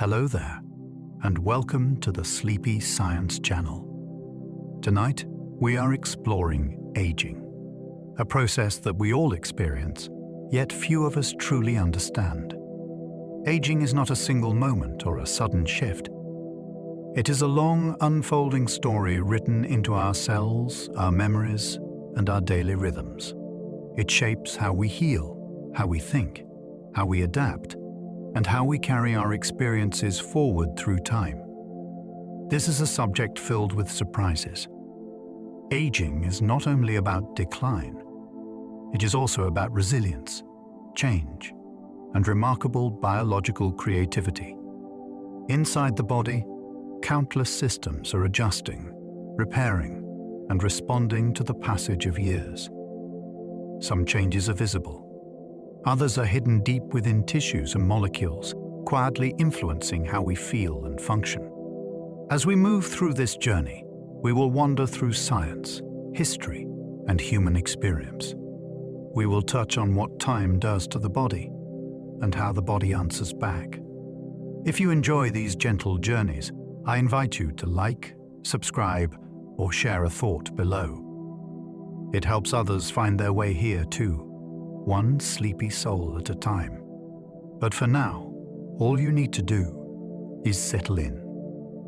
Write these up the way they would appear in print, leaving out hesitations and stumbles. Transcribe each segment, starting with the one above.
Hello there, and welcome to the Sleepy Science Channel. Tonight, we are exploring aging, a process that we all experience, yet few of us truly understand. Aging is not a single moment or a sudden shift. It is a long, unfolding story written into our cells, our memories, and our daily rhythms. It shapes how we heal, how we think, how we adapt, and how we carry our experiences forward through time. This is a subject filled with surprises. Aging is not only about decline, it is also about resilience, change, and remarkable biological creativity. Inside the body, countless systems are adjusting, repairing, and responding to the passage of years. Some changes are visible. Others are hidden deep within tissues and molecules, quietly influencing how we feel and function. As we move through this journey, we will wander through science, history, and human experience. We will touch on what time does to the body and how the body answers back. If you enjoy these gentle journeys, I invite you to like, subscribe, or share a thought below. It helps others find their way here too, one sleepy soul at a time. But for now, all you need to do is settle in.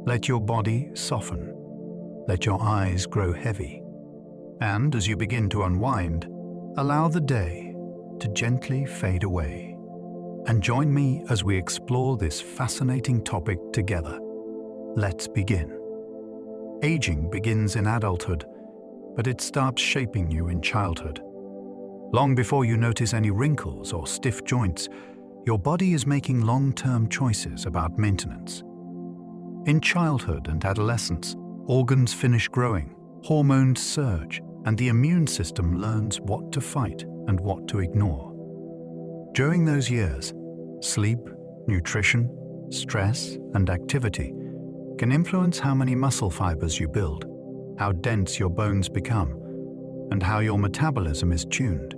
Let your body soften. Let your eyes grow heavy. And as you begin to unwind, allow the day to gently fade away. And join me as we explore this fascinating topic together. Let's begin. Aging begins in adulthood, but it starts shaping you in childhood. Long before you notice any wrinkles or stiff joints, your body is making long-term choices about maintenance. In childhood and adolescence, organs finish growing, hormones surge, and the immune system learns what to fight and what to ignore. During those years, sleep, nutrition, stress, and activity can influence how many muscle fibers you build, how dense your bones become, and how your metabolism is tuned.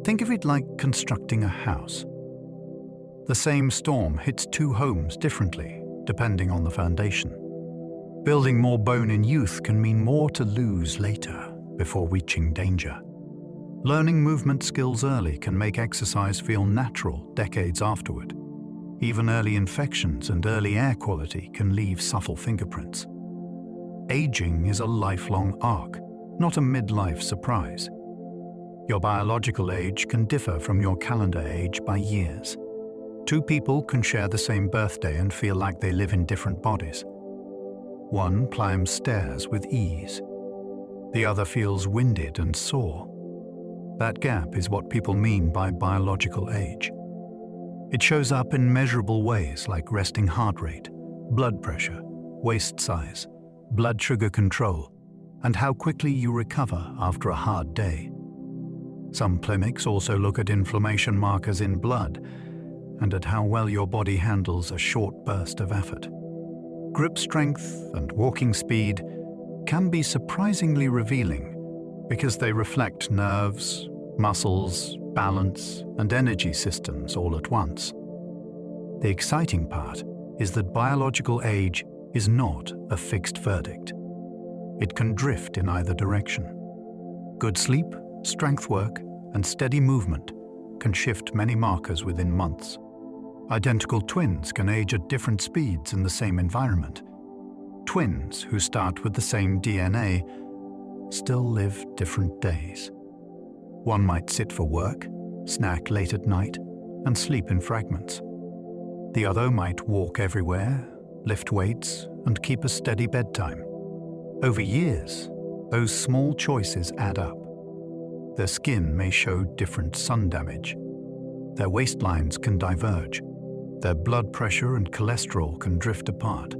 Think of it like constructing a house. The same storm hits two homes differently, depending on the foundation. Building more bone in youth can mean more to lose later, before reaching danger. Learning movement skills early can make exercise feel natural decades afterward. Even early infections and early air quality can leave subtle fingerprints. Aging is a lifelong arc, not a midlife surprise. Your biological age can differ from your calendar age by years. Two people can share the same birthday and feel like they live in different bodies. One climbs stairs with ease. The other feels winded and sore. That gap is what people mean by biological age. It shows up in measurable ways like resting heart rate, blood pressure, waist size, blood sugar control, and how quickly you recover after a hard day. Some clinics also look at inflammation markers in blood and at how well your body handles a short burst of effort. Grip strength and walking speed can be surprisingly revealing because they reflect nerves, muscles, balance, and energy systems all at once. The exciting part is that biological age is not a fixed verdict. It can drift in either direction. Good sleep, strength work, and steady movement can shift many markers within months. Identical twins can age at different speeds in the same environment. Twins who start with the same DNA still live different days. One might sit for work, snack late at night, and sleep in fragments. The other might walk everywhere, lift weights, and keep a steady bedtime. Over years, those small choices add up. Their skin may show different sun damage. Their waistlines can diverge. Their blood pressure and cholesterol can drift apart.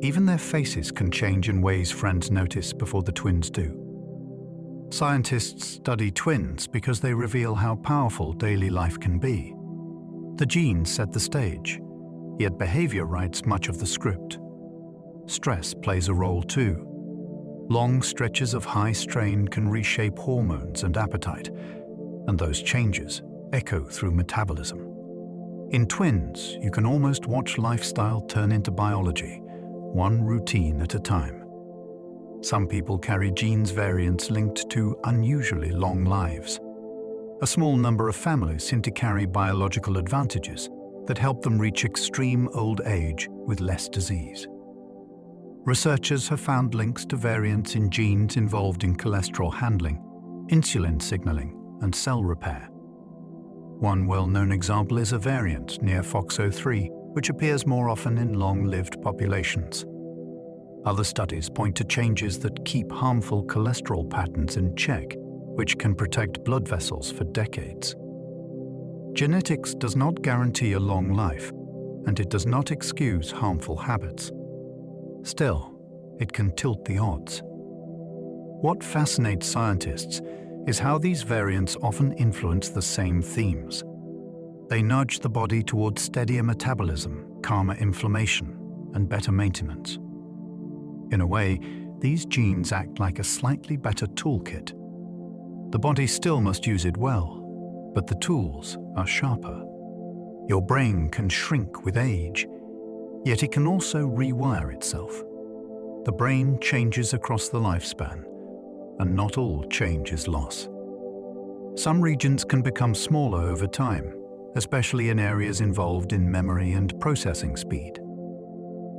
Even their faces can change in ways friends notice before the twins do. Scientists study twins because they reveal how powerful daily life can be. The genes set the stage, yet behavior writes much of the script. Stress plays a role too. Long stretches of high strain can reshape hormones and appetite, and those changes echo through metabolism. In twins, you can almost watch lifestyle turn into biology, one routine at a time. Some people carry genes variants linked to unusually long lives. A small number of families seem to carry biological advantages that help them reach extreme old age with less disease. Researchers have found links to variants in genes involved in cholesterol handling, insulin signaling, and cell repair. One well-known example is a variant near FOXO3, which appears more often in long-lived populations. Other studies point to changes that keep harmful cholesterol patterns in check, which can protect blood vessels for decades. Genetics does not guarantee a long life, and it does not excuse harmful habits. Still, it can tilt the odds. What fascinates scientists is how these variants often influence the same themes. They nudge the body towards steadier metabolism, calmer inflammation, and better maintenance. In a way, these genes act like a slightly better toolkit. The body still must use it well, but the tools are sharper. Your brain can shrink with age, yet it can also rewire itself. The brain changes across the lifespan, and not all change is loss. Some regions can become smaller over time, especially in areas involved in memory and processing speed.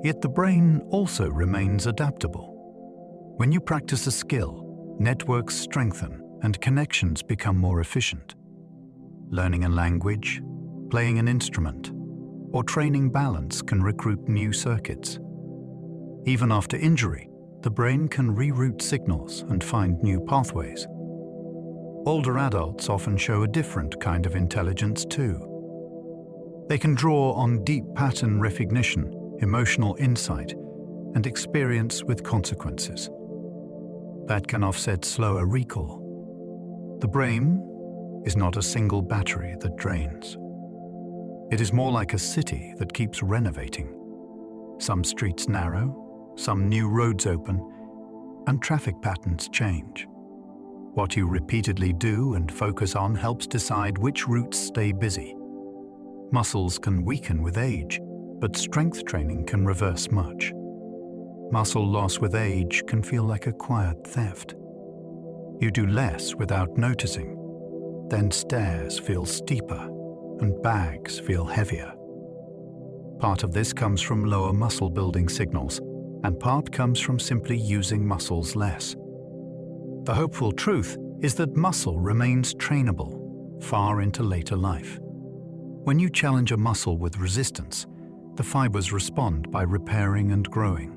Yet the brain also remains adaptable. When you practice a skill, networks strengthen and connections become more efficient. Learning a language, playing an instrument, or training balance can recruit new circuits. Even after injury, the brain can reroute signals and find new pathways. Older adults often show a different kind of intelligence too. They can draw on deep pattern recognition, emotional insight, and experience with consequences. That can offset slower recall. The brain is not a single battery that drains. It is more like a city that keeps renovating. Some streets narrow, some new roads open, and traffic patterns change. What you repeatedly do and focus on helps decide which routes stay busy. Muscles can weaken with age, but strength training can reverse much. Muscle loss with age can feel like a quiet theft. You do less without noticing. Then stairs feel steeper and bags feel heavier. Part of this comes from lower muscle building signals, and part comes from simply using muscles less. The hopeful truth is that muscle remains trainable far into later life. When you challenge a muscle with resistance, the fibers respond by repairing and growing.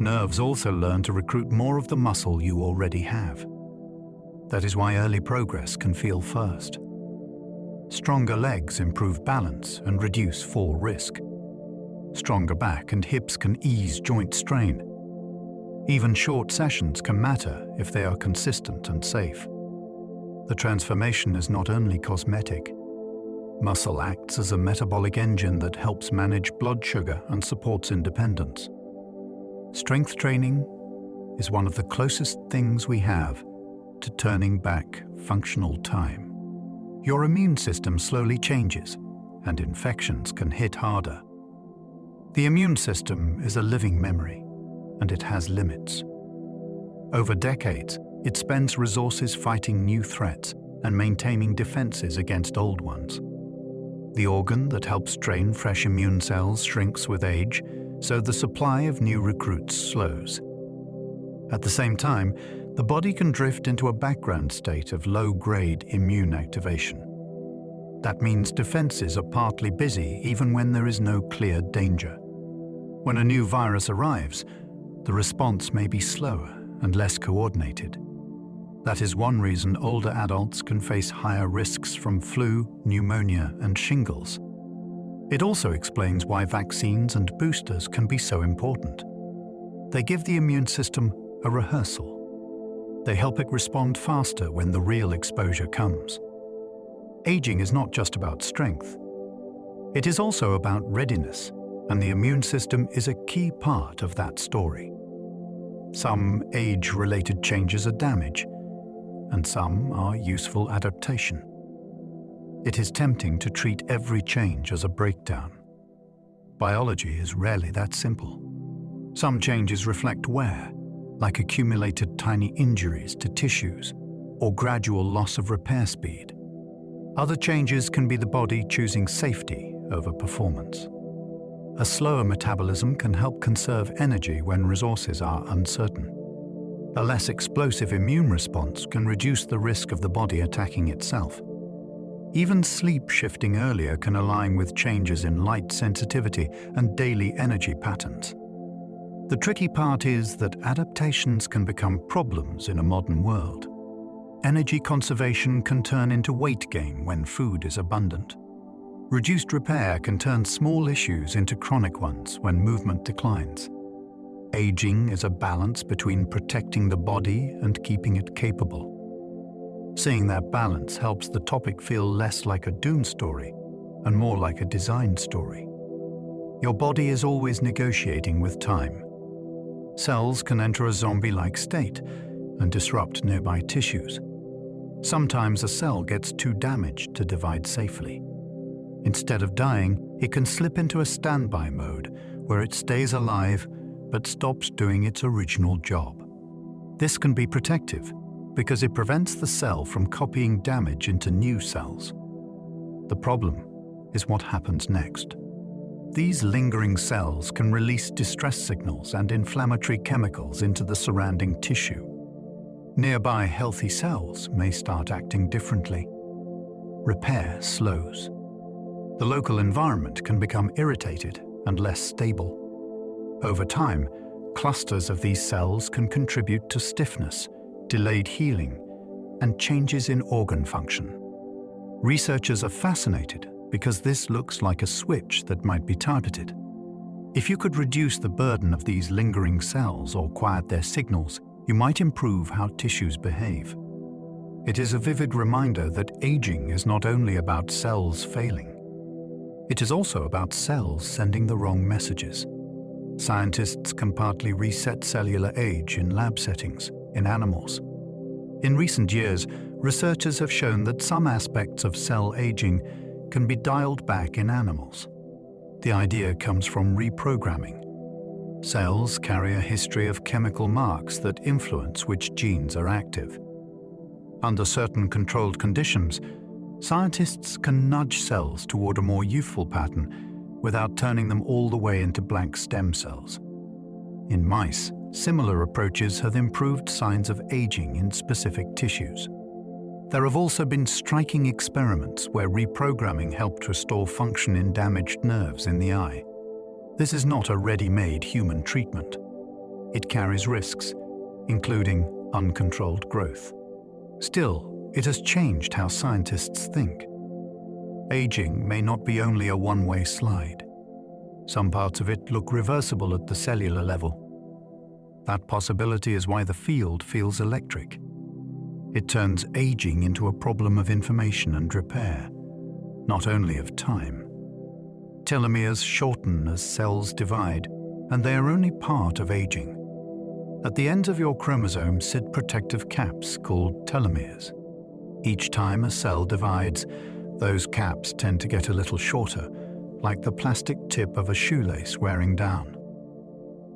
Nerves also learn to recruit more of the muscle you already have. That is why early progress can feel first. Stronger legs improve balance and reduce fall risk. Stronger back and hips can ease joint strain. Even short sessions can matter if they are consistent and safe. The transformation is not only cosmetic. Muscle acts as a metabolic engine that helps manage blood sugar and supports independence. Strength training is one of the closest things we have to turning back functional time. Your immune system slowly changes, and infections can hit harder. The immune system is a living memory, and it has limits. Over decades, it spends resources fighting new threats and maintaining defenses against old ones. The organ that helps train fresh immune cells shrinks with age, so the supply of new recruits slows. At the same time, the body can drift into a background state of low-grade immune activation. That means defenses are partly busy even when there is no clear danger. When a new virus arrives, the response may be slower and less coordinated. That is one reason older adults can face higher risks from flu, pneumonia, and shingles. It also explains why vaccines and boosters can be so important. They give the immune system a rehearsal. They help it respond faster when the real exposure comes. Aging is not just about strength. It is also about readiness, and the immune system is a key part of that story. Some age-related changes are damage, and some are useful adaptation. It is tempting to treat every change as a breakdown. Biology is rarely that simple. Some changes reflect wear, like accumulated tiny injuries to tissues or gradual loss of repair speed. Other changes can be the body choosing safety over performance. A slower metabolism can help conserve energy when resources are uncertain. A less explosive immune response can reduce the risk of the body attacking itself. Even sleep shifting earlier can align with changes in light sensitivity and daily energy patterns. The tricky part is that adaptations can become problems in a modern world. Energy conservation can turn into weight gain when food is abundant. Reduced repair can turn small issues into chronic ones when movement declines. Aging is a balance between protecting the body and keeping it capable. Seeing that balance helps the topic feel less like a doom story and more like a design story. Your body is always negotiating with time. Cells can enter a zombie-like state and disrupt nearby tissues. Sometimes a cell gets too damaged to divide safely. Instead of dying, it can slip into a standby mode where it stays alive but stops doing its original job. This can be protective because it prevents the cell from copying damage into new cells. The problem is what happens next. These lingering cells can release distress signals and inflammatory chemicals into the surrounding tissue. Nearby healthy cells may start acting differently. Repair slows. The local environment can become irritated and less stable. Over time, clusters of these cells can contribute to stiffness, delayed healing, and changes in organ function. Researchers are fascinated because this looks like a switch that might be targeted. If you could reduce the burden of these lingering cells or quiet their signals, you might improve how tissues behave. It is a vivid reminder that aging is not only about cells failing. It is also about cells sending the wrong messages. Scientists can partly reset cellular age in lab settings, in animals. In recent years, researchers have shown that some aspects of cell aging can be dialed back in animals. The idea comes from reprogramming. Cells carry a history of chemical marks that influence which genes are active. Under certain controlled conditions, scientists can nudge cells toward a more youthful pattern without turning them all the way into blank stem cells. In mice, similar approaches have improved signs of aging in specific tissues. There have also been striking experiments where reprogramming helped restore function in damaged nerves in the eye. This is not a ready-made human treatment. It carries risks, including uncontrolled growth. Still, it has changed how scientists think. Aging may not be only a one-way slide. Some parts of it look reversible at the cellular level. That possibility is why the field feels electric. It turns aging into a problem of information and repair, not only of time. Telomeres shorten as cells divide, and they are only part of aging. At the ends of your chromosomes sit protective caps called telomeres. Each time a cell divides, those caps tend to get a little shorter, like the plastic tip of a shoelace wearing down.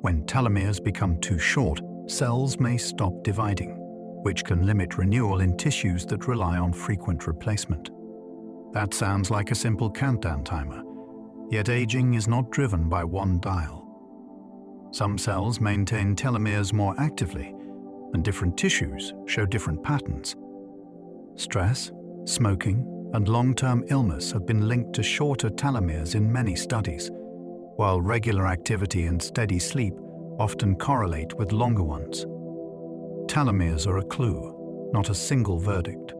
When telomeres become too short, cells may stop dividing, which can limit renewal in tissues that rely on frequent replacement. That sounds like a simple countdown timer, yet aging is not driven by one dial. Some cells maintain telomeres more actively, and different tissues show different patterns. Stress, smoking, and long-term illness have been linked to shorter telomeres in many studies, while regular activity and steady sleep often correlate with longer ones. Telomeres are a clue, not a single verdict.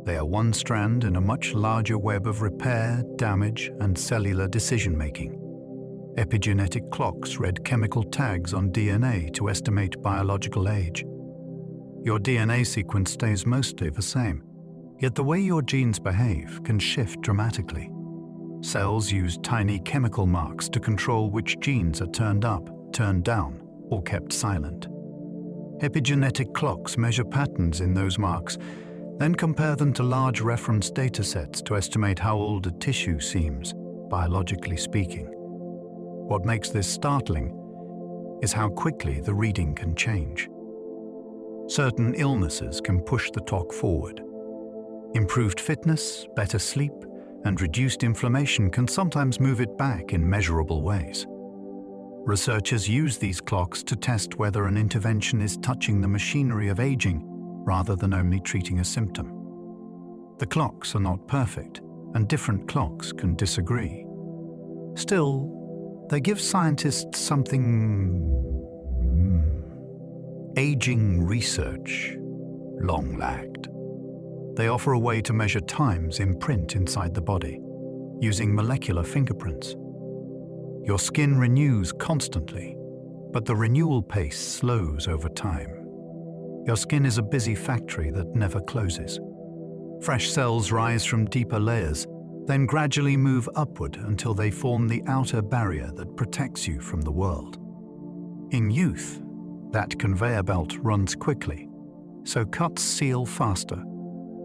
They are one strand in a much larger web of repair, damage, and cellular decision-making. Epigenetic clocks read chemical tags on DNA to estimate biological age. Your DNA sequence stays mostly the same, yet the way your genes behave can shift dramatically. Cells use tiny chemical marks to control which genes are turned up, turned down, or kept silent. Epigenetic clocks measure patterns in those marks Then compare them to large reference datasets to estimate how old a tissue seems, biologically speaking. What makes this startling is how quickly the reading can change. Certain illnesses can push the clock forward. Improved fitness, better sleep, and reduced inflammation can sometimes move it back in measurable ways. Researchers use these clocks to test whether an intervention is touching the machinery of aging rather than only treating a symptom. The clocks are not perfect, and different clocks can disagree. Still, they give scientists something. Aging research, long lagged. They offer a way to measure time's imprint inside the body, using molecular fingerprints. Your skin renews constantly, but the renewal pace slows over time. Your skin is a busy factory that never closes. Fresh cells rise from deeper layers, then gradually move upward until they form the outer barrier that protects you from the world. In youth, that conveyor belt runs quickly, so cuts seal faster,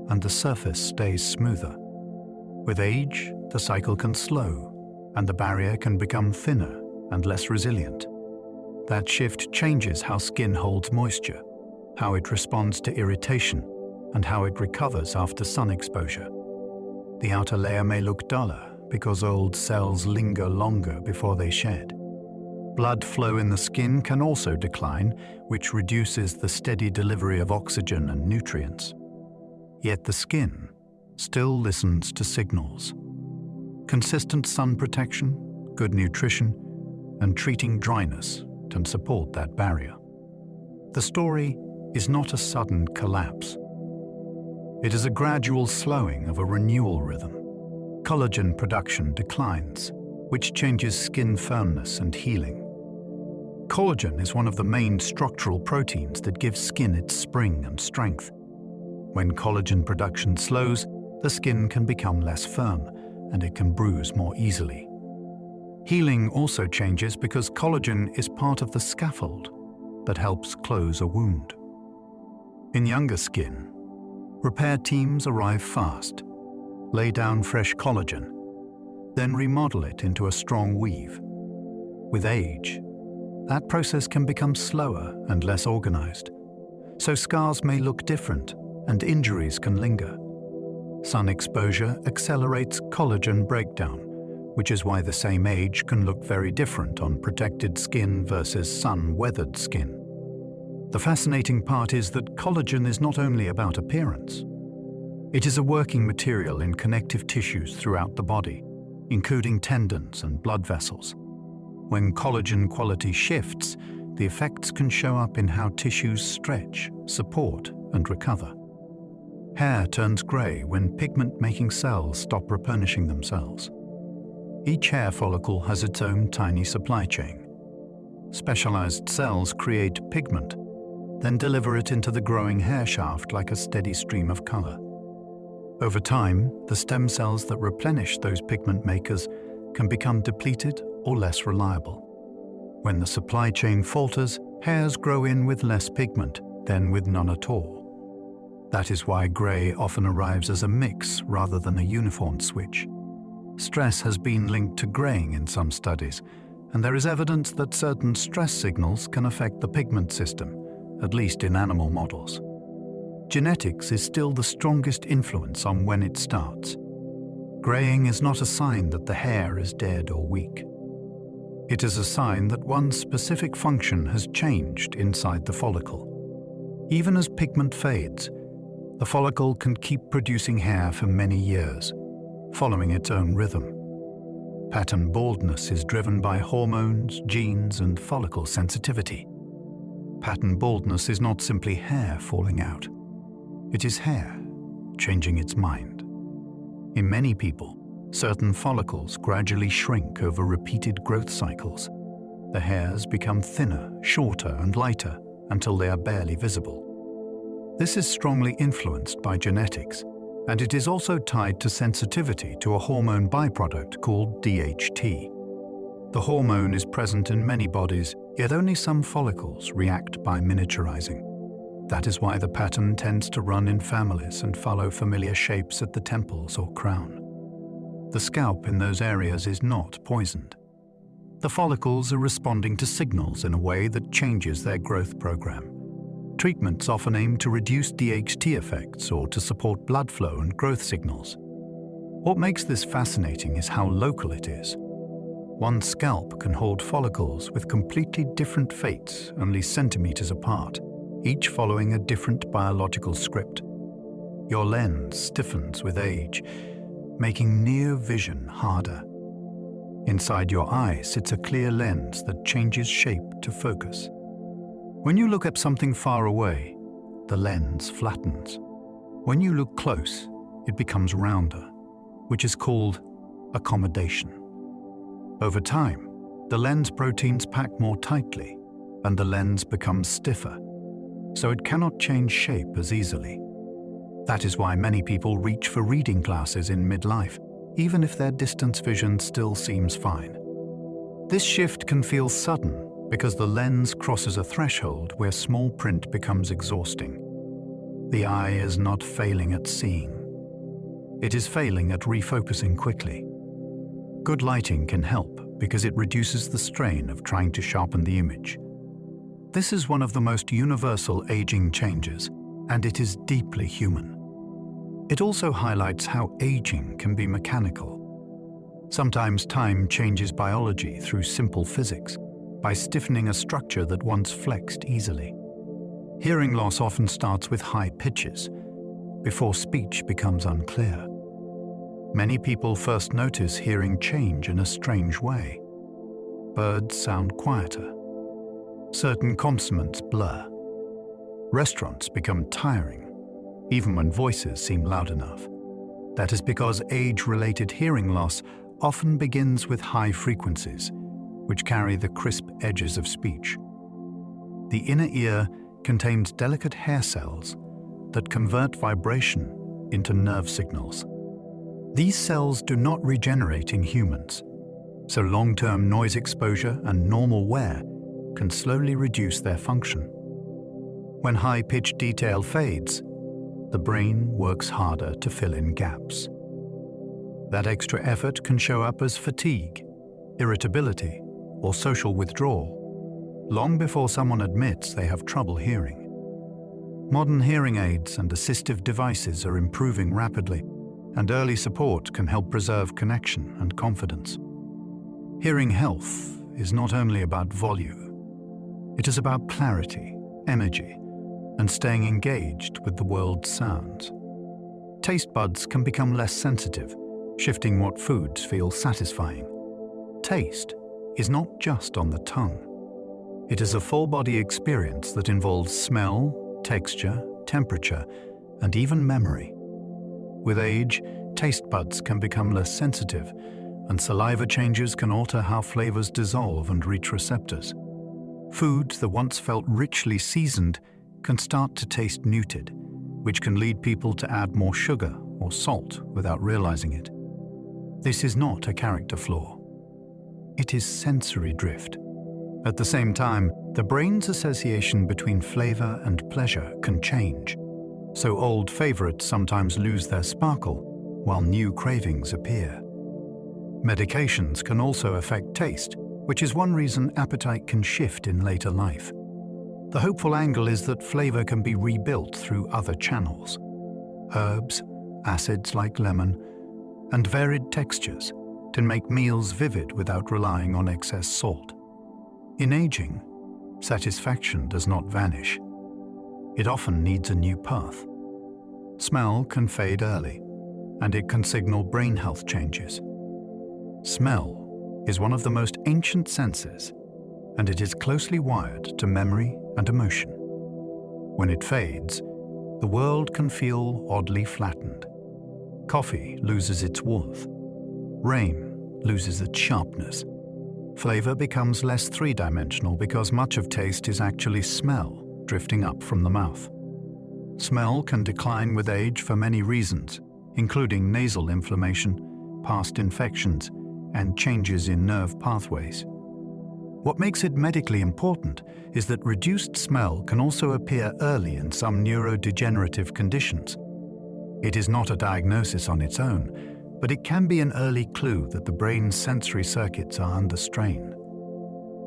and the surface stays smoother. With age, the cycle can slow, and the barrier can become thinner and less resilient. That shift changes how skin holds moisture, how it responds to irritation, and how it recovers after sun exposure. The outer layer may look duller because old cells linger longer before they shed. Blood flow in the skin can also decline, which reduces the steady delivery of oxygen and nutrients. Yet the skin still listens to signals. Consistent sun protection, good nutrition, and treating dryness can support that barrier. The story is not a sudden collapse. It is a gradual slowing of a renewal rhythm. Collagen production declines, which changes skin firmness and healing. Collagen is one of the main structural proteins that gives skin its spring and strength. When collagen production slows, the skin can become less firm, and it can bruise more easily. Healing also changes because collagen is part of the scaffold that helps close a wound. In younger skin, repair teams arrive fast, lay down fresh collagen, then remodel it into a strong weave. With age, that process can become slower and less organized, so scars may look different and injuries can linger. Sun exposure accelerates collagen breakdown, which is why the same age can look very different on protected skin versus sun-weathered skin. The fascinating part is that collagen is not only about appearance. It is a working material in connective tissues throughout the body, including tendons and blood vessels. When collagen quality shifts, the effects can show up in how tissues stretch, support, and recover. Hair turns gray when pigment-making cells stop replenishing themselves. Each hair follicle has its own tiny supply chain. Specialized cells create pigment, then deliver it into the growing hair shaft like a steady stream of color. Over time, the stem cells that replenish those pigment makers can become depleted or less reliable. When the supply chain falters, hairs grow in with less pigment, then with none at all. That is why gray often arrives as a mix rather than a uniform switch. Stress has been linked to graying in some studies, and there is evidence that certain stress signals can affect the pigment system, at least in animal models. Genetics is still the strongest influence on when it starts. Graying is not a sign that the hair is dead or weak. It is a sign that one specific function has changed inside the follicle. Even as pigment fades, the follicle can keep producing hair for many years, following its own rhythm. Pattern baldness is driven by hormones, genes, and follicle sensitivity. Pattern baldness is not simply hair falling out. It is hair changing its mind. In many people, certain follicles gradually shrink over repeated growth cycles. The hairs become thinner, shorter, and lighter until they are barely visible. This is strongly influenced by genetics, and it is also tied to sensitivity to a hormone byproduct called DHT. The hormone is present in many bodies, yet only some follicles react by miniaturizing. That is why the pattern tends to run in families and follow familiar shapes at the temples or crown. The scalp in those areas is not poisoned. The follicles are responding to signals in a way that changes their growth program. Treatments often aim to reduce DHT effects or to support blood flow and growth signals. What makes this fascinating is how local it is. One scalp can hold follicles with completely different fates, only centimeters apart, each following a different biological script. Your lens stiffens with age, making near vision harder. Inside your eye sits a clear lens that changes shape to focus. When you look at something far away, the lens flattens. When you look close, it becomes rounder, which is called accommodation. Over time, the lens proteins pack more tightly, and the lens becomes stiffer, so it cannot change shape as easily. That is why many people reach for reading glasses in midlife, even if their distance vision still seems fine. This shift can feel sudden because the lens crosses a threshold where small print becomes exhausting. The eye is not failing at seeing. It is failing at refocusing quickly. Good lighting can help because it reduces the strain of trying to sharpen the image. This is one of the most universal aging changes, and it is deeply human. It also highlights how aging can be mechanical. Sometimes time changes biology through simple physics, by stiffening a structure that once flexed easily. Hearing loss often starts with high pitches, before speech becomes unclear. Many people first notice hearing change in a strange way. Birds sound quieter. Certain consonants blur. Restaurants become tiring, even when voices seem loud enough. That is because age-related hearing loss often begins with high frequencies, which carry the crisp edges of speech. The inner ear contains delicate hair cells that convert vibration into nerve signals. These cells do not regenerate in humans, so long-term noise exposure and normal wear can slowly reduce their function. When high-pitched detail fades, the brain works harder to fill in gaps. That extra effort can show up as fatigue, irritability, or social withdrawal, long before someone admits they have trouble hearing. Modern hearing aids and assistive devices are improving rapidly, and early support can help preserve connection and confidence. Hearing health is not only about volume. It is about clarity, energy, and staying engaged with the world's sounds. Taste buds can become less sensitive, shifting what foods feel satisfying. Taste is not just on the tongue. It is a full-body experience that involves smell, texture, temperature, and even memory. With age, taste buds can become less sensitive, and saliva changes can alter how flavors dissolve and reach receptors. Foods that once felt richly seasoned can start to taste muted, which can lead people to add more sugar or salt without realizing it. This is not a character flaw. It is sensory drift. At the same time, the brain's association between flavor and pleasure can change, so old favorites sometimes lose their sparkle while new cravings appear. Medications can also affect taste, which is one reason appetite can shift in later life. The hopeful angle is that flavor can be rebuilt through other channels. Herbs, acids like lemon, and varied textures can make meals vivid without relying on excess salt. In aging, satisfaction does not vanish. It often needs a new path. Smell can fade early, and it can signal brain health changes. Smell is one of the most ancient senses, and it is closely wired to memory and emotion. When it fades, the world can feel oddly flattened. Coffee loses its warmth. Rain loses its sharpness. Flavor becomes less three-dimensional because much of taste is actually smell drifting up from the mouth. Smell can decline with age for many reasons, including nasal inflammation, past infections, and changes in nerve pathways. What makes it medically important is that reduced smell can also appear early in some neurodegenerative conditions. It is not a diagnosis on its own, but it can be an early clue that the brain's sensory circuits are under strain.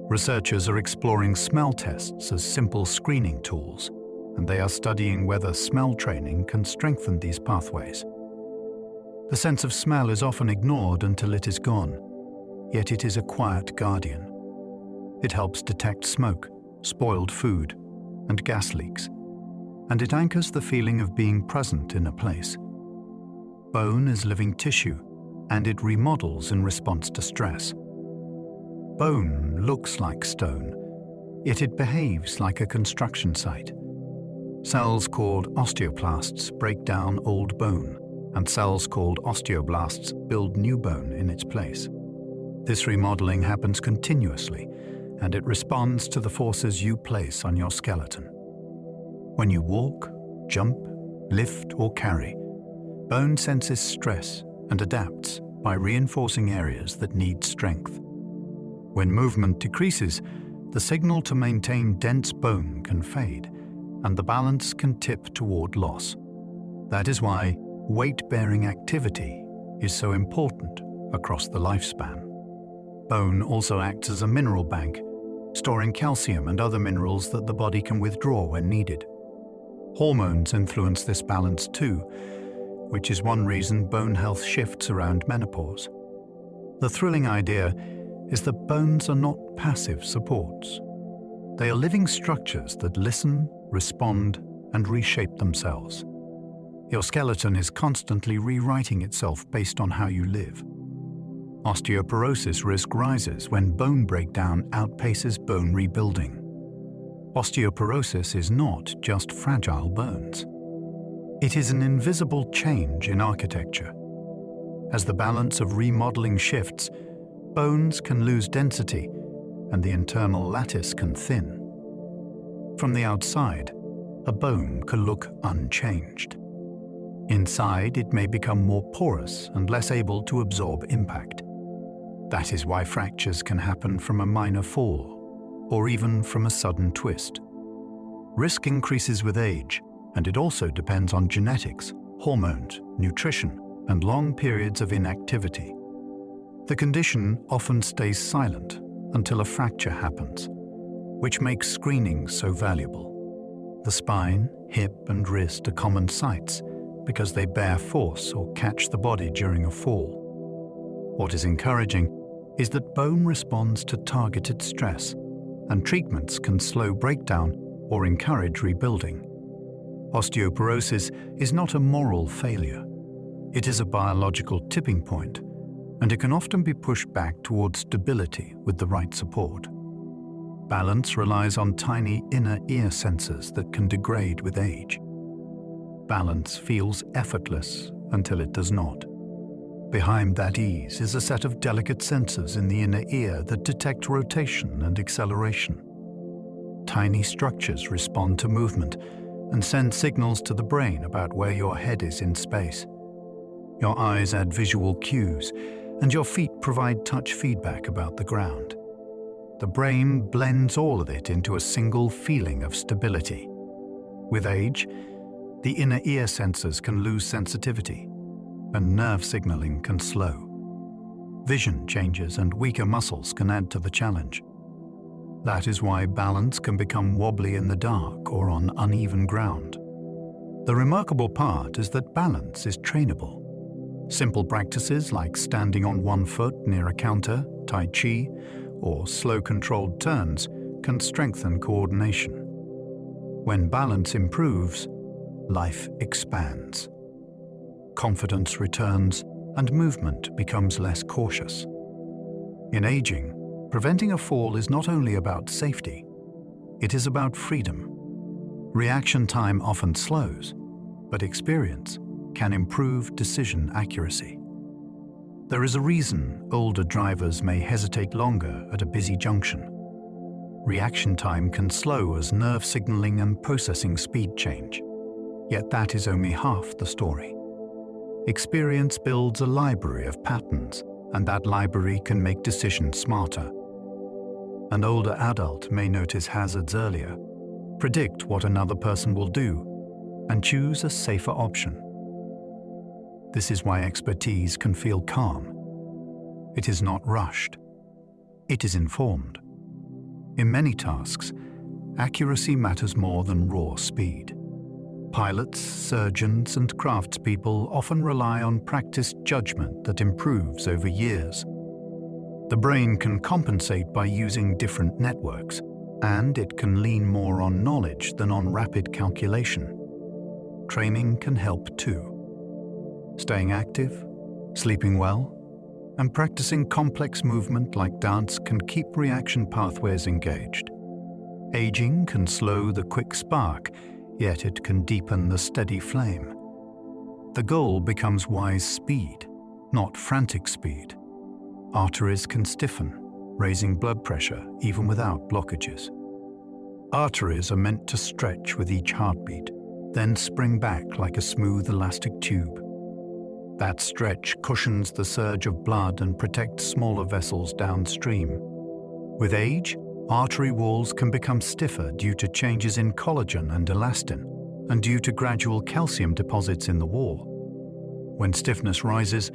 Researchers are exploring smell tests as simple screening tools, and they are studying whether smell training can strengthen these pathways. The sense of smell is often ignored until it is gone, yet it is a quiet guardian. It helps detect smoke, spoiled food, and gas leaks, and it anchors the feeling of being present in a place. Bone is living tissue, and it remodels in response to stress. Bone looks like stone, yet it behaves like a construction site. Cells called osteoclasts break down old bone, and cells called osteoblasts build new bone in its place. This remodeling happens continuously, and it responds to the forces you place on your skeleton. When you walk, jump, lift, or carry, bone senses stress and adapts by reinforcing areas that need strength. When movement decreases, the signal to maintain dense bone can fade, and the balance can tip toward loss. That is why weight-bearing activity is so important across the lifespan. Bone also acts as a mineral bank, storing calcium and other minerals that the body can withdraw when needed. Hormones influence this balance too, which is one reason bone health shifts around menopause. The thrilling idea is that bones are not passive supports. They are living structures that listen, respond, and reshape themselves. Your skeleton is constantly rewriting itself based on how you live. Osteoporosis risk rises when bone breakdown outpaces bone rebuilding. Osteoporosis is not just fragile bones. It is an invisible change in architecture. As the balance of remodeling shifts, bones can lose density and the internal lattice can thin. From the outside, a bone can look unchanged. Inside, it may become more porous and less able to absorb impact. That is why fractures can happen from a minor fall, or even from a sudden twist. Risk increases with age, and it also depends on genetics, hormones, nutrition, and long periods of inactivity. The condition often stays silent until a fracture happens, which makes screening so valuable. The spine, hip, and wrist are common sites because they bear force or catch the body during a fall. What is encouraging is that bone responds to targeted stress, and treatments can slow breakdown or encourage rebuilding. Osteoporosis is not a moral failure. It is a biological tipping point, and it can often be pushed back towards stability with the right support. Balance relies on tiny inner ear sensors that can degrade with age. Balance feels effortless until it does not. Behind that ease is a set of delicate sensors in the inner ear that detect rotation and acceleration. Tiny structures respond to movement and send signals to the brain about where your head is in space. Your eyes add visual cues, and your feet provide touch feedback about the ground. The brain blends all of it into a single feeling of stability. With age, the inner ear sensors can lose sensitivity, and nerve signaling can slow. Vision changes and weaker muscles can add to the challenge. That is why balance can become wobbly in the dark or on uneven ground. The remarkable part is that balance is trainable. Simple practices like standing on one foot near a counter, Tai Chi, or slow controlled turns can strengthen coordination. When balance improves, life expands. Confidence returns and movement becomes less cautious. In aging, preventing a fall is not only about safety, it is about freedom. Reaction time often slows, but experience can improve decision accuracy. There is a reason older drivers may hesitate longer at a busy junction. Reaction time can slow as nerve signaling and processing speed change. Yet that is only half the story. Experience builds a library of patterns, and that library can make decisions smarter. An older adult may notice hazards earlier, predict what another person will do, and choose a safer option. This is why expertise can feel calm. It is not rushed. It is informed. In many tasks, accuracy matters more than raw speed. Pilots, surgeons, and craftspeople often rely on practiced judgment that improves over years. The brain can compensate by using different networks, and it can lean more on knowledge than on rapid calculation. Training can help too. Staying active, sleeping well, and practicing complex movement like dance can keep reaction pathways engaged. Aging can slow the quick spark, yet it can deepen the steady flame. The goal becomes wise speed, not frantic speed. Arteries can stiffen, raising blood pressure even without blockages. Arteries are meant to stretch with each heartbeat, then spring back like a smooth elastic tube. That stretch cushions the surge of blood and protects smaller vessels downstream. With age, artery walls can become stiffer due to changes in collagen and elastin, and due to gradual calcium deposits in the wall. When stiffness rises,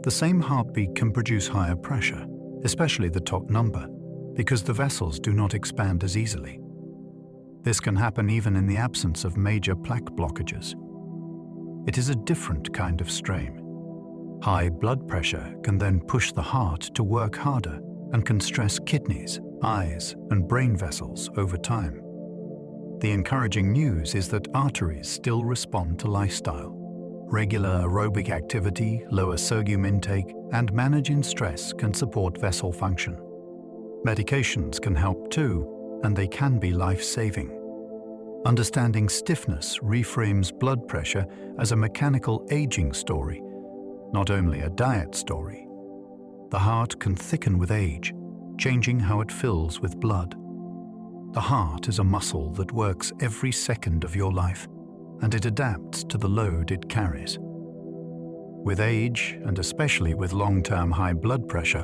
the same heartbeat can produce higher pressure, especially the top number, because the vessels do not expand as easily. This can happen even in the absence of major plaque blockages. It is a different kind of strain. High blood pressure can then push the heart to work harder and can stress kidneys, eyes, and brain vessels over time. The encouraging news is that arteries still respond to lifestyle. Regular aerobic activity, lower sodium intake, and managing stress can support vessel function. Medications can help too, and they can be life-saving. Understanding stiffness reframes blood pressure as a mechanical aging story, not only a diet story. The heart can thicken with age, changing how it fills with blood. The heart is a muscle that works every second of your life, and it adapts to the load it carries. With age, and especially with long-term high blood pressure,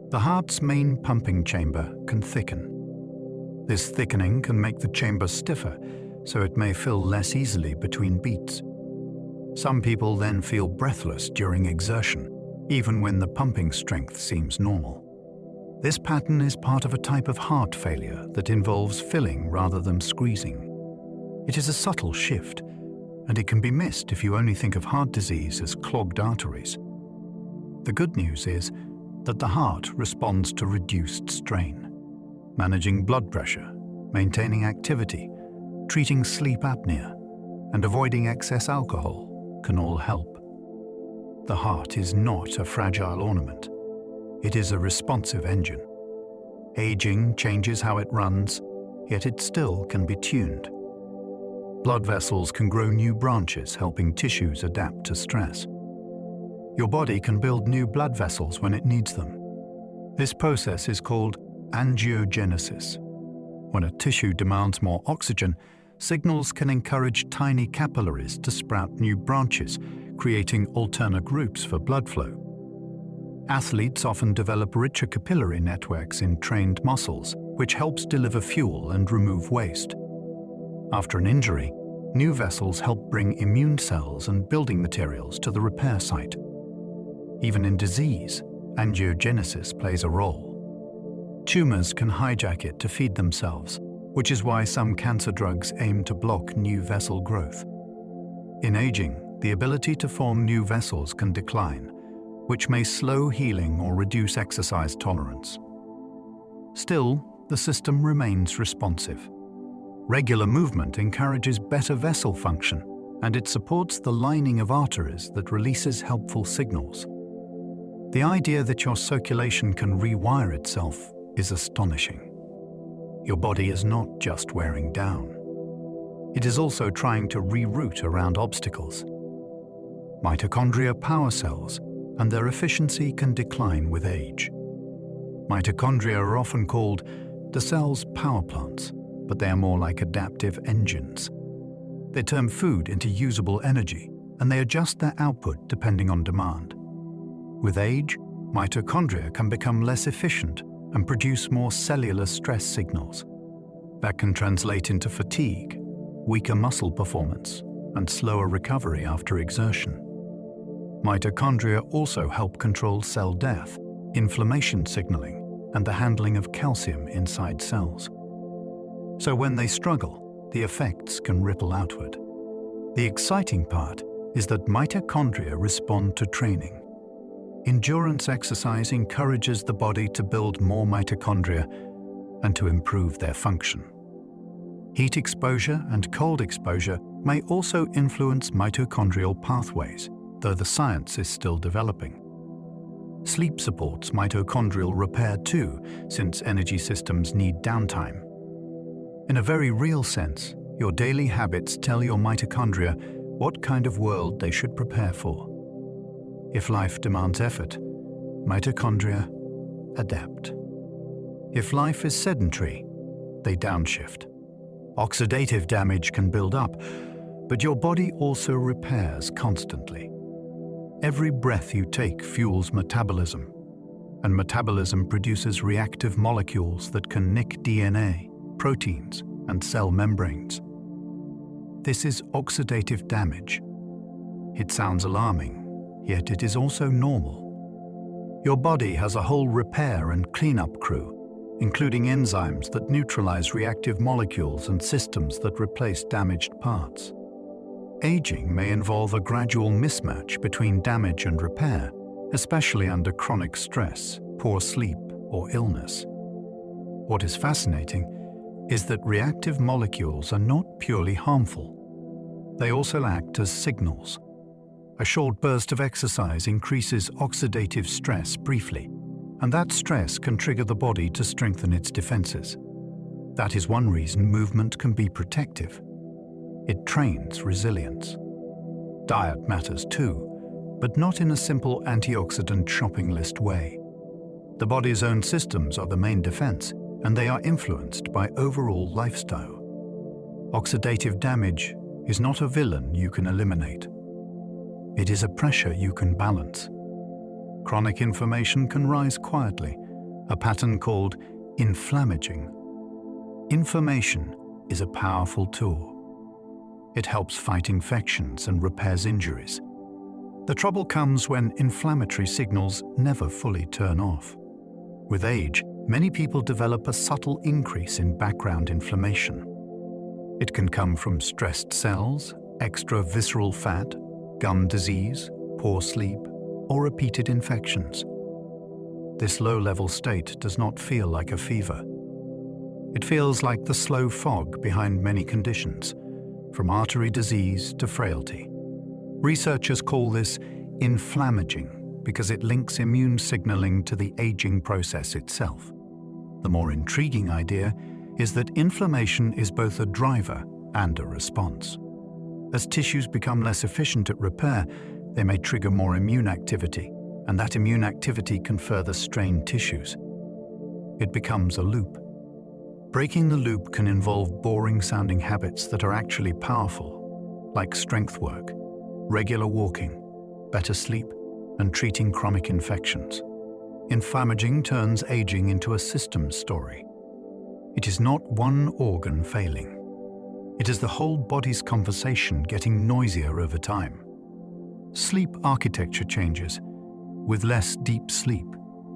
the heart's main pumping chamber can thicken. This thickening can make the chamber stiffer, so it may fill less easily between beats. Some people then feel breathless during exertion, even when the pumping strength seems normal. This pattern is part of a type of heart failure that involves filling rather than squeezing. It is a subtle shift, and it can be missed if you only think of heart disease as clogged arteries. The good news is that the heart responds to reduced strain. Managing blood pressure, maintaining activity, treating sleep apnea, and avoiding excess alcohol can all help. The heart is not a fragile ornament. It is a responsive engine. Aging changes how it runs, yet it still can be tuned. Blood vessels can grow new branches, helping tissues adapt to stress. Your body can build new blood vessels when it needs them. This process is called angiogenesis. When a tissue demands more oxygen, signals can encourage tiny capillaries to sprout new branches, creating alternate routes for blood flow. Athletes often develop richer capillary networks in trained muscles, which helps deliver fuel and remove waste. After an injury, new vessels help bring immune cells and building materials to the repair site. Even in disease, angiogenesis plays a role. Tumors can hijack it to feed themselves, which is why some cancer drugs aim to block new vessel growth. In aging, the ability to form new vessels can decline, which may slow healing or reduce exercise tolerance. Still, the system remains responsive. Regular movement encourages better vessel function, and it supports the lining of arteries that releases helpful signals. The idea that your circulation can rewire itself is astonishing. Your body is not just wearing down. It is also trying to reroute around obstacles. Mitochondria power cells, and their efficiency can decline with age. Mitochondria are often called the cell's power plants, but they are more like adaptive engines. They turn food into usable energy, and they adjust their output depending on demand. With age, mitochondria can become less efficient and produce more cellular stress signals. That can translate into fatigue, weaker muscle performance, and slower recovery after exertion. Mitochondria also help control cell death, inflammation signaling, and the handling of calcium inside cells. So when they struggle, the effects can ripple outward. The exciting part is that mitochondria respond to training. Endurance exercise encourages the body to build more mitochondria and to improve their function. Heat exposure and cold exposure may also influence mitochondrial pathways, though the science is still developing. Sleep supports mitochondrial repair too, since energy systems need downtime. In a very real sense, your daily habits tell your mitochondria what kind of world they should prepare for. If life demands effort, mitochondria adapt. If life is sedentary, they downshift. Oxidative damage can build up, but your body also repairs constantly. Every breath you take fuels metabolism, and metabolism produces reactive molecules that can nick DNA, proteins, and cell membranes. This is oxidative damage. It sounds alarming, yet it is also normal. Your body has a whole repair and cleanup crew, including enzymes that neutralize reactive molecules and systems that replace damaged parts. Aging may involve a gradual mismatch between damage and repair, especially under chronic stress, poor sleep, or illness. What is fascinating is that reactive molecules are not purely harmful. They also act as signals. A short burst of exercise increases oxidative stress briefly, and that stress can trigger the body to strengthen its defenses. That is one reason movement can be protective. It trains resilience. Diet matters too, but not in a simple antioxidant shopping list way. The body's own systems are the main defense, and they are influenced by overall lifestyle. Oxidative damage is not a villain you can eliminate. It is a pressure you can balance. Chronic inflammation can rise quietly, a pattern called inflammaging. Inflammation is a powerful tool. It helps fight infections and repairs injuries. The trouble comes when inflammatory signals never fully turn off. With age, many people develop a subtle increase in background inflammation. It can come from stressed cells, extra visceral fat, gum disease, poor sleep, or repeated infections. This low-level state does not feel like a fever. It feels like the slow fog behind many conditions, from artery disease to frailty. Researchers call this inflammaging because it links immune signaling to the aging process itself. The more intriguing idea is that inflammation is both a driver and a response. As tissues become less efficient at repair, they may trigger more immune activity, and that immune activity can further strain tissues. It becomes a loop. Breaking the loop can involve boring-sounding habits that are actually powerful, like strength work, regular walking, better sleep, and treating chronic infections. Inflammaging turns aging into a systems story. It is not one organ failing. It is the whole body's conversation getting noisier over time. Sleep architecture changes, with less deep sleep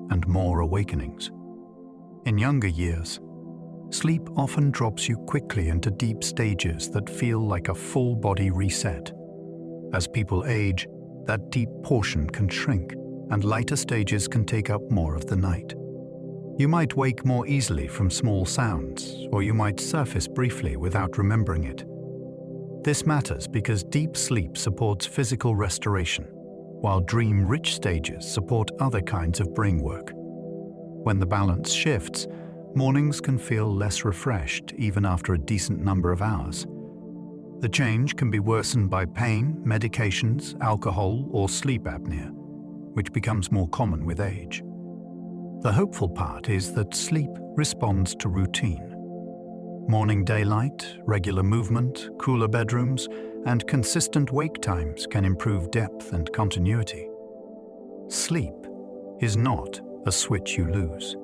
and more awakenings. In younger years, sleep often drops you quickly into deep stages that feel like a full body reset. As people age, that deep portion can shrink, and lighter stages can take up more of the night. You might wake more easily from small sounds, or you might surface briefly without remembering it. This matters because deep sleep supports physical restoration, while dream-rich stages support other kinds of brain work. When the balance shifts, mornings can feel less refreshed even after a decent number of hours. The change can be worsened by pain, medications, alcohol, or sleep apnea, which becomes more common with age. The hopeful part is that sleep responds to routine. Morning daylight, regular movement, cooler bedrooms, and consistent wake times can improve depth and continuity. Sleep is not a switch you lose.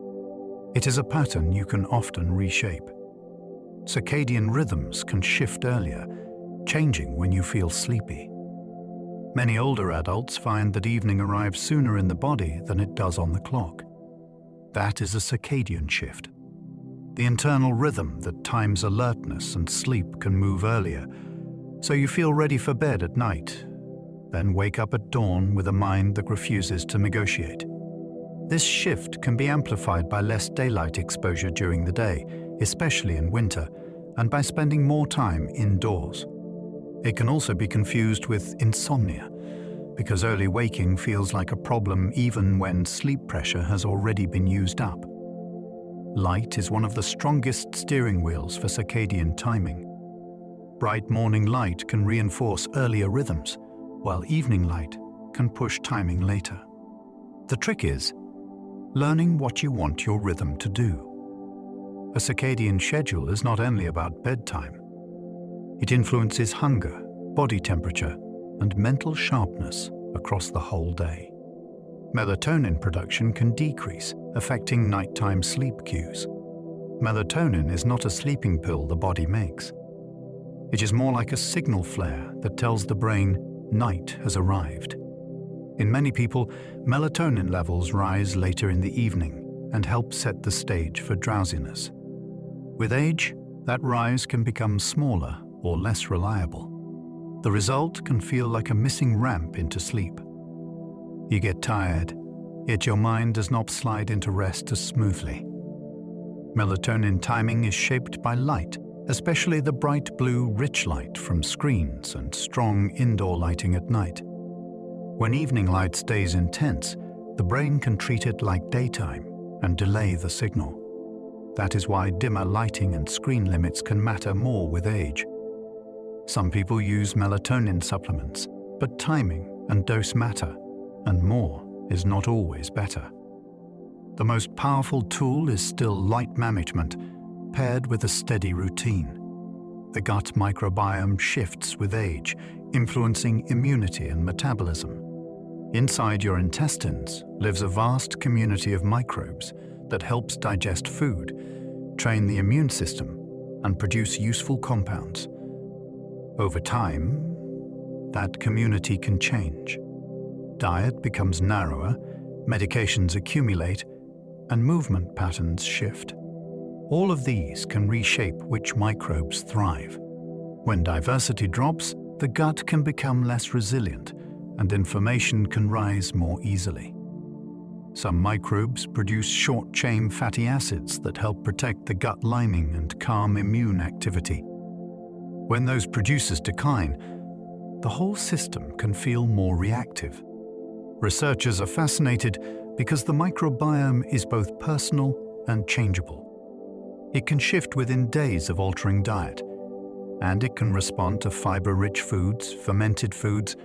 It is a pattern you can often reshape. Circadian rhythms can shift earlier, changing when you feel sleepy. Many older adults find that evening arrives sooner in the body than it does on the clock. That is a circadian shift. The internal rhythm that times alertness and sleep can move earlier, so you feel ready for bed at night, then wake up at dawn with a mind that refuses to negotiate. This shift can be amplified by less daylight exposure during the day, especially in winter, and by spending more time indoors. It can also be confused with insomnia, because early waking feels like a problem even when sleep pressure has already been used up. Light is one of the strongest steering wheels for circadian timing. Bright morning light can reinforce earlier rhythms, while evening light can push timing later. The trick is learning what you want your rhythm to do. A circadian schedule is not only about bedtime. It influences hunger, body temperature, and mental sharpness across the whole day. Melatonin production can decrease, affecting nighttime sleep cues. Melatonin is not a sleeping pill the body makes. It is more like a signal flare that tells the brain night has arrived. In many people, melatonin levels rise later in the evening and help set the stage for drowsiness. With age, that rise can become smaller or less reliable. The result can feel like a missing ramp into sleep. You get tired, yet your mind does not slide into rest as smoothly. Melatonin timing is shaped by light, especially the bright blue rich light from screens and strong indoor lighting at night. When evening light stays intense, the brain can treat it like daytime and delay the signal. That is why dimmer lighting and screen limits can matter more with age. Some people use melatonin supplements, but timing and dose matter, and more is not always better. The most powerful tool is still light management, paired with a steady routine. The gut microbiome shifts with age, influencing immunity and metabolism. Inside your intestines lives a vast community of microbes that helps digest food, train the immune system, and produce useful compounds. Over time, that community can change. Diet becomes narrower, medications accumulate, and movement patterns shift. All of these can reshape which microbes thrive. When diversity drops, the gut can become less resilient, and inflammation can rise more easily. Some microbes produce short-chain fatty acids that help protect the gut lining and calm immune activity. When those producers decline, the whole system can feel more reactive. Researchers are fascinated because the microbiome is both personal and changeable. It can shift within days of altering diet, and it can respond to fiber-rich foods, fermented foods,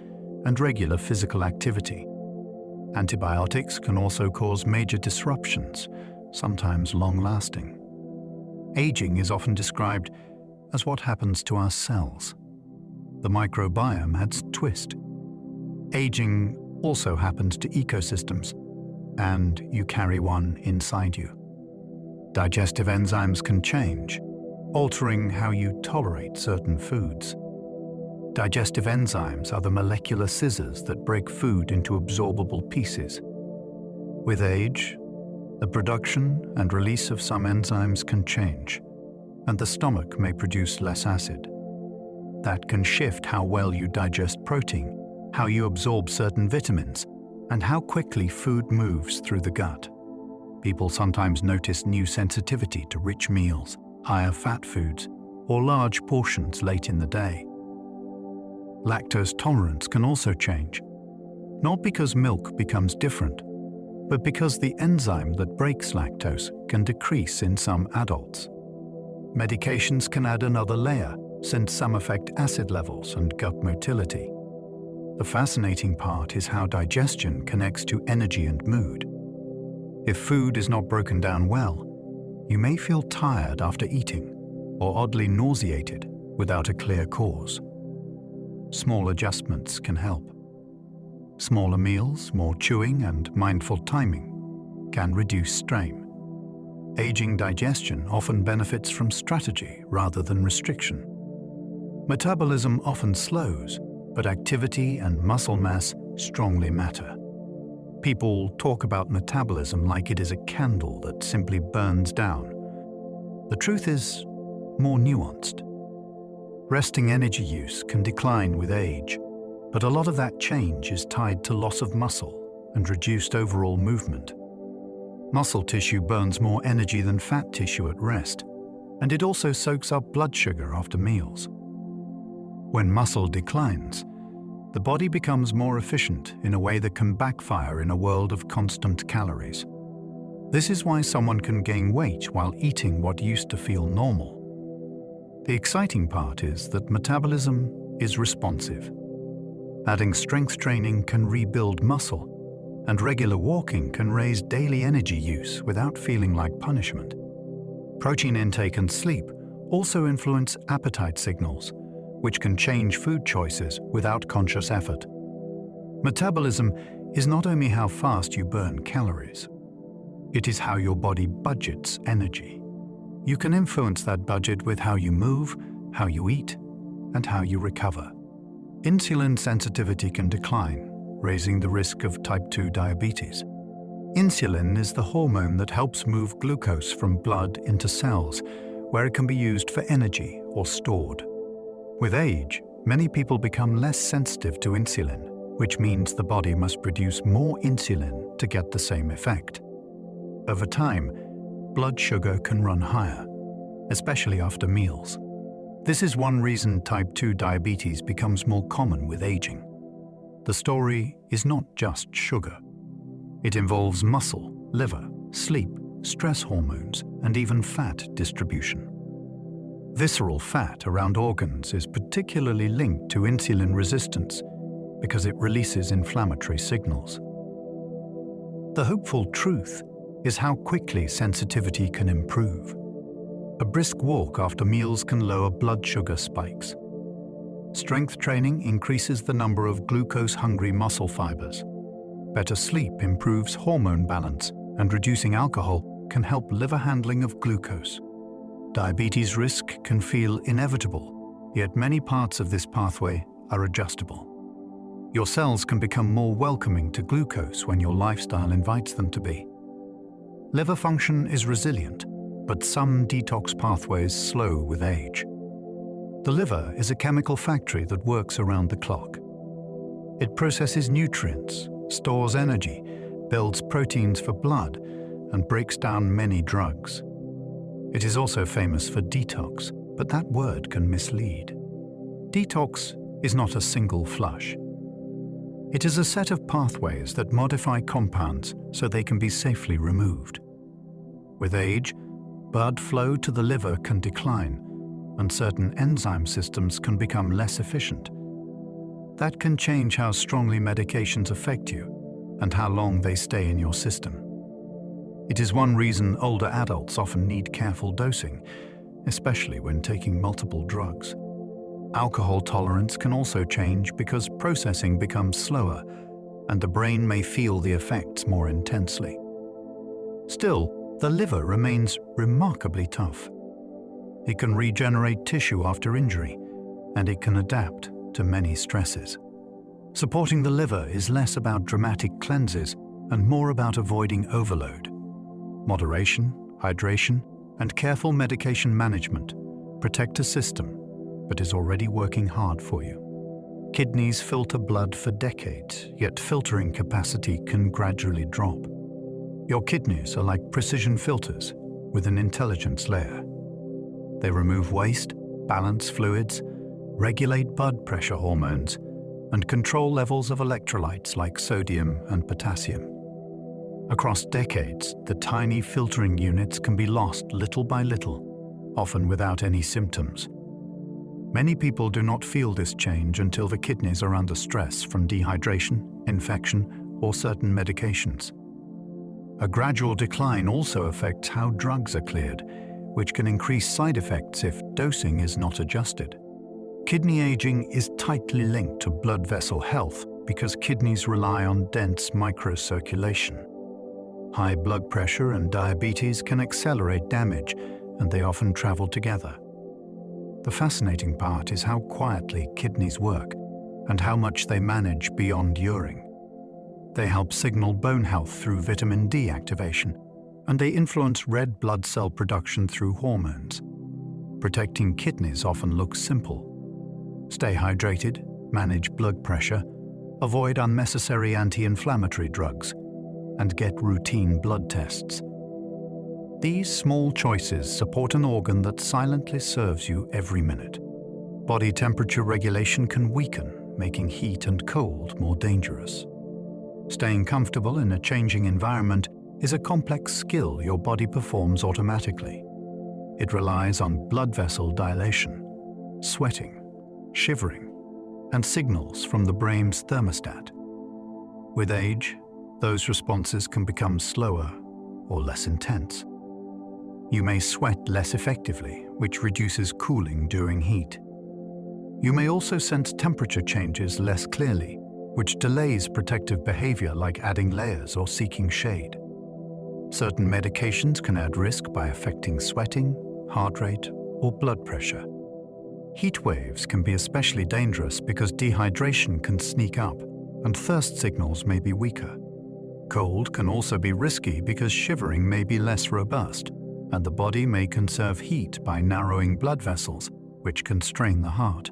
and regular physical activity. Antibiotics can also cause major disruptions, sometimes long-lasting. Aging is often described as what happens to our cells. The microbiome adds a twist. Aging also happens to ecosystems, and you carry one inside you. Digestive enzymes can change, altering how you tolerate certain foods. Digestive enzymes are the molecular scissors that break food into absorbable pieces. With age, the production and release of some enzymes can change, and the stomach may produce less acid. That can shift how well you digest protein, how you absorb certain vitamins, and how quickly food moves through the gut. People sometimes notice new sensitivity to rich meals, higher fat foods, or large portions late in the day. Lactose tolerance can also change, not because milk becomes different, but because the enzyme that breaks lactose can decrease in some adults. Medications can add another layer, since some affect acid levels and gut motility. The fascinating part is how digestion connects to energy and mood. If food is not broken down well, you may feel tired after eating, or oddly nauseated without a clear cause. Small adjustments can help. Smaller meals, more chewing, and mindful timing can reduce strain. Aging digestion often benefits from strategy rather than restriction. Metabolism often slows, but activity and muscle mass strongly matter. People talk about metabolism like it is a candle that simply burns down. The truth is more nuanced. Resting energy use can decline with age, but a lot of that change is tied to loss of muscle and reduced overall movement. Muscle tissue burns more energy than fat tissue at rest, and it also soaks up blood sugar after meals. When muscle declines, the body becomes more efficient in a way that can backfire in a world of constant calories. This is why someone can gain weight while eating what used to feel normal. The exciting part is that metabolism is responsive. Adding strength training can rebuild muscle, and regular walking can raise daily energy use without feeling like punishment. Protein intake and sleep also influence appetite signals, which can change food choices without conscious effort. Metabolism is not only how fast you burn calories, it is how your body budgets energy. You can influence that budget with how you move, how you eat, and how you recover. Insulin sensitivity can decline, raising the risk of type 2 diabetes. Insulin is the hormone that helps move glucose from blood into cells, where it can be used for energy or stored. With age, many people become less sensitive to insulin, which means the body must produce more insulin to get the same effect. Over time, blood sugar can run higher, especially after meals. This is one reason type 2 diabetes becomes more common with aging. The story is not just sugar. It involves muscle, liver, sleep, stress hormones, and even fat distribution. Visceral fat around organs is particularly linked to insulin resistance because it releases inflammatory signals. The hopeful truth is how quickly sensitivity can improve. A brisk walk after meals can lower blood sugar spikes. Strength training increases the number of glucose-hungry muscle fibers. Better sleep improves hormone balance, and reducing alcohol can help liver handling of glucose. Diabetes risk can feel inevitable, yet many parts of this pathway are adjustable. Your cells can become more welcoming to glucose when your lifestyle invites them to be. Liver function is resilient, but some detox pathways slow with age. The liver is a chemical factory that works around the clock. It processes nutrients, stores energy, builds proteins for blood, and breaks down many drugs. It is also famous for detox, but that word can mislead. Detox is not a single flush. It is a set of pathways that modify compounds so they can be safely removed. With age, blood flow to the liver can decline, and certain enzyme systems can become less efficient. That can change how strongly medications affect you and how long they stay in your system. It is one reason older adults often need careful dosing, especially when taking multiple drugs. Alcohol tolerance can also change because processing becomes slower, and the brain may feel the effects more intensely. Still, the liver remains remarkably tough. It can regenerate tissue after injury, and it can adapt to many stresses. Supporting the liver is less about dramatic cleanses and more about avoiding overload. Moderation, hydration, and careful medication management protect a system that is already working hard for you. Kidneys filter blood for decades, yet filtering capacity can gradually drop. Your kidneys are like precision filters with an intelligence layer. They remove waste, balance fluids, regulate blood pressure hormones, and control levels of electrolytes like sodium and potassium. Across decades, the tiny filtering units can be lost little by little, often without any symptoms. Many people do not feel this change until the kidneys are under stress from dehydration, infection, or certain medications. A gradual decline also affects how drugs are cleared, which can increase side effects if dosing is not adjusted. Kidney aging is tightly linked to blood vessel health because kidneys rely on dense microcirculation. High blood pressure and diabetes can accelerate damage, and they often travel together. The fascinating part is how quietly kidneys work and how much they manage beyond urine. They help signal bone health through vitamin D activation, and they influence red blood cell production through hormones. Protecting kidneys often looks simple. Stay hydrated, manage blood pressure, avoid unnecessary anti-inflammatory drugs, and get routine blood tests. These small choices support an organ that silently serves you every minute. Body temperature regulation can weaken, making heat and cold more dangerous. Staying comfortable in a changing environment is a complex skill your body performs automatically. It relies on blood vessel dilation, sweating, shivering, and signals from the brain's thermostat. With age, those responses can become slower or less intense. You may sweat less effectively, which reduces cooling during heat. You may also sense temperature changes less clearly, which delays protective behavior like adding layers or seeking shade. Certain medications can add risk by affecting sweating, heart rate, or blood pressure. Heat waves can be especially dangerous because dehydration can sneak up and thirst signals may be weaker. Cold can also be risky because shivering may be less robust, and the body may conserve heat by narrowing blood vessels, which can strain the heart.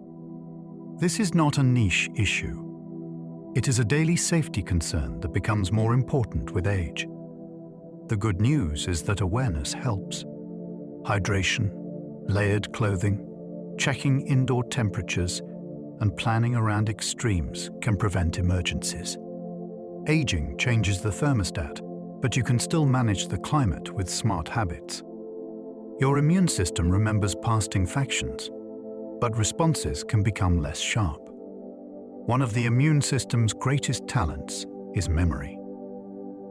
This is not a niche issue. It is a daily safety concern that becomes more important with age. The good news is that awareness helps. Hydration, layered clothing, checking indoor temperatures, and planning around extremes can prevent emergencies. Aging changes the thermostat, but you can still manage the climate with smart habits. Your immune system remembers past infections, but responses can become less sharp. One of the immune system's greatest talents is memory.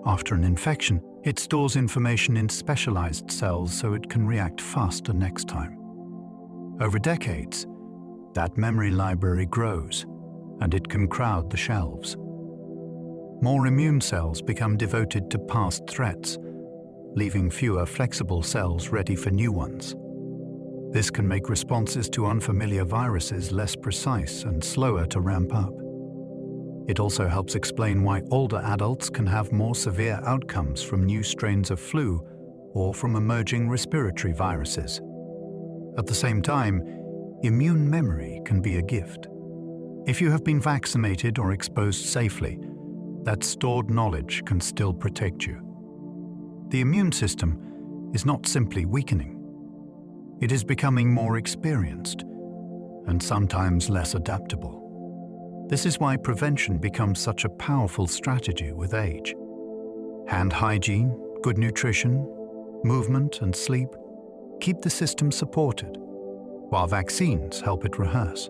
After an infection, it stores information in specialized cells so it can react faster next time. Over decades, that memory library grows, and it can crowd the shelves. More immune cells become devoted to past threats, leaving fewer flexible cells ready for new ones. This can make responses to unfamiliar viruses less precise and slower to ramp up. It also helps explain why older adults can have more severe outcomes from new strains of flu or from emerging respiratory viruses. At the same time, immune memory can be a gift. If you have been vaccinated or exposed safely, that stored knowledge can still protect you. The immune system is not simply weakening. It is becoming more experienced and sometimes less adaptable. This is why prevention becomes such a powerful strategy with age. Hand hygiene, good nutrition, movement, and sleep keep the system supported, while vaccines help it rehearse.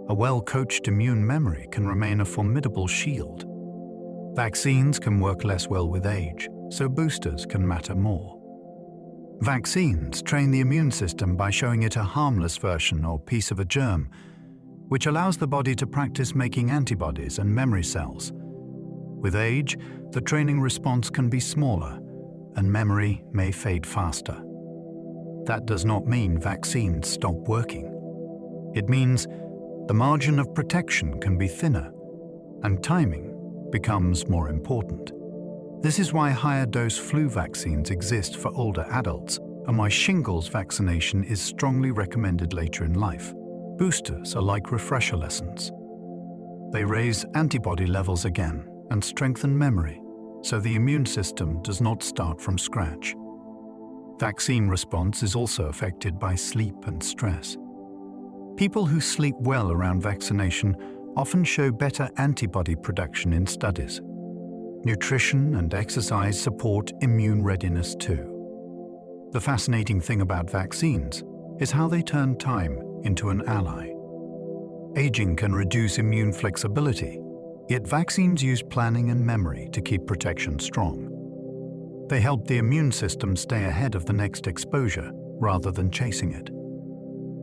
A well-coached immune memory can remain a formidable shield. Vaccines can work less well with age, so boosters can matter more. Vaccines train the immune system by showing it a harmless version or piece of a germ, which allows the body to practice making antibodies and memory cells. With age, the training response can be smaller, and memory may fade faster. That does not mean vaccines stop working. It means the margin of protection can be thinner, and timing becomes more important. This is why higher-dose flu vaccines exist for older adults, and why shingles vaccination is strongly recommended later in life. Boosters are like refresher lessons. They raise antibody levels again and strengthen memory, so the immune system does not start from scratch. Vaccine response is also affected by sleep and stress. People who sleep well around vaccination often show better antibody production in studies. Nutrition and exercise support immune readiness too. The fascinating thing about vaccines is how they turn time into an ally. Aging can reduce immune flexibility, yet vaccines use planning and memory to keep protection strong. They help the immune system stay ahead of the next exposure rather than chasing it.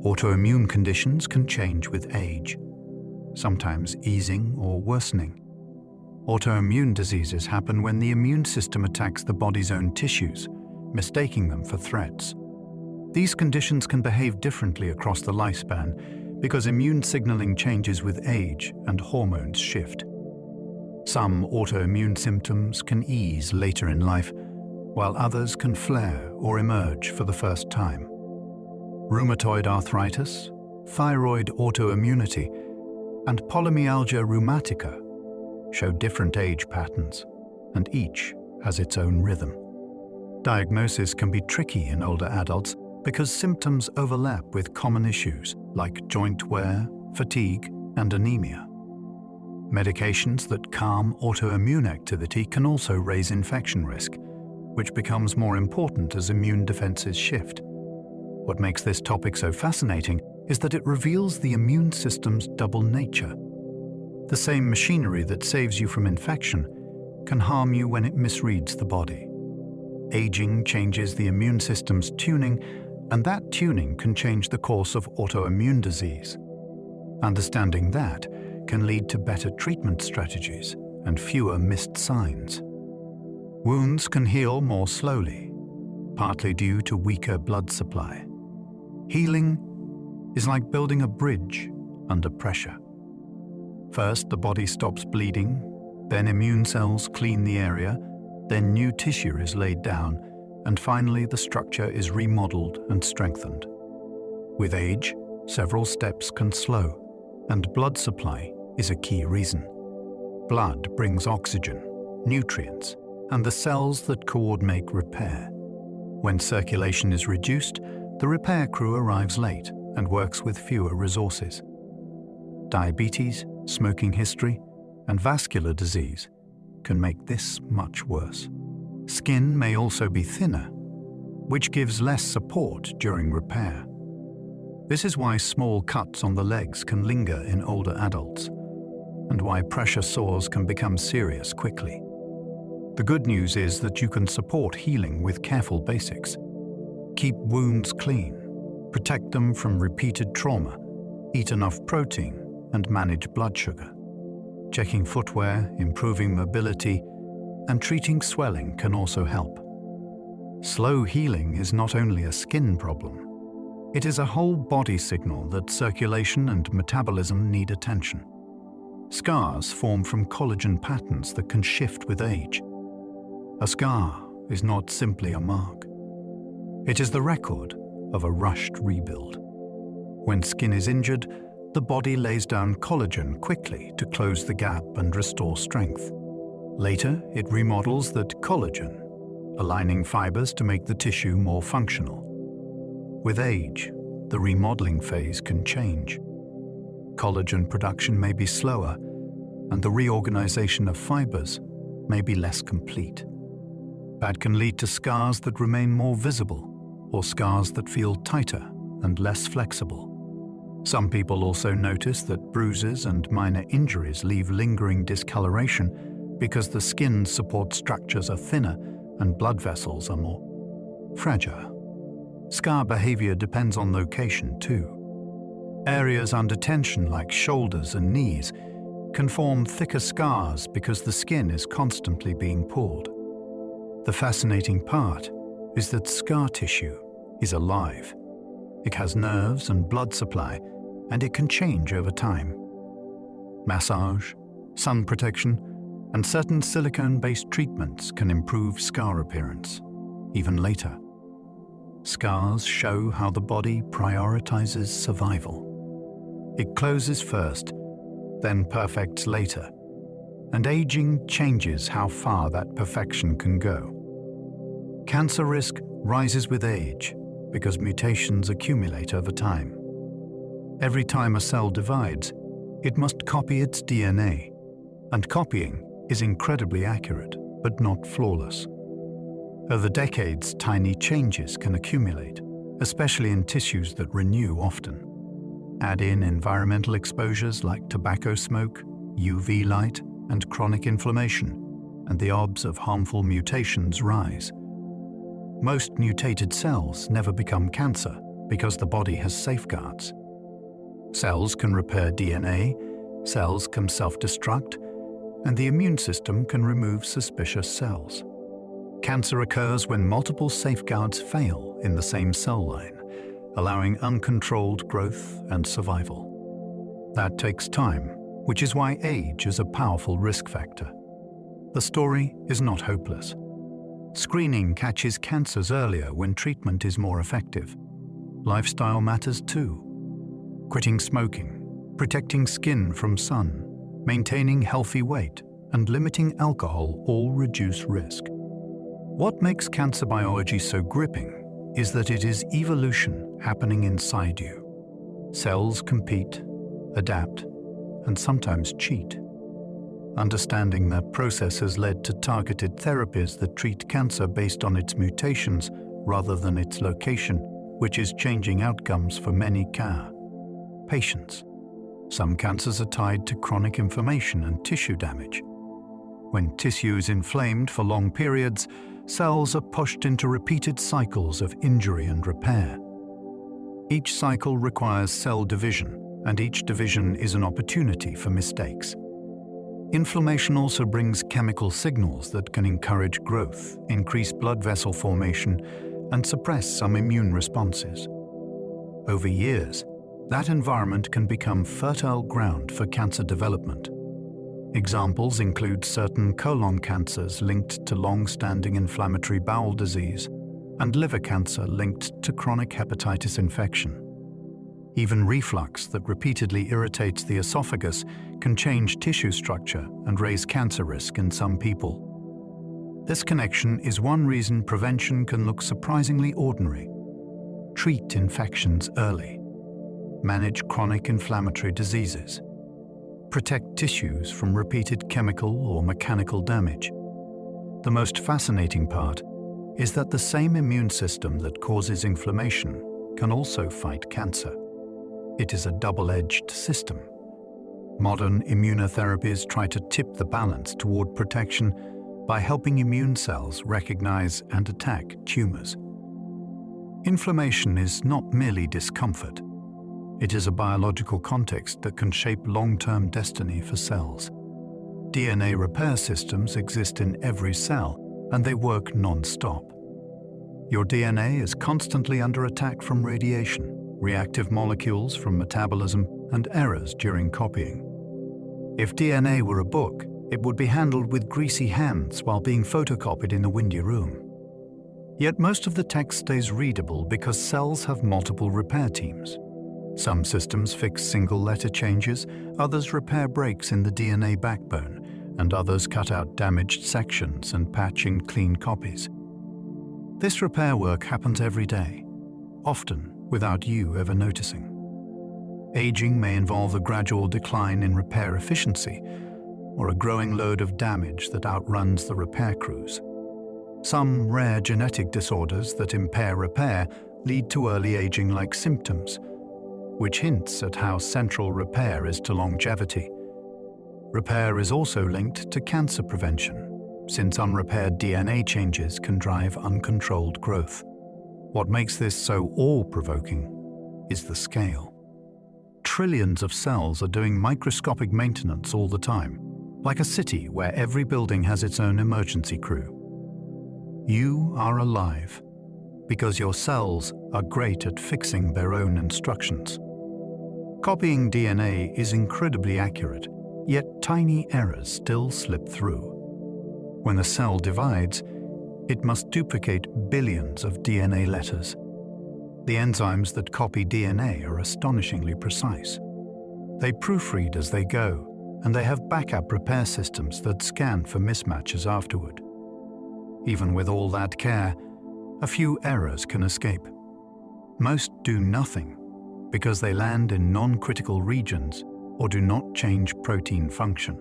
Autoimmune conditions can change with age, sometimes easing or worsening. Autoimmune diseases happen when the immune system attacks the body's own tissues, mistaking them for threats. These conditions can behave differently across the lifespan because immune signaling changes with age and hormones shift. Some autoimmune symptoms can ease later in life, while others can flare or emerge for the first time. Rheumatoid arthritis, thyroid autoimmunity, and polymyalgia rheumatica show different age patterns, and each has its own rhythm. Diagnosis can be tricky in older adults because symptoms overlap with common issues like joint wear, fatigue, and anemia. Medications that calm autoimmune activity can also raise infection risk, which becomes more important as immune defenses shift. What makes this topic so fascinating is that it reveals the immune system's double nature. The same machinery that saves you from infection can harm you when it misreads the body. Aging changes the immune system's tuning, and that tuning can change the course of autoimmune disease. Understanding that can lead to better treatment strategies and fewer missed signs. Wounds can heal more slowly, partly due to weaker blood supply. Healing is like building a bridge under pressure. First, the body stops bleeding, then immune cells clean the area, then new tissue is laid down, and finally the structure is remodeled and strengthened. With age, several steps can slow, and blood supply is a key reason. Blood brings oxygen, nutrients, and the cells that coordinate repair. When circulation is reduced, the repair crew arrives late and works with fewer resources. Diabetes, smoking history, and vascular disease can make this much worse. Skin may also be thinner, which gives less support during repair. This is why small cuts on the legs can linger in older adults, and why pressure sores can become serious quickly. The good news is that you can support healing with careful basics. Keep wounds clean, protect them from repeated trauma, eat enough protein, and manage blood sugar. Checking footwear, improving mobility, and treating swelling can also help. Slow healing is not only a skin problem. It is a whole body signal that circulation and metabolism need attention. Scars form from collagen patterns that can shift with age. A scar is not simply a mark. It is the record of a rushed rebuild. When skin is injured, the body lays down collagen quickly to close the gap and restore strength. Later, it remodels that collagen, aligning fibers to make the tissue more functional. With age, the remodeling phase can change. Collagen production may be slower, and the reorganization of fibers may be less complete. That can lead to scars that remain more visible, or scars that feel tighter and less flexible. Some people also notice that bruises and minor injuries leave lingering discoloration because the skin's support structures are thinner and blood vessels are more fragile. Scar behavior depends on location too. Areas under tension like shoulders and knees can form thicker scars because the skin is constantly being pulled. The fascinating part is that scar tissue is alive. It has nerves and blood supply, and it can change over time. Massage, sun protection, and certain silicone-based treatments can improve scar appearance, even later. Scars show how the body prioritizes survival. It closes first, then perfects later, and aging changes how far that perfection can go. Cancer risk rises with age because mutations accumulate over time. Every time a cell divides, it must copy its DNA, and copying is incredibly accurate, but not flawless. Over decades, tiny changes can accumulate, especially in tissues that renew often. Add in environmental exposures like tobacco smoke, UV light, and chronic inflammation, and the odds of harmful mutations rise. Most mutated cells never become cancer because the body has safeguards. Cells can repair DNA, cells can self-destruct, and the immune system can remove suspicious cells. Cancer occurs when multiple safeguards fail in the same cell line, allowing uncontrolled growth and survival. That takes time, which is why age is a powerful risk factor. The story is not hopeless. Screening catches cancers earlier when treatment is more effective. Lifestyle matters too. Quitting smoking, protecting skin from sun, maintaining healthy weight, and limiting alcohol all reduce risk. What makes cancer biology so gripping is that it is evolution happening inside you. Cells compete, adapt, and sometimes cheat. Understanding that process has led to targeted therapies that treat cancer based on its mutations rather than its location, which is changing outcomes for many patients. Some cancers are tied to chronic inflammation and tissue damage. When tissue is inflamed for long periods, cells are pushed into repeated cycles of injury and repair. Each cycle requires cell division, and each division is an opportunity for mistakes. Inflammation also brings chemical signals that can encourage growth, increase blood vessel formation, and suppress some immune responses. Over years, that environment can become fertile ground for cancer development. Examples include certain colon cancers linked to long-standing inflammatory bowel disease and liver cancer linked to chronic hepatitis infection. Even reflux that repeatedly irritates the esophagus can change tissue structure and raise cancer risk in some people. This connection is one reason prevention can look surprisingly ordinary. Treat infections early. Manage chronic inflammatory diseases. Protect tissues from repeated chemical or mechanical damage. The most fascinating part is that the same immune system that causes inflammation can also fight cancer. It is a double-edged system. Modern immunotherapies try to tip the balance toward protection by helping immune cells recognize and attack tumors. Inflammation is not merely discomfort. It is a biological context that can shape long-term destiny for cells. DNA repair systems exist in every cell, and they work non-stop. Your DNA is constantly under attack from radiation, reactive molecules from metabolism, and errors during copying. If DNA were a book, it would be handled with greasy hands while being photocopied in a windy room. Yet most of the text stays readable because cells have multiple repair teams. Some systems fix single letter changes, others repair breaks in the DNA backbone, and others cut out damaged sections and patch in clean copies. This repair work happens every day, often without you ever noticing. Aging may involve a gradual decline in repair efficiency, or a growing load of damage that outruns the repair crews. Some rare genetic disorders that impair repair lead to early aging-like symptoms, which hints at how central repair is to longevity. Repair is also linked to cancer prevention, since unrepaired DNA changes can drive uncontrolled growth. What makes this so awe-provoking is the scale. Trillions of cells are doing microscopic maintenance all the time, like a city where every building has its own emergency crew. You are alive because your cells are great at fixing their own instructions. Copying DNA is incredibly accurate, yet tiny errors still slip through. When a cell divides, it must duplicate billions of DNA letters. The enzymes that copy DNA are astonishingly precise. They proofread as they go, and they have backup repair systems that scan for mismatches afterward. Even with all that care, a few errors can escape. Most do nothing because they land in non-critical regions or do not change protein function.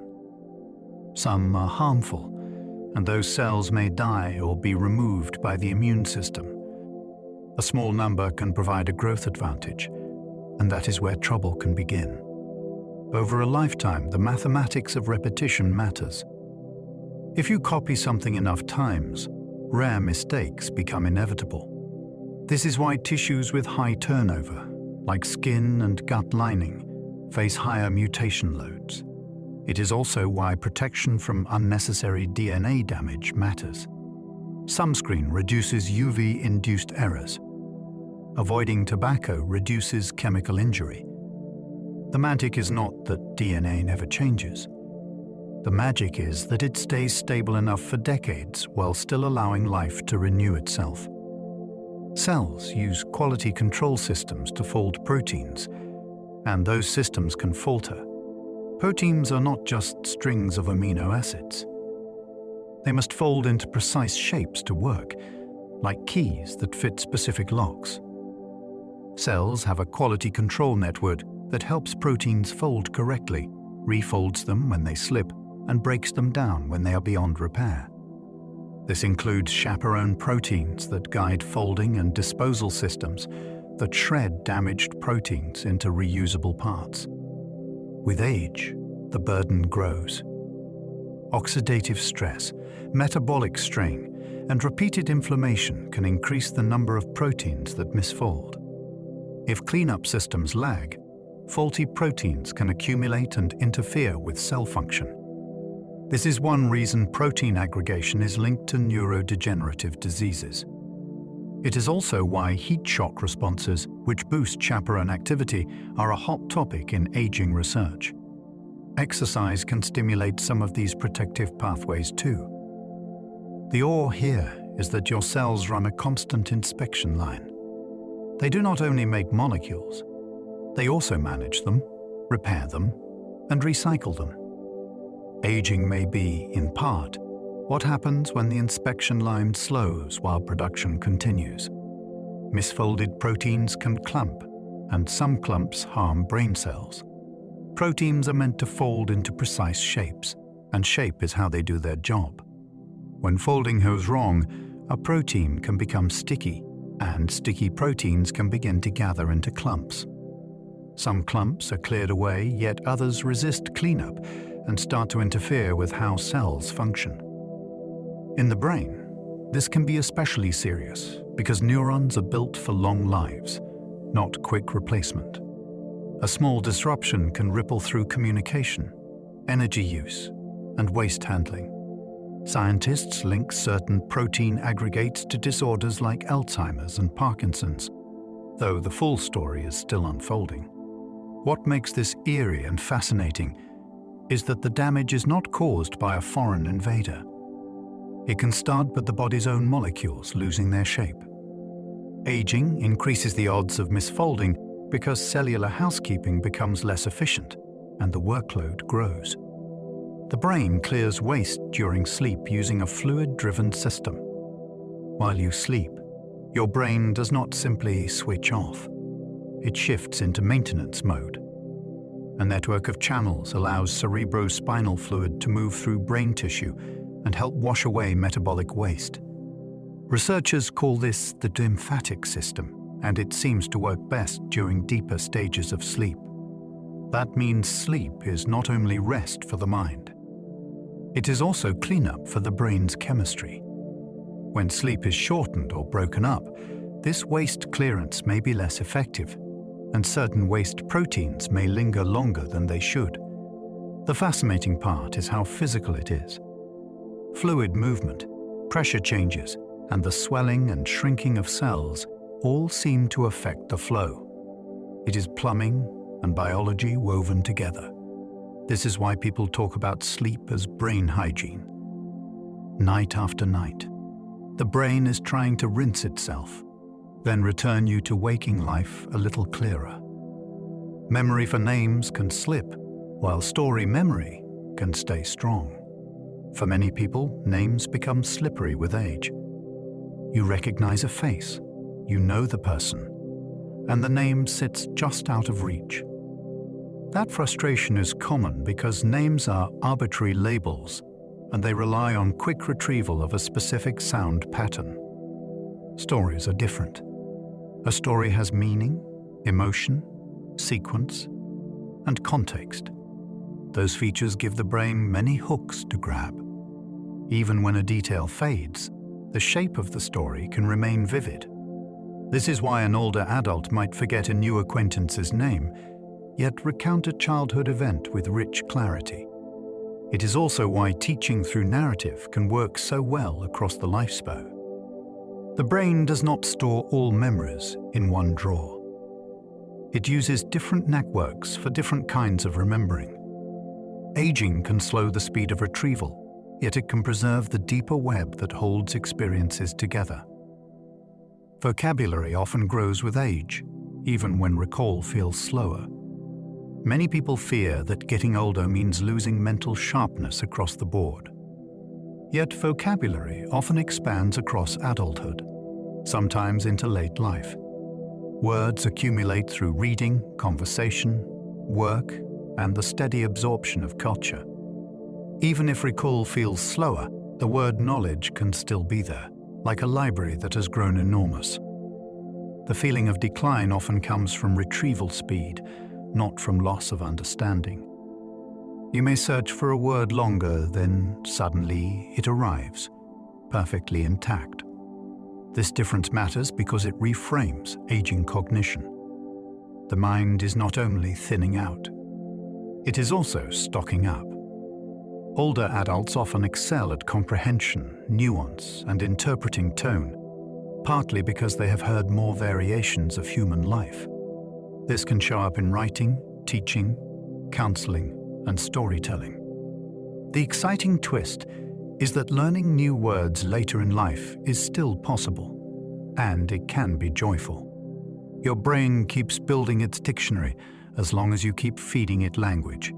Some are harmful, and those cells may die or be removed by the immune system. A small number can provide a growth advantage, and that is where trouble can begin. Over a lifetime, the mathematics of repetition matters. If you copy something enough times, rare mistakes become inevitable. This is why tissues with high turnover, like skin and gut lining, face higher mutation loads. It is also why protection from unnecessary DNA damage matters. Sunscreen reduces UV-induced errors. Avoiding tobacco reduces chemical injury. The magic is not that DNA never changes. The magic is that it stays stable enough for decades while still allowing life to renew itself. Cells use quality control systems to fold proteins, and those systems can falter. Proteins are not just strings of amino acids. They must fold into precise shapes to work, like keys that fit specific locks. Cells have a quality control network that helps proteins fold correctly, refolds them when they slip, and breaks them down when they are beyond repair. This includes chaperone proteins that guide folding and disposal systems that shred damaged proteins into reusable parts. With age, the burden grows. Oxidative stress, metabolic strain, and repeated inflammation can increase the number of proteins that misfold. If cleanup systems lag, faulty proteins can accumulate and interfere with cell function. This is one reason protein aggregation is linked to neurodegenerative diseases. It is also why heat shock responses, which boost chaperone activity, are a hot topic in aging research. Exercise can stimulate some of these protective pathways too. The awe here is that your cells run a constant inspection line. They do not only make molecules, they also manage them, repair them, and recycle them. Aging may be, in part, what happens when the inspection line slows while production continues. Misfolded proteins can clump, and some clumps harm brain cells. Proteins are meant to fold into precise shapes, and shape is how they do their job. When folding goes wrong, a protein can become sticky, and sticky proteins can begin to gather into clumps. Some clumps are cleared away, yet others resist cleanup and start to interfere with how cells function. In the brain, this can be especially serious because neurons are built for long lives, not quick replacement. A small disruption can ripple through communication, energy use, and waste handling. Scientists link certain protein aggregates to disorders like Alzheimer's and Parkinson's, though the full story is still unfolding. What makes this eerie and fascinating is that the damage is not caused by a foreign invader. It can start with the body's own molecules losing their shape. Aging increases the odds of misfolding because cellular housekeeping becomes less efficient and the workload grows. The brain clears waste during sleep using a fluid-driven system. While you sleep, your brain does not simply switch off. It shifts into maintenance mode. A network of channels allows cerebrospinal fluid to move through brain tissue and help wash away metabolic waste. Researchers call this the lymphatic system, and it seems to work best during deeper stages of sleep. That means sleep is not only rest for the mind. It is also cleanup for the brain's chemistry. When sleep is shortened or broken up, this waste clearance may be less effective, and certain waste proteins may linger longer than they should. The fascinating part is how physical it is. Fluid movement, pressure changes, and the swelling and shrinking of cells all seem to affect the flow. It is plumbing and biology woven together. This is why people talk about sleep as brain hygiene. Night after night, the brain is trying to rinse itself, then return you to waking life a little clearer. Memory for names can slip, while story memory can stay strong. For many people, names become slippery with age. You recognize a face, you know the person, and the name sits just out of reach. That frustration is common because names are arbitrary labels, and they rely on quick retrieval of a specific sound pattern. Stories are different. A story has meaning, emotion, sequence, and context. Those features give the brain many hooks to grab. Even when a detail fades, the shape of the story can remain vivid. This is why an older adult might forget a new acquaintance's name, yet recount a childhood event with rich clarity. It is also why teaching through narrative can work so well across the lifespan. The brain does not store all memories in one drawer. It uses different networks for different kinds of remembering. Aging can slow the speed of retrieval, yet it can preserve the deeper web that holds experiences together. Vocabulary often grows with age, even when recall feels slower. Many people fear that getting older means losing mental sharpness across the board. Yet vocabulary often expands across adulthood, sometimes into late life. Words accumulate through reading, conversation, work, and the steady absorption of culture. Even if recall feels slower, the word knowledge can still be there, like a library that has grown enormous. The feeling of decline often comes from retrieval speed, not from loss of understanding. You may search for a word longer, then suddenly it arrives, perfectly intact. This difference matters because it reframes aging cognition. The mind is not only thinning out, it is also stocking up. Older adults often excel at comprehension, nuance, and interpreting tone, partly because they have heard more variations of human life. This can show up in writing, teaching, counseling, and storytelling. The exciting twist is that learning new words later in life is still possible, and it can be joyful. Your brain keeps building its dictionary as long as you keep feeding it language.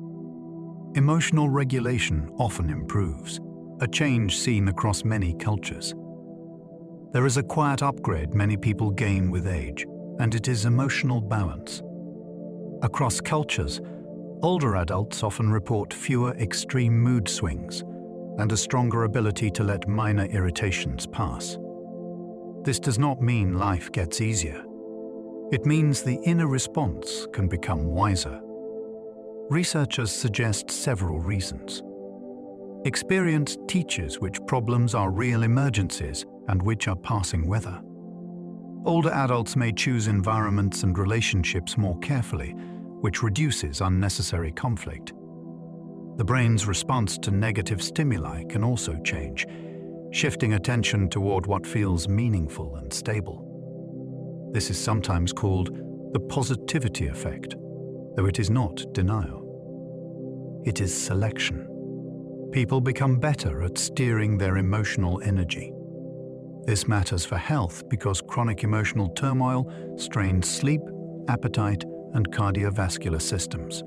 Emotional regulation often improves, a change seen across many cultures. There is a quiet upgrade many people gain with age, and it is emotional balance. Across cultures, older adults often report fewer extreme mood swings and a stronger ability to let minor irritations pass. This does not mean life gets easier. It means the inner response can become wiser. Researchers suggest several reasons. Experience teaches which problems are real emergencies and which are passing weather. Older adults may choose environments and relationships more carefully, which reduces unnecessary conflict. The brain's response to negative stimuli can also change, shifting attention toward what feels meaningful and stable. This is sometimes called the positivity effect, though it is not denial. It is selection. People become better at steering their emotional energy. This matters for health because chronic emotional turmoil strains sleep, appetite, and cardiovascular systems.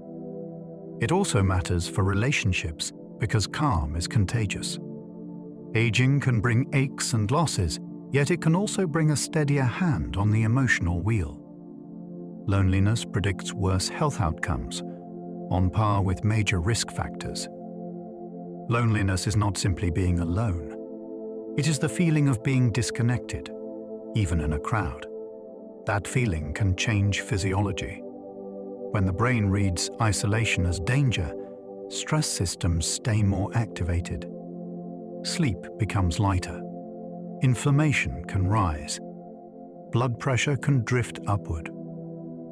It also matters for relationships because calm is contagious. Aging can bring aches and losses, yet it can also bring a steadier hand on the emotional wheel. Loneliness predicts worse health outcomes, on par with major risk factors. Loneliness is not simply being alone. It is the feeling of being disconnected, even in a crowd. That feeling can change physiology. When the brain reads isolation as danger, stress systems stay more activated. Sleep becomes lighter. Inflammation can rise. Blood pressure can drift upward.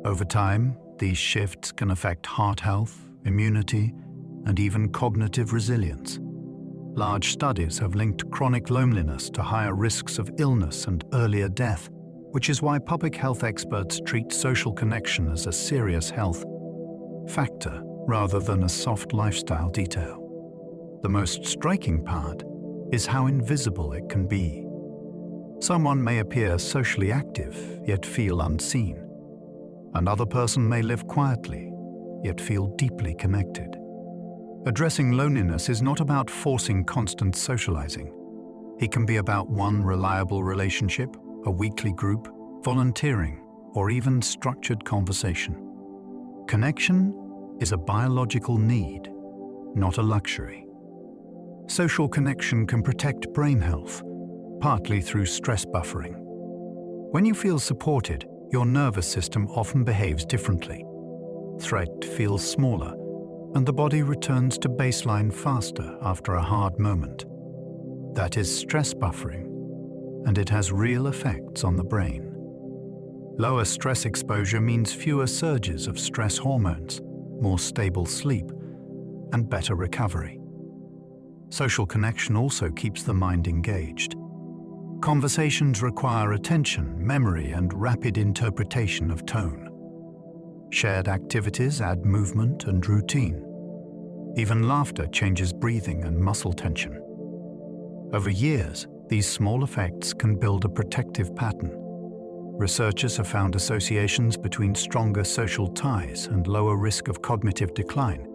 Over time, these shifts can affect heart health, immunity, and even cognitive resilience. Large studies have linked chronic loneliness to higher risks of illness and earlier death, which is why public health experts treat social connection as a serious health factor rather than a soft lifestyle detail. The most striking part is how invisible it can be. Someone may appear socially active, yet feel unseen. Another person may live quietly, yet feel deeply connected. Addressing loneliness is not about forcing constant socializing. It can be about one reliable relationship, a weekly group, volunteering, or even structured conversation. Connection is a biological need, not a luxury. Social connection can protect brain health, partly through stress buffering. When you feel supported, your nervous system often behaves differently. Threat feels smaller, and the body returns to baseline faster after a hard moment. That is stress buffering, and it has real effects on the brain. Lower stress exposure means fewer surges of stress hormones, more stable sleep, and better recovery. Social connection also keeps the mind engaged. Conversations require attention, memory, and rapid interpretation of tone. Shared activities add movement and routine. Even laughter changes breathing and muscle tension. Over years, these small effects can build a protective pattern. Researchers have found associations between stronger social ties and lower risk of cognitive decline,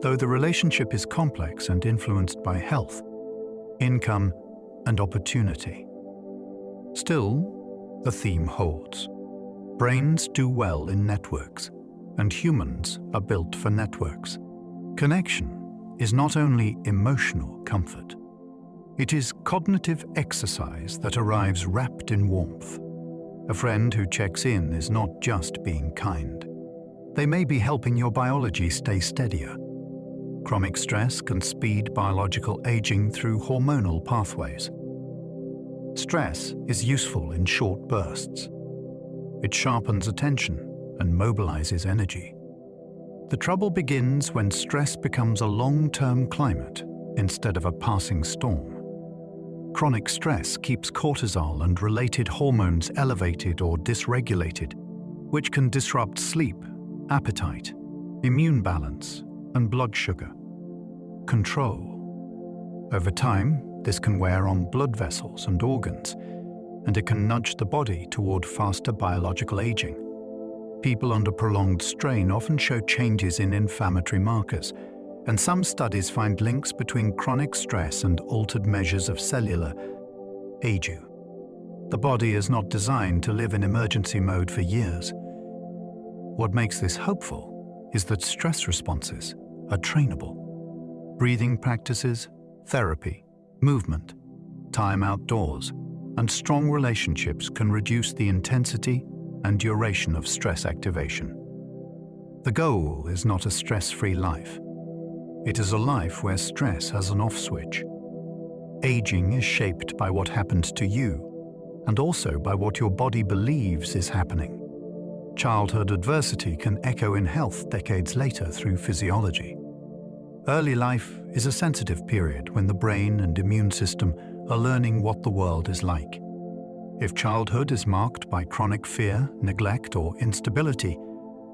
though the relationship is complex and influenced by health, income, and opportunity. Still, the theme holds. Brains do well in networks, and humans are built for networks. Connection is not only emotional comfort. It is cognitive exercise that arrives wrapped in warmth. A friend who checks in is not just being kind. They may be helping your biology stay steadier. Chronic stress can speed biological aging through hormonal pathways. Stress is useful in short bursts. It sharpens attention and mobilizes energy. The trouble begins when stress becomes a long-term climate instead of a passing storm. Chronic stress keeps cortisol and related hormones elevated or dysregulated, which can disrupt sleep, appetite, immune balance, and blood sugar. Control. Over time, this can wear on blood vessels and organs, and it can nudge the body toward faster biological aging. People under prolonged strain often show changes in inflammatory markers, and some studies find links between chronic stress and altered measures of cellular age. The body is not designed to live in emergency mode for years. What makes this hopeful is that stress responses are trainable. Breathing practices, therapy, movement, time outdoors, and strong relationships can reduce the intensity and duration of stress activation. The goal is not a stress-free life. It is a life where stress has an off switch. Aging is shaped by what happens to you, and also by what your body believes is happening. Childhood adversity can echo in health decades later through physiology. Early life is a sensitive period when the brain and immune system are learning what the world is like. If childhood is marked by chronic fear, neglect, or instability,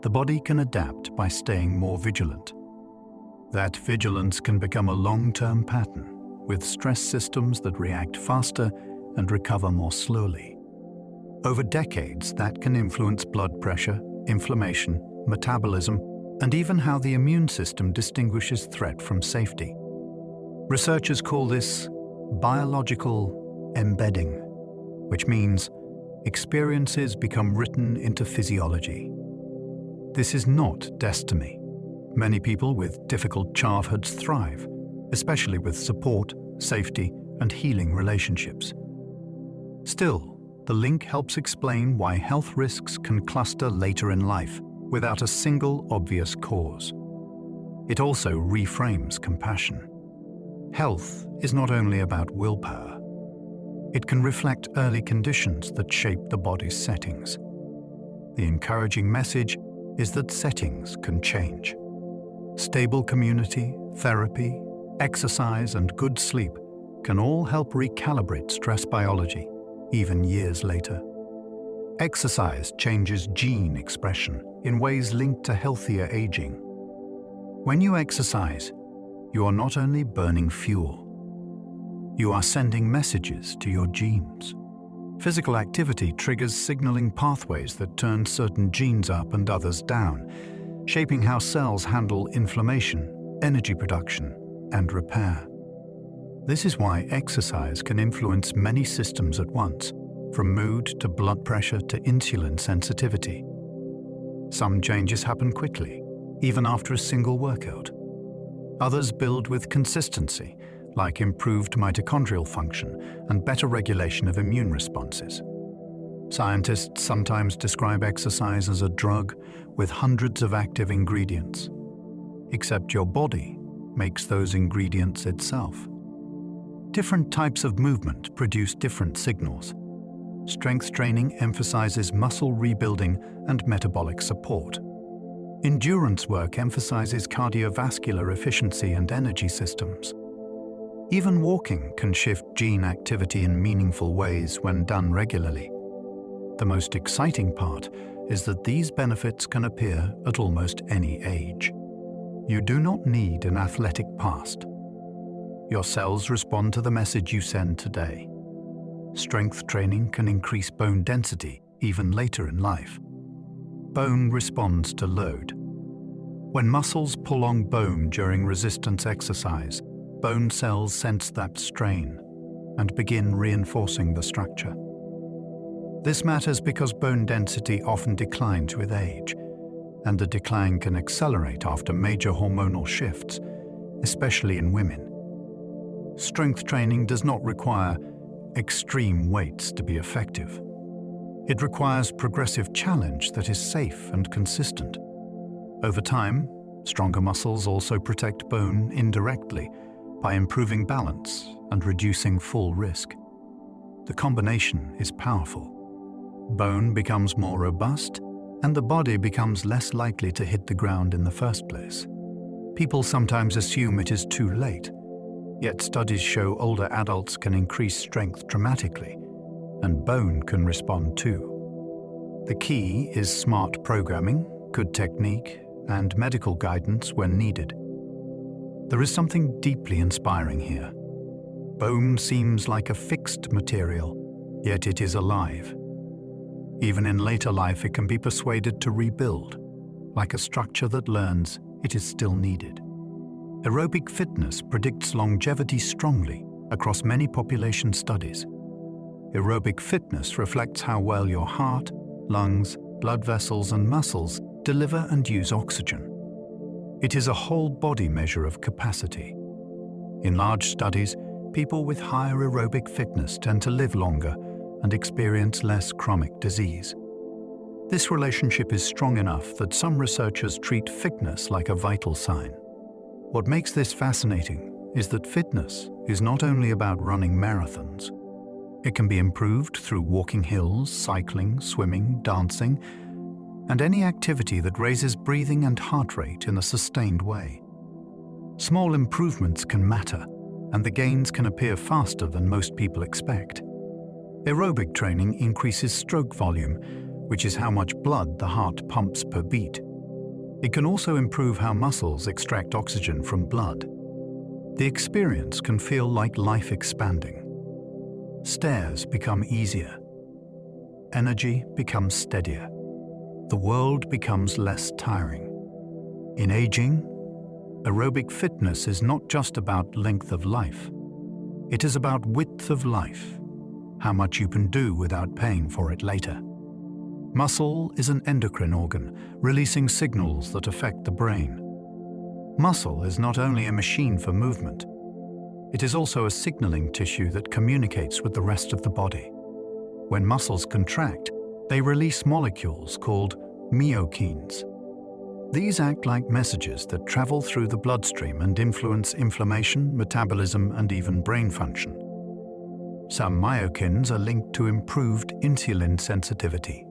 the body can adapt by staying more vigilant. That vigilance can become a long-term pattern, with stress systems that react faster and recover more slowly. Over decades, that can influence blood pressure, inflammation, metabolism, and even how the immune system distinguishes threat from safety. Researchers call this biological embedding, which means experiences become written into physiology. This is not destiny. Many people with difficult childhoods thrive, especially with support, safety, and healing relationships. Still, the link helps explain why health risks can cluster later in life without a single obvious cause. It also reframes compassion. Health is not only about willpower. It can reflect early conditions that shape the body's settings. The encouraging message is that settings can change. Stable community, therapy, exercise, and good sleep can all help recalibrate stress biology, even years later. Exercise changes gene expression in ways linked to healthier aging. When you exercise, you are not only burning fuel, you are sending messages to your genes. Physical activity triggers signaling pathways that turn certain genes up and others down, shaping how cells handle inflammation, energy production, and repair. This is why exercise can influence many systems at once, from mood to blood pressure to insulin sensitivity. Some changes happen quickly, even after a single workout. Others build with consistency, like improved mitochondrial function and better regulation of immune responses. Scientists sometimes describe exercise as a drug with hundreds of active ingredients. Except your body makes those ingredients itself. Different types of movement produce different signals. Strength training emphasizes muscle rebuilding and metabolic support. Endurance work emphasizes cardiovascular efficiency and energy systems. Even walking can shift gene activity in meaningful ways when done regularly. The most exciting part is that these benefits can appear at almost any age. You do not need an athletic past. Your cells respond to the message you send today. Strength training can increase bone density even later in life. Bone responds to load. When muscles pull on bone during resistance exercise, bone cells sense that strain and begin reinforcing the structure. This matters because bone density often declines with age, and the decline can accelerate after major hormonal shifts, especially in women. Strength training does not require extreme weights to be effective. It requires progressive challenge that is safe and consistent. Over time, stronger muscles also protect bone indirectly by improving balance and reducing fall risk. The combination is powerful. Bone becomes more robust, and the body becomes less likely to hit the ground in the first place. People sometimes assume it is too late, yet studies show older adults can increase strength dramatically, and bone can respond too. The key is smart programming, good technique, and medical guidance when needed. There is something deeply inspiring here. Bone seems like a fixed material, yet it is alive. Even in later life, it can be persuaded to rebuild. Like a structure that learns, it is still needed. Aerobic fitness predicts longevity strongly across many population studies. Aerobic fitness reflects how well your heart, lungs, blood vessels, and muscles deliver and use oxygen. It is a whole body measure of capacity. In large studies, people with higher aerobic fitness tend to live longer and experience less chronic disease. This relationship is strong enough that some researchers treat fitness like a vital sign. What makes this fascinating is that fitness is not only about running marathons. It can be improved through walking hills, cycling, swimming, dancing, and any activity that raises breathing and heart rate in a sustained way. Small improvements can matter, and the gains can appear faster than most people expect. Aerobic training increases stroke volume, which is how much blood the heart pumps per beat. It can also improve how muscles extract oxygen from blood. The experience can feel like life expanding. Stairs become easier. Energy becomes steadier. The world becomes less tiring. In aging, aerobic fitness is not just about length of life. It is about width of life, how much you can do without paying for it later. Muscle is an endocrine organ, releasing signals that affect the brain. Muscle is not only a machine for movement, it is also a signaling tissue that communicates with the rest of the body. When muscles contract, they release molecules called myokines. These act like messages that travel through the bloodstream and influence inflammation, metabolism, and even brain function. Some myokines are linked to improved insulin sensitivity.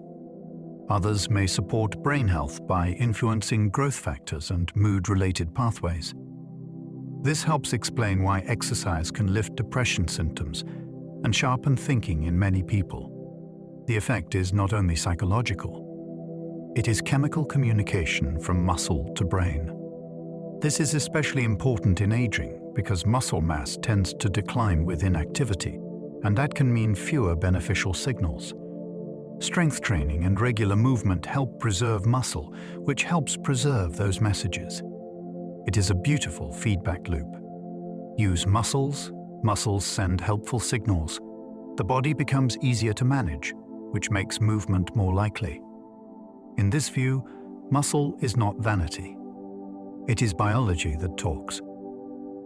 Others may support brain health by influencing growth factors and mood-related pathways. This helps explain why exercise can lift depression symptoms and sharpen thinking in many people. The effect is not only psychological, it is chemical communication from muscle to brain. This is especially important in aging because muscle mass tends to decline with inactivity, and that can mean fewer beneficial signals. Strength training and regular movement help preserve muscle, which helps preserve those messages. It is a beautiful feedback loop. Use muscles, muscles send helpful signals. The body becomes easier to manage, which makes movement more likely. In this view, muscle is not vanity. It is biology that talks.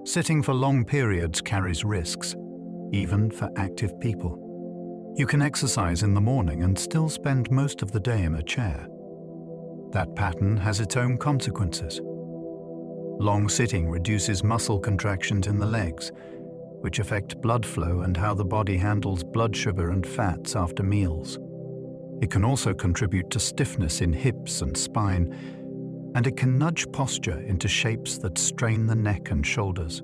Sitting for long periods carries risks, even for active people. You can exercise in the morning and still spend most of the day in a chair. That pattern has its own consequences. Long sitting reduces muscle contractions in the legs, which affect blood flow and how the body handles blood sugar and fats after meals. It can also contribute to stiffness in hips and spine, and it can nudge posture into shapes that strain the neck and shoulders.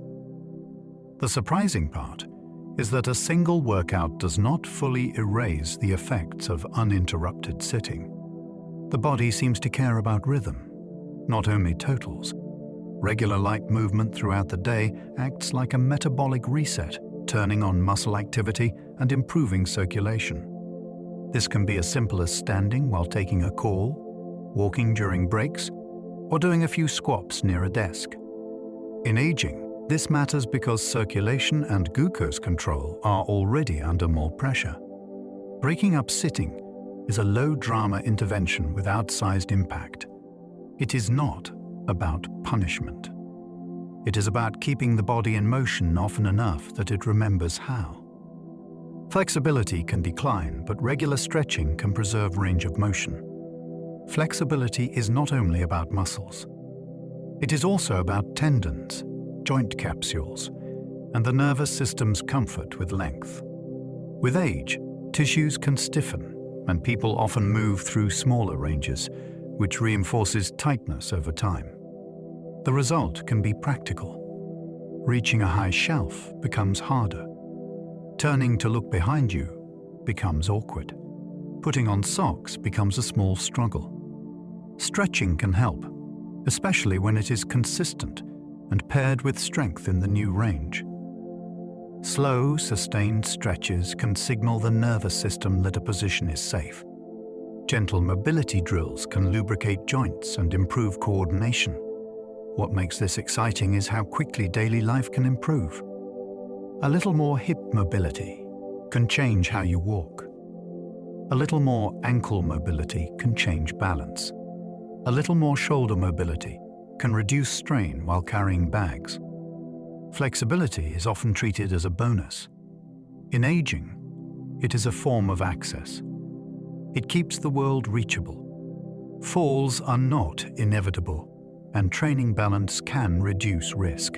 The surprising part is that a single workout does not fully erase the effects of uninterrupted sitting. The body seems to care about rhythm, not only totals. Regular light movement throughout the day acts like a metabolic reset, turning on muscle activity and improving circulation. This can be as simple as standing while taking a call, walking during breaks, or doing a few squats near a desk. In aging, this matters because circulation and glucose control are already under more pressure. Breaking up sitting is a low-drama intervention with outsized impact. It is not about punishment. It is about keeping the body in motion often enough that it remembers how. Flexibility can decline, but regular stretching can preserve range of motion. Flexibility is not only about muscles. It is also about tendons, joint capsules, and the nervous system's comfort with length. With age, tissues can stiffen, and people often move through smaller ranges, which reinforces tightness over time. The result can be practical. Reaching a high shelf becomes harder. Turning to look behind you becomes awkward. Putting on socks becomes a small struggle. Stretching can help, especially when it is consistent and paired with strength in the new range. Slow, sustained stretches can signal the nervous system that a position is safe. Gentle mobility drills can lubricate joints and improve coordination. What makes this exciting is how quickly daily life can improve. A little more hip mobility can change how you walk. A little more ankle mobility can change balance. A little more shoulder mobility can reduce strain while carrying bags. Flexibility is often treated as a bonus. In aging, it is a form of access. It keeps the world reachable. Falls are not inevitable, and training balance can reduce risk.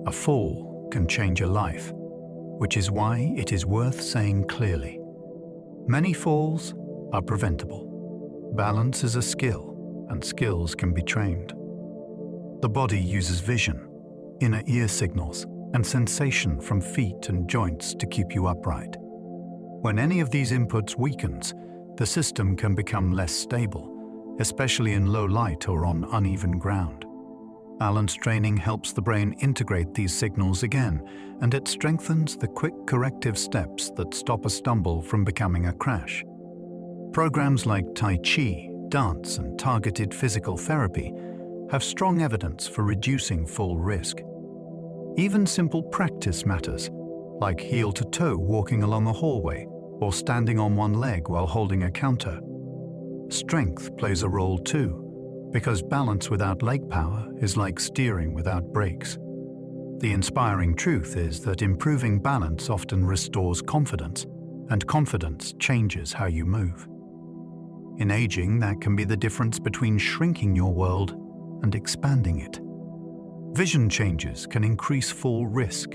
A fall can change a life, which is why it is worth saying clearly. Many falls are preventable. Balance is a skill, and skills can be trained. The body uses vision, inner ear signals, and sensation from feet and joints to keep you upright. When any of these inputs weakens, the system can become less stable, especially in low light or on uneven ground. Balance training helps the brain integrate these signals again, and it strengthens the quick corrective steps that stop a stumble from becoming a crash. Programs like Tai Chi, dance, and targeted physical therapy have strong evidence for reducing fall risk. Even simple practice matters, like heel-to-toe walking along a hallway or standing on one leg while holding a counter. Strength plays a role too, because balance without leg power is like steering without brakes. The inspiring truth is that improving balance often restores confidence, and confidence changes how you move. In aging, that can be the difference between shrinking your world and expanding it. Vision changes can increase fall risk,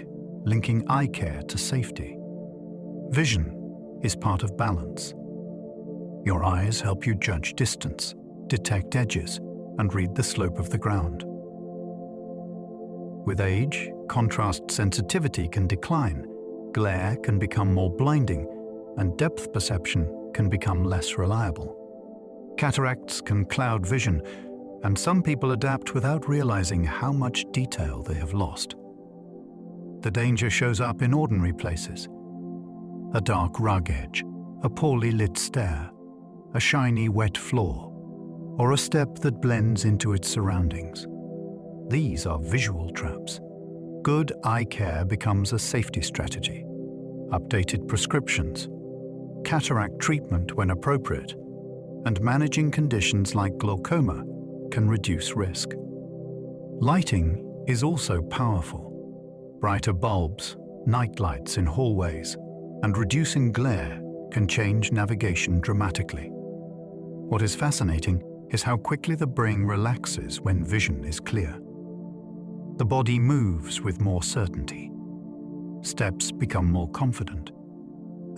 linking eye care to safety. Vision is part of balance. Your eyes help you judge distance, detect edges, and read the slope of the ground. With age, contrast sensitivity can decline, glare can become more blinding, and depth perception can become less reliable. Cataracts can cloud vision, and some people adapt without realizing how much detail they have lost. The danger shows up in ordinary places. A dark rug edge, a poorly lit stair, a shiny wet floor, or a step that blends into its surroundings. These are visual traps. Good eye care becomes a safety strategy. Updated prescriptions, cataract treatment when appropriate, and managing conditions like glaucoma can reduce risk. Lighting is also powerful. Brighter bulbs, night lights in hallways, and reducing glare can change navigation dramatically. What is fascinating is how quickly the brain relaxes when vision is clear. The body moves with more certainty. Steps become more confident.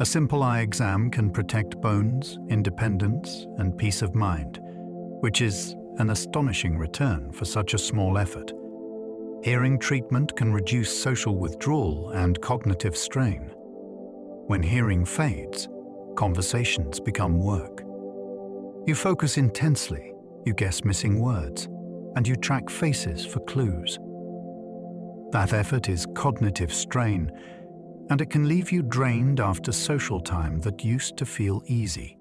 A simple eye exam can protect bones, independence, and peace of mind, which is an astonishing return for such a small effort. Hearing treatment can reduce social withdrawal and cognitive strain. When hearing fades, conversations become work. You focus intensely, you guess missing words, and you track faces for clues. That effort is cognitive strain, and it can leave you drained after social time that used to feel easy.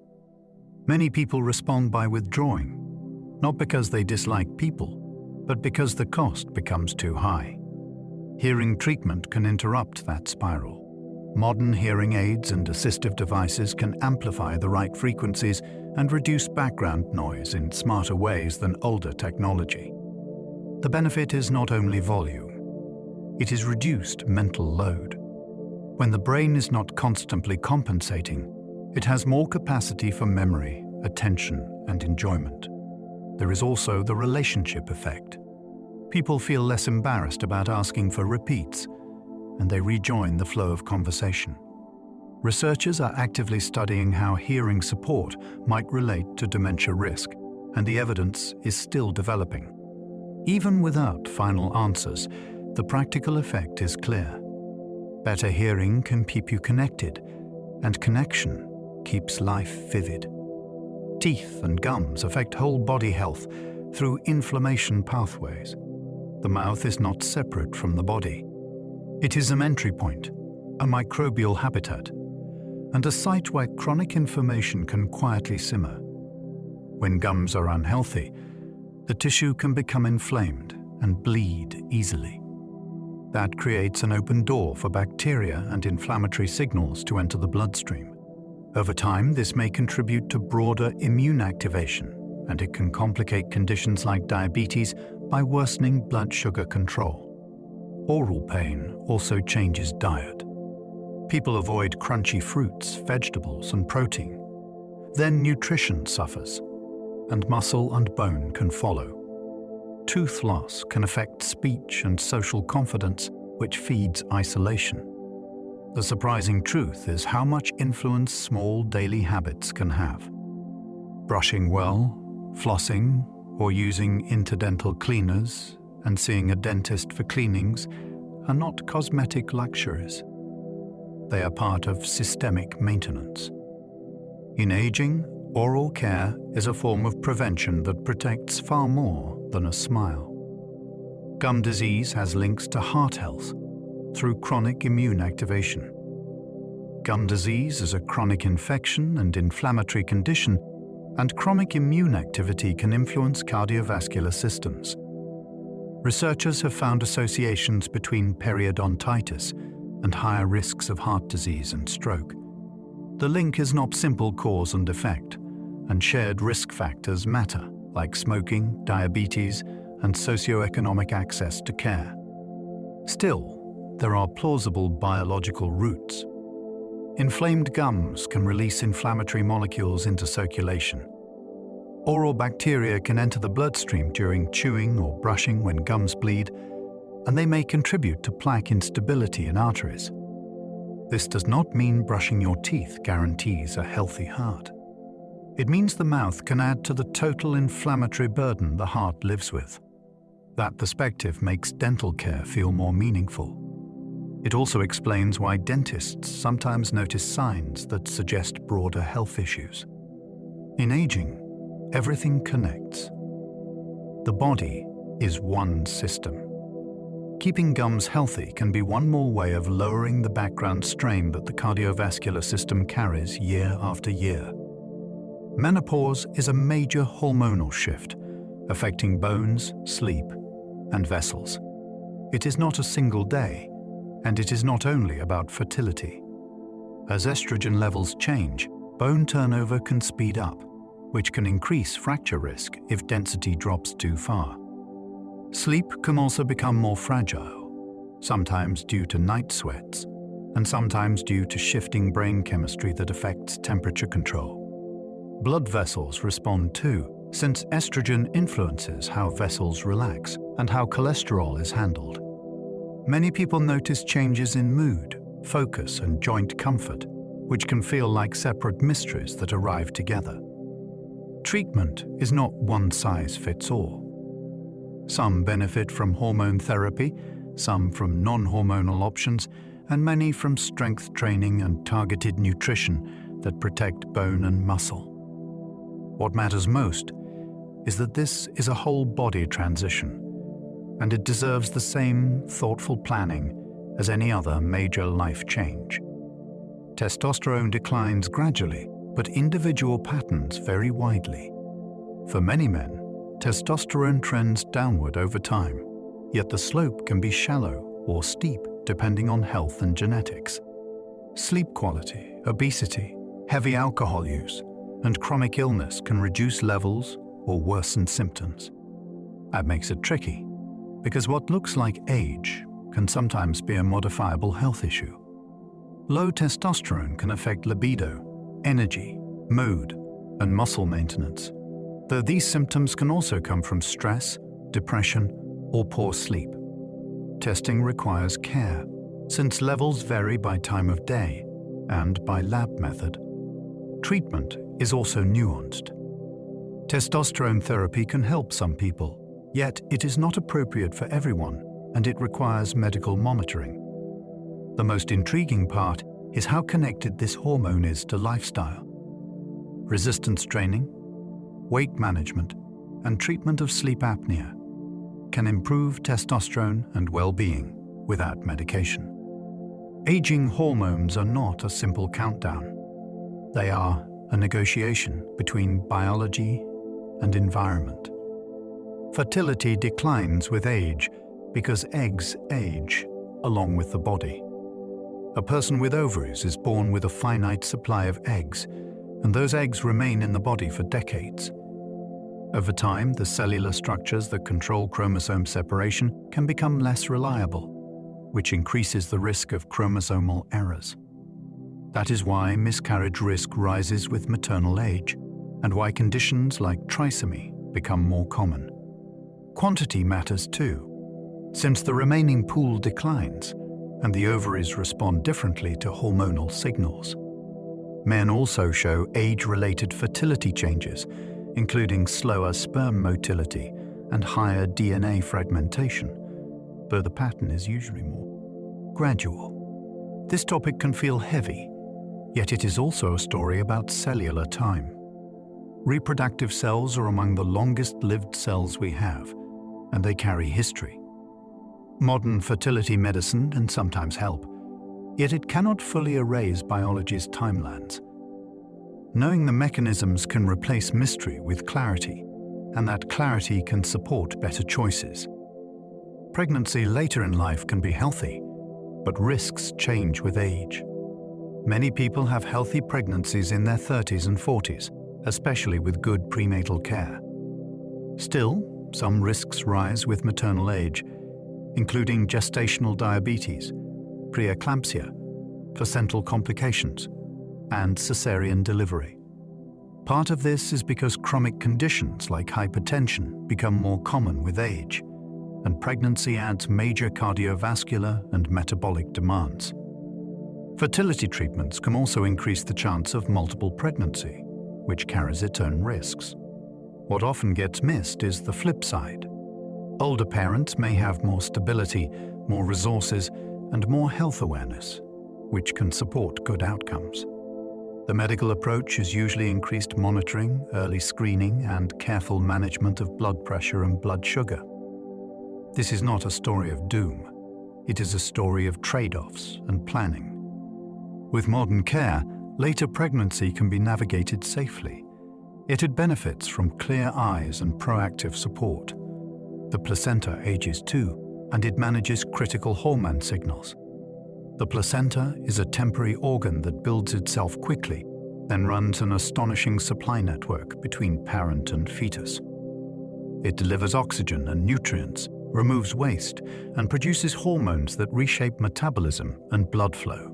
Many people respond by withdrawing, not because they dislike people, but because the cost becomes too high. Hearing treatment can interrupt that spiral. Modern hearing aids and assistive devices can amplify the right frequencies and reduce background noise in smarter ways than older technology. The benefit is not only volume, it is reduced mental load. When the brain is not constantly compensating, it has more capacity for memory, attention, and enjoyment. There is also the relationship effect. People feel less embarrassed about asking for repeats, and they rejoin the flow of conversation. Researchers are actively studying how hearing support might relate to dementia risk, and the evidence is still developing. Even without final answers, the practical effect is clear. Better hearing can keep you connected, and connection keeps life vivid. Teeth and gums affect whole body health through inflammation pathways. The mouth is not separate from the body. It is an entry point, a microbial habitat, and a site where chronic inflammation can quietly simmer. When gums are unhealthy, the tissue can become inflamed and bleed easily. That creates an open door for bacteria and inflammatory signals to enter the bloodstream. Over time, this may contribute to broader immune activation, and it can complicate conditions like diabetes by worsening blood sugar control. Oral pain also changes diet. People avoid crunchy fruits, vegetables, and protein. Then nutrition suffers, and muscle and bone can follow. Tooth loss can affect speech and social confidence, which feeds isolation. The surprising truth is how much influence small daily habits can have. Brushing well, flossing, or using interdental cleaners, and seeing a dentist for cleanings are not cosmetic luxuries. They are part of systemic maintenance. In aging, oral care is a form of prevention that protects far more than a smile. Gum disease has links to heart health through chronic immune activation. Gum disease is a chronic infection and inflammatory condition, and chronic immune activity can influence cardiovascular systems. Researchers have found associations between periodontitis and higher risks of heart disease and stroke. The link is not simple cause and effect, and shared risk factors matter, like smoking, diabetes, and socioeconomic access to care. Still, there are plausible biological roots. Inflamed gums can release inflammatory molecules into circulation. Oral bacteria can enter the bloodstream during chewing or brushing when gums bleed, and they may contribute to plaque instability in arteries. This does not mean brushing your teeth guarantees a healthy heart. It means the mouth can add to the total inflammatory burden the heart lives with. That perspective makes dental care feel more meaningful. It also explains why dentists sometimes notice signs that suggest broader health issues. In aging, everything connects. The body is one system. Keeping gums healthy can be one more way of lowering the background strain that the cardiovascular system carries year after year. Menopause is a major hormonal shift, affecting bones, sleep, and vessels. It is not a single day, and it is not only about fertility. As estrogen levels change, bone turnover can speed up, which can increase fracture risk if density drops too far. Sleep can also become more fragile, sometimes due to night sweats, and sometimes due to shifting brain chemistry that affects temperature control. Blood vessels respond too, since estrogen influences how vessels relax and how cholesterol is handled. Many people notice changes in mood, focus, and joint comfort, which can feel like separate mysteries that arrive together. Treatment is not one size fits all. Some benefit from hormone therapy, some from non-hormonal options, and many from strength training and targeted nutrition that protect bone and muscle. What matters most is that this is a whole-body transition, and it deserves the same thoughtful planning as any other major life change. Testosterone declines gradually, but individual patterns vary widely. For many men, testosterone trends downward over time, yet the slope can be shallow or steep depending on health and genetics. Sleep quality, obesity, heavy alcohol use, and chronic illness can reduce levels or worsen symptoms. That makes it tricky, because what looks like age can sometimes be a modifiable health issue. Low testosterone can affect libido, energy, mood, and muscle maintenance, though these symptoms can also come from stress, depression, or poor sleep. Testing requires care, since levels vary by time of day and by lab method. Treatment is also nuanced. Testosterone therapy can help some people, yet it is not appropriate for everyone, and it requires medical monitoring. The most intriguing part is how connected this hormone is to lifestyle. Resistance training, weight management, and treatment of sleep apnea can improve testosterone and well-being without medication. Aging hormones are not a simple countdown. They are a negotiation between biology and environment. Fertility declines with age because eggs age along with the body. A person with ovaries is born with a finite supply of eggs, and those eggs remain in the body for decades. Over time, the cellular structures that control chromosome separation can become less reliable, which increases the risk of chromosomal errors. That is why miscarriage risk rises with maternal age, and why conditions like trisomy become more common. Quantity matters too, since the remaining pool declines, and the ovaries respond differently to hormonal signals. Men also show age-related fertility changes, including slower sperm motility and higher DNA fragmentation, though the pattern is usually more gradual. This topic can feel heavy, yet it is also a story about cellular time. Reproductive cells are among the longest-lived cells we have, and they carry history. Modern fertility medicine can sometimes help, yet it cannot fully erase biology's timelines. Knowing the mechanisms can replace mystery with clarity, and that clarity can support better choices. Pregnancy later in life can be healthy, but risks change with age. Many people have healthy pregnancies in their 30s and 40s, especially with good prenatal care. Still, some risks rise with maternal age, including gestational diabetes, preeclampsia, placental complications, and cesarean delivery. Part of this is because chronic conditions like hypertension become more common with age, and pregnancy adds major cardiovascular and metabolic demands. Fertility treatments can also increase the chance of multiple pregnancy, which carries its own risks. What often gets missed is the flip side. Older parents may have more stability, more resources, and more health awareness, which can support good outcomes. The medical approach is usually increased monitoring, early screening, and careful management of blood pressure and blood sugar. This is not a story of doom. It is a story of trade-offs and planning. With modern care, later pregnancy can be navigated safely. Yet it benefits from clear eyes and proactive support. The placenta ages too, and it manages critical hormone signals. The placenta is a temporary organ that builds itself quickly, then runs an astonishing supply network between parent and fetus. It delivers oxygen and nutrients, removes waste, and produces hormones that reshape metabolism and blood flow.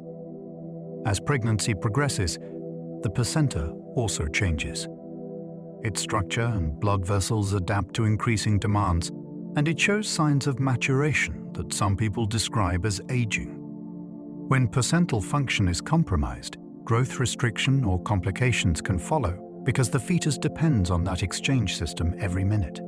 As pregnancy progresses, the placenta also changes. Its structure and blood vessels adapt to increasing demands, and it shows signs of maturation that some people describe as aging. When placental function is compromised, growth restriction or complications can follow because the fetus depends on that exchange system every minute.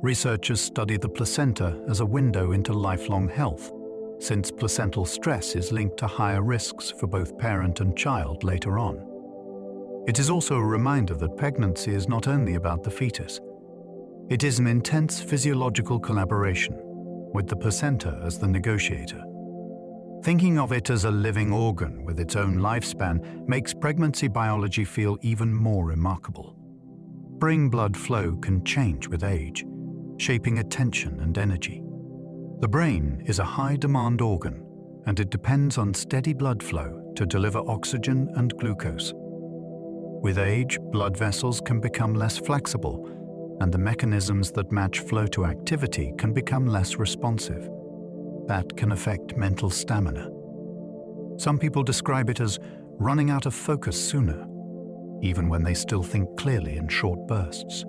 Researchers study the placenta as a window into lifelong health, since placental stress is linked to higher risks for both parent and child later on. It is also a reminder that pregnancy is not only about the fetus. It is an intense physiological collaboration, with the placenta as the negotiator. Thinking of it as a living organ with its own lifespan makes pregnancy biology feel even more remarkable. Brain blood flow can change with age, shaping attention and energy. The brain is a high-demand organ, and it depends on steady blood flow to deliver oxygen and glucose. With age, blood vessels can become less flexible, and the mechanisms that match flow to activity can become less responsive. That can affect mental stamina. Some people describe it as running out of focus sooner, even when they still think clearly in short bursts.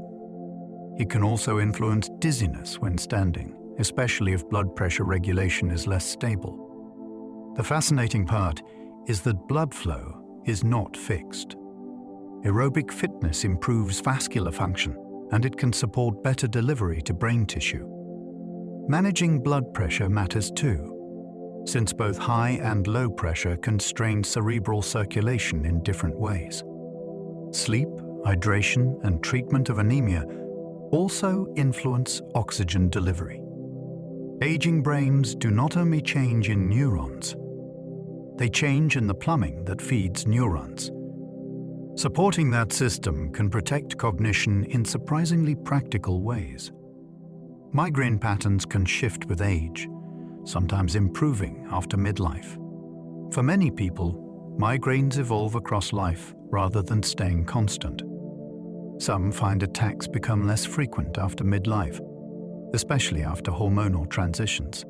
It can also influence dizziness when standing, especially if blood pressure regulation is less stable. The fascinating part is that blood flow is not fixed. Aerobic fitness improves vascular function, and it can support better delivery to brain tissue. Managing blood pressure matters too, since both high and low pressure can strain cerebral circulation in different ways. Sleep, hydration, and treatment of anemia also influence oxygen delivery. Aging brains do not only change in neurons, they change in the plumbing that feeds neurons. Supporting that system can protect cognition in surprisingly practical ways. Migraine patterns can shift with age, sometimes improving after midlife. For many people, migraines evolve across life rather than staying constant. Some find attacks become less frequent after midlife, especially after hormonal transitions.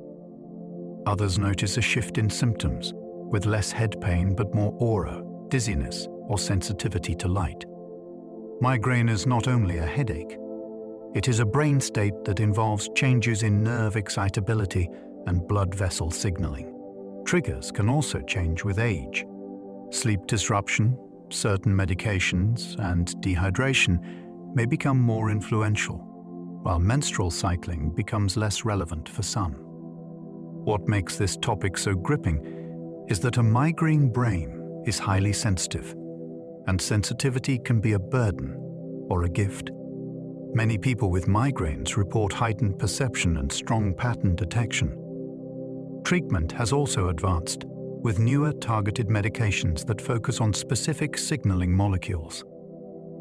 Others notice a shift in symptoms, with less head pain but more aura, dizziness, or sensitivity to light. Migraine is not only a headache, it is a brain state that involves changes in nerve excitability and blood vessel signaling. Triggers can also change with age. Sleep disruption, certain medications, and dehydration may become more influential, while menstrual cycling becomes less relevant for some. What makes this topic so gripping is that a migraine brain is highly sensitive, and sensitivity can be a burden or a gift. Many people with migraines report heightened perception and strong pattern detection. Treatment has also advanced, with newer targeted medications that focus on specific signaling molecules.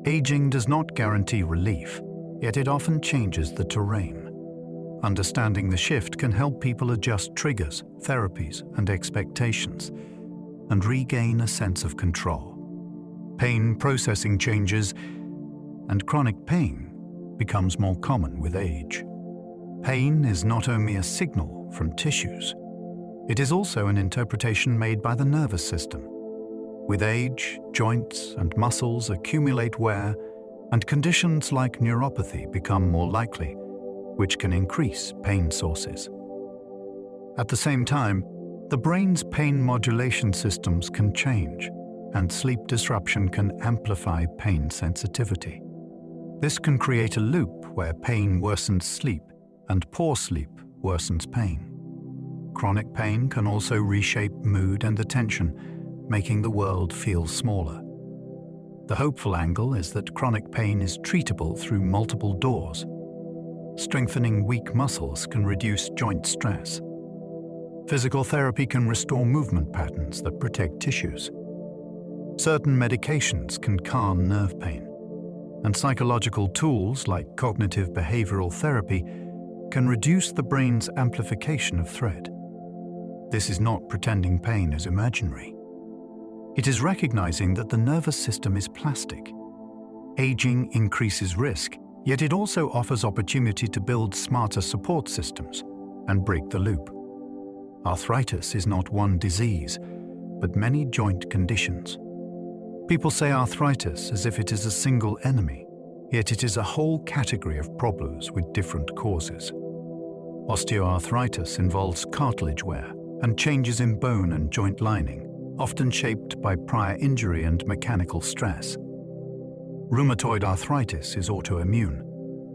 Aging does not guarantee relief, yet it often changes the terrain. Understanding the shift can help people adjust triggers, therapies, and expectations, and regain a sense of control. Pain processing changes, and chronic pain becomes more common with age. Pain is not only a signal from tissues, it is also an interpretation made by the nervous system. With age, joints and muscles accumulate wear, and conditions like neuropathy become more likely, which can increase pain sources. At the same time, the brain's pain modulation systems can change, and sleep disruption can amplify pain sensitivity. This can create a loop where pain worsens sleep and poor sleep worsens pain. Chronic pain can also reshape mood and attention, making the world feel smaller. The hopeful angle is that chronic pain is treatable through multiple doors. Strengthening weak muscles can reduce joint stress. Physical therapy can restore movement patterns that protect tissues. Certain medications can calm nerve pain, and psychological tools like cognitive behavioral therapy can reduce the brain's amplification of threat. This is not pretending pain is imaginary. It is recognizing that the nervous system is plastic. Aging increases risk, yet it also offers opportunity to build smarter support systems and break the loop. Arthritis is not one disease, but many joint conditions. People say arthritis as if it is a single enemy, yet it is a whole category of problems with different causes. Osteoarthritis involves cartilage wear and changes in bone and joint lining, often shaped by prior injury and mechanical stress. Rheumatoid arthritis is autoimmune.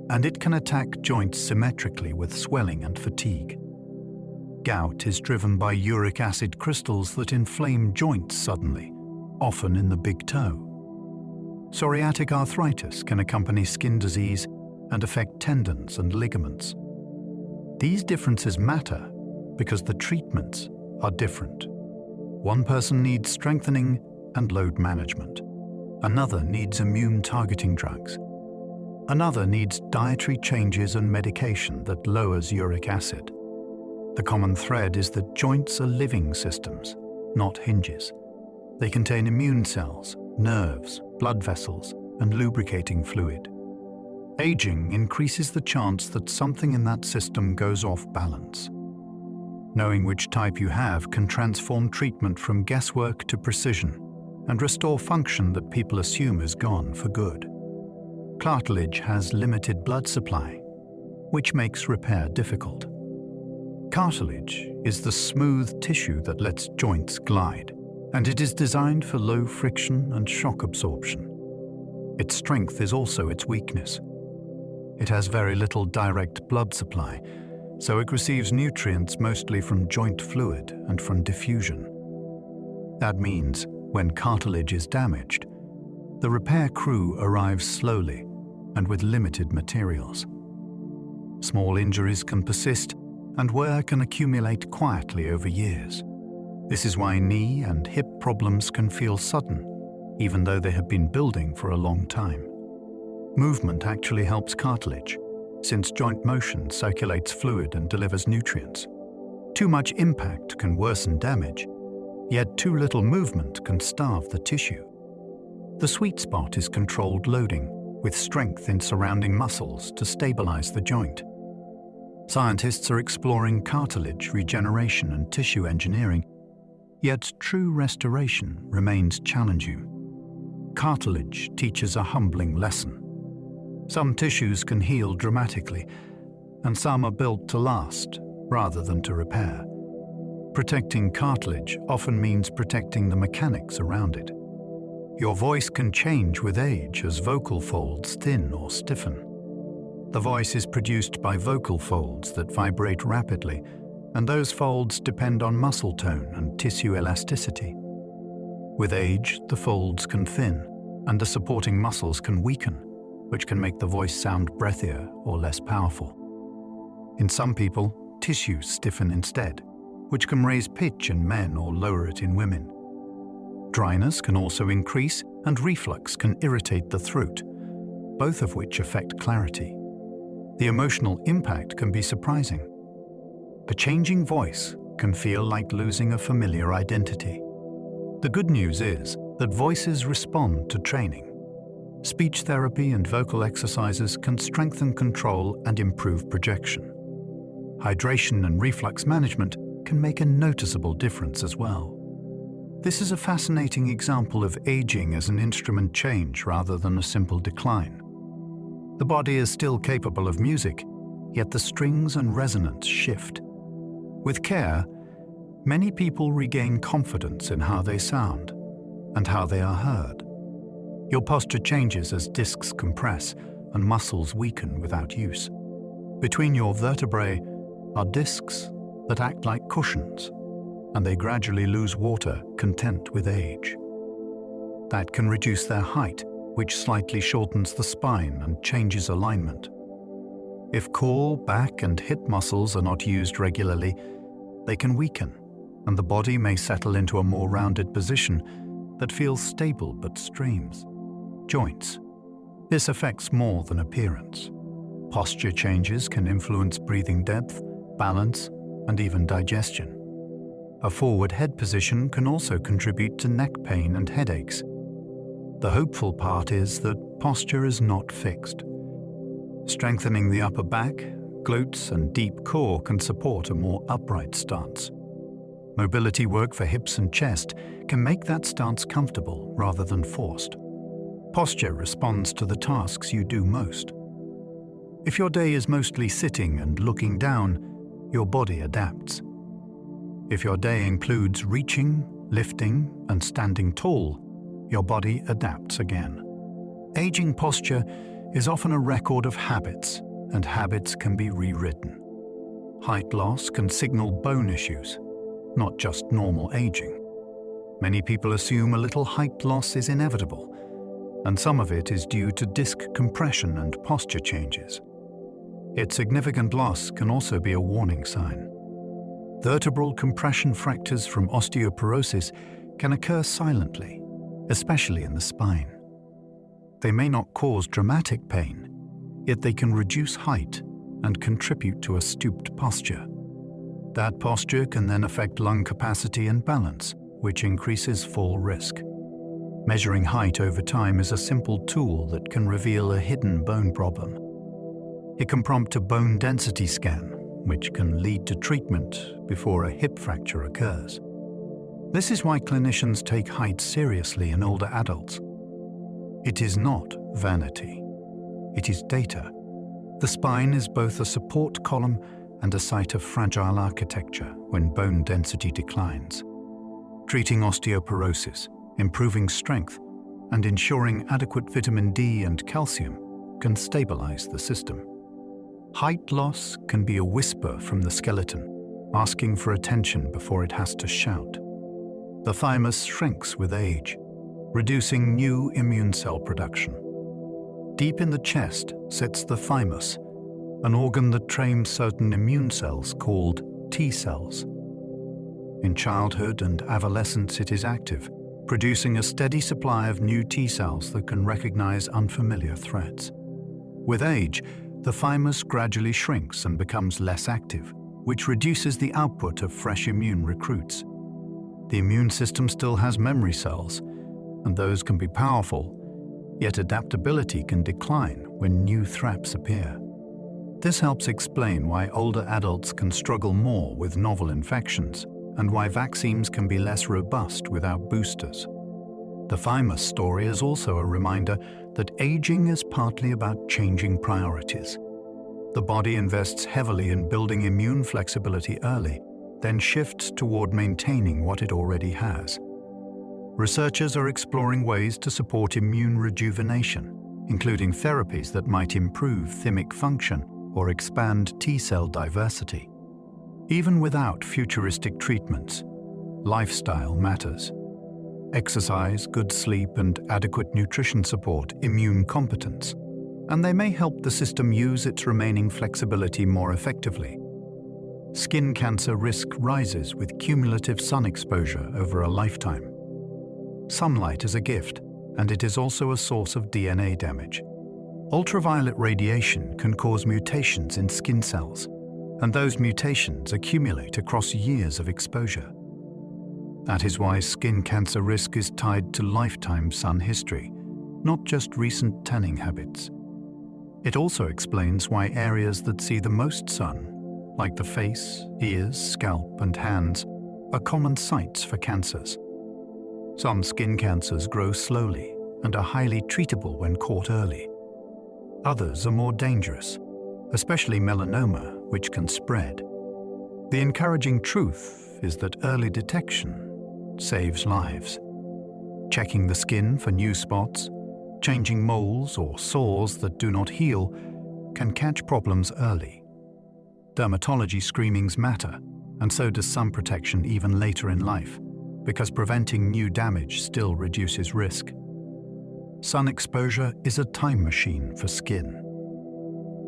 and it can attack joints symmetrically with swelling and fatigue. Gout is driven by uric acid crystals that inflame joints suddenly, often in the big toe. Psoriatic arthritis can accompany skin disease and affect tendons and ligaments. These differences matter because the treatments are different. One person needs strengthening and load management. Another needs immune-targeting drugs. Another needs dietary changes and medication that lowers uric acid. The common thread is that joints are living systems, not hinges. They contain immune cells, nerves, blood vessels, and lubricating fluid. Aging increases the chance that something in that system goes off balance. Knowing which type you have can transform treatment from guesswork to precision and restore function that people assume is gone for good. Cartilage has limited blood supply, which makes repair difficult. Cartilage is the smooth tissue that lets joints glide, and it is designed for low friction and shock absorption. Its strength is also its weakness. It has very little direct blood supply, so it receives nutrients mostly from joint fluid and from diffusion. That means when cartilage is damaged, the repair crew arrives slowly and with limited materials. Small injuries can persist, and wear can accumulate quietly over years. This is why knee and hip problems can feel sudden, even though they have been building for a long time. Movement actually helps cartilage, since joint motion circulates fluid and delivers nutrients. Too much impact can worsen damage, yet too little movement can starve the tissue. The sweet spot is controlled loading, with strength in surrounding muscles to stabilize the joint. Scientists are exploring cartilage regeneration and tissue engineering, yet true restoration remains challenging. Cartilage teaches a humbling lesson. Some tissues can heal dramatically, and some are built to last rather than to repair. Protecting cartilage often means protecting the mechanics around it. Your voice can change with age as vocal folds thin or stiffen. The voice is produced by vocal folds that vibrate rapidly, and those folds depend on muscle tone and tissue elasticity. With age, the folds can thin, and the supporting muscles can weaken, which can make the voice sound breathier or less powerful. In some people, tissues stiffen instead, which can raise pitch in men or lower it in women. Dryness can also increase, and reflux can irritate the throat, both of which affect clarity. The emotional impact can be surprising. A changing voice can feel like losing a familiar identity. The good news is that voices respond to training. Speech therapy and vocal exercises can strengthen control and improve projection. Hydration and reflux management can make a noticeable difference as well. This is a fascinating example of aging as an instrument change rather than a simple decline. The body is still capable of music, yet the strings and resonance shift. With care, many people regain confidence in how they sound and how they are heard. Your posture changes as discs compress and muscles weaken without use. Between your vertebrae are discs that act like cushions, and they gradually lose water content with age. That can reduce their height, which slightly shortens the spine and changes alignment. If core, back, and hip muscles are not used regularly, they can weaken, and the body may settle into a more rounded position that feels stable but streams. Joints. This affects more than appearance. Posture changes can influence breathing depth, balance, and even digestion. A forward head position can also contribute to neck pain and headaches. The hopeful part is that posture is not fixed. Strengthening the upper back, glutes, and deep core can support a more upright stance. Mobility work for hips and chest can make that stance comfortable rather than forced. Posture responds to the tasks you do most. If your day is mostly sitting and looking down, your body adapts. If your day includes reaching, lifting, and standing tall, your body adapts again. Aging posture is often a record of habits, and habits can be rewritten. Height loss can signal bone issues, not just normal aging. Many people assume a little height loss is inevitable, and some of it is due to disc compression and posture changes. Yet significant loss can also be a warning sign. Vertebral compression fractures from osteoporosis can occur silently, especially in the spine. They may not cause dramatic pain, yet they can reduce height and contribute to a stooped posture. That posture can then affect lung capacity and balance, which increases fall risk. Measuring height over time is a simple tool that can reveal a hidden bone problem. It can prompt a bone density scan, which can lead to treatment before a hip fracture occurs. This is why clinicians take height seriously in older adults. It is not vanity. It is data. The spine is both a support column and a site of fragile architecture when bone density declines. Treating osteoporosis, improving strength, and ensuring adequate vitamin D and calcium can stabilize the system. Height loss can be a whisper from the skeleton, asking for attention before it has to shout. The thymus shrinks with age, reducing new immune cell production. Deep in the chest sits the thymus, an organ that trains certain immune cells called T cells. In childhood and adolescence it is active, producing a steady supply of new T cells that can recognize unfamiliar threats. With age, the thymus gradually shrinks and becomes less active, which reduces the output of fresh immune recruits. The immune system still has memory cells, and those can be powerful, yet adaptability can decline when new threats appear. This helps explain why older adults can struggle more with novel infections and why vaccines can be less robust without boosters. The thymus story is also a reminder that aging is partly about changing priorities. The body invests heavily in building immune flexibility early, then shifts toward maintaining what it already has. Researchers are exploring ways to support immune rejuvenation, including therapies that might improve thymic function or expand T-cell diversity. Even without futuristic treatments, lifestyle matters. Exercise, good sleep, and adequate nutrition support immune competence, and they may help the system use its remaining flexibility more effectively. Skin cancer risk rises with cumulative sun exposure over a lifetime. Sunlight is a gift, and it is also a source of DNA damage. Ultraviolet radiation can cause mutations in skin cells, and those mutations accumulate across years of exposure. That is why skin cancer risk is tied to lifetime sun history, not just recent tanning habits. It also explains why areas that see the most sun, like the face, ears, scalp, and hands, are common sites for cancers. Some skin cancers grow slowly and are highly treatable when caught early. Others are more dangerous, especially melanoma, which can spread. The encouraging truth is that early detection saves lives. Checking the skin for new spots, changing moles or sores that do not heal, can catch problems early. Dermatology screenings matter, and so does sun protection even later in life, because preventing new damage still reduces risk. Sun exposure is a time machine for skin.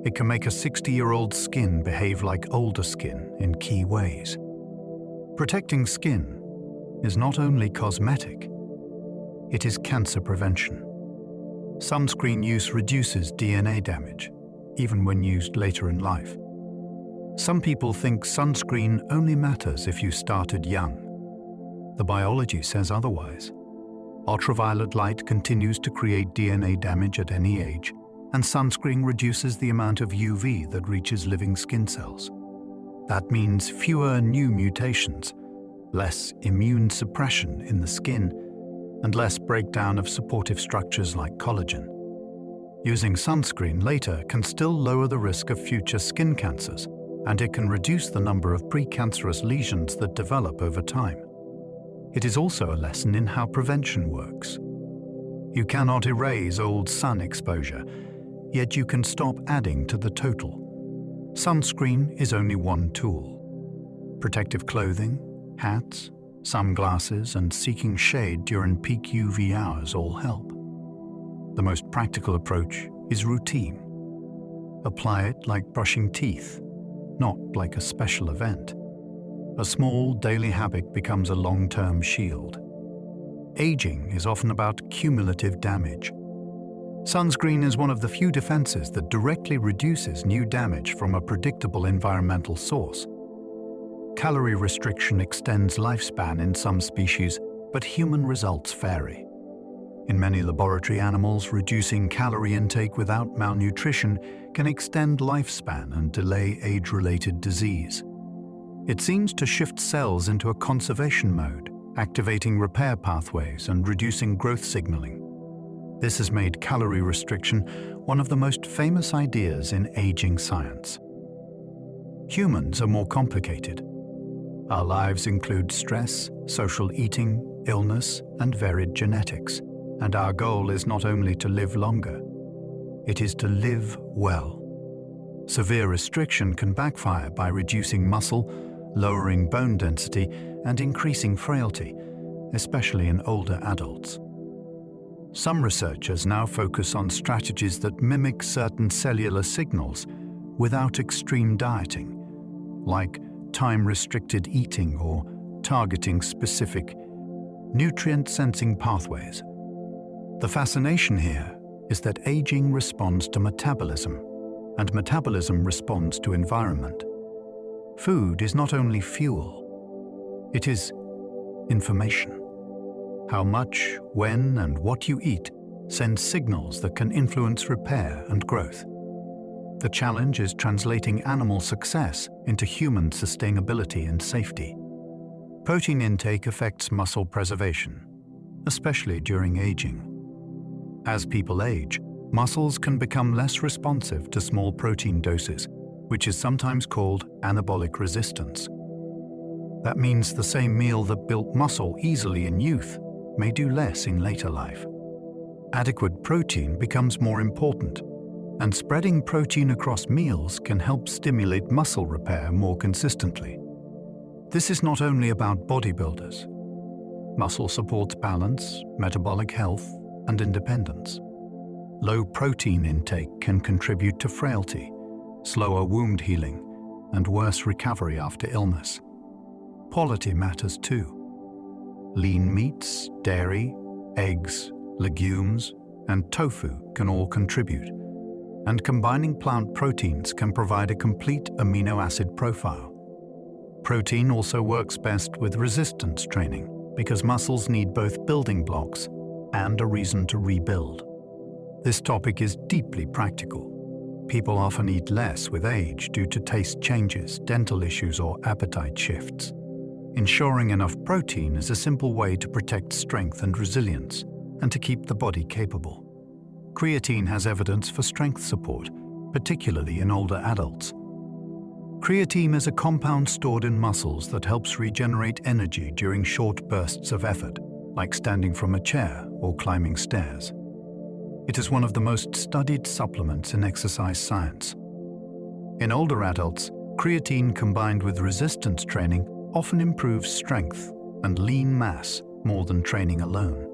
It can make a 60-year-old skin behave like older skin in key ways. Protecting skin is not only cosmetic, it is cancer prevention. Sunscreen use reduces DNA damage, even when used later in life. Some people think sunscreen only matters if you started young. The biology says otherwise. Ultraviolet light continues to create DNA damage at any age, and sunscreen reduces the amount of UV that reaches living skin cells. That means fewer new mutations, less immune suppression in the skin, and less breakdown of supportive structures like collagen. Using sunscreen later can still lower the risk of future skin cancers, and it can reduce the number of precancerous lesions that develop over time. It is also a lesson in how prevention works. You cannot erase old sun exposure, yet you can stop adding to the total. Sunscreen is only one tool. Protective clothing, hats, sunglasses, and seeking shade during peak UV hours all help. The most practical approach is routine. Apply it like brushing teeth, not like a special event. A small daily habit becomes a long-term shield. Aging is often about cumulative damage. Sunscreen is one of the few defenses that directly reduces new damage from a predictable environmental source. Calorie restriction extends lifespan in some species, but human results vary. In many laboratory animals, reducing calorie intake without malnutrition can extend lifespan and delay age-related disease. It seems to shift cells into a conservation mode, activating repair pathways and reducing growth signaling. This has made calorie restriction one of the most famous ideas in aging science. Humans are more complicated. Our lives include stress, social eating, illness, and varied genetics. And our goal is not only to live longer, it is to live well. Severe restriction can backfire by reducing muscle, lowering bone density, and increasing frailty, especially in older adults. Some researchers now focus on strategies that mimic certain cellular signals without extreme dieting, like time-restricted eating or targeting specific nutrient-sensing pathways. The fascination here is that aging responds to metabolism, and metabolism responds to environment. Food is not only fuel, it is information. How much, when, and what you eat sends signals that can influence repair and growth. The challenge is translating animal success into human sustainability and safety. Protein intake affects muscle preservation, especially during aging. As people age, muscles can become less responsive to small protein doses, which is sometimes called anabolic resistance. That means the same meal that built muscle easily in youth may do less in later life. Adequate protein becomes more important, and spreading protein across meals can help stimulate muscle repair more consistently. This is not only about bodybuilders. Muscle supports balance, metabolic health, and independence. Low protein intake can contribute to frailty, slower wound healing, and worse recovery after illness. Quality matters too. Lean meats, dairy, eggs, legumes, and tofu can all contribute, and combining plant proteins can provide a complete amino acid profile. Protein also works best with resistance training because muscles need both building blocks and a reason to rebuild. This topic is deeply practical. People often eat less with age due to taste changes, dental issues, or appetite shifts. Ensuring enough protein is a simple way to protect strength and resilience, and to keep the body capable. Creatine has evidence for strength support, particularly in older adults. Creatine is a compound stored in muscles that helps regenerate energy during short bursts of effort, like standing from a chair or climbing stairs. It is one of the most studied supplements in exercise science. In older adults, creatine combined with resistance training often improves strength and lean mass more than training alone.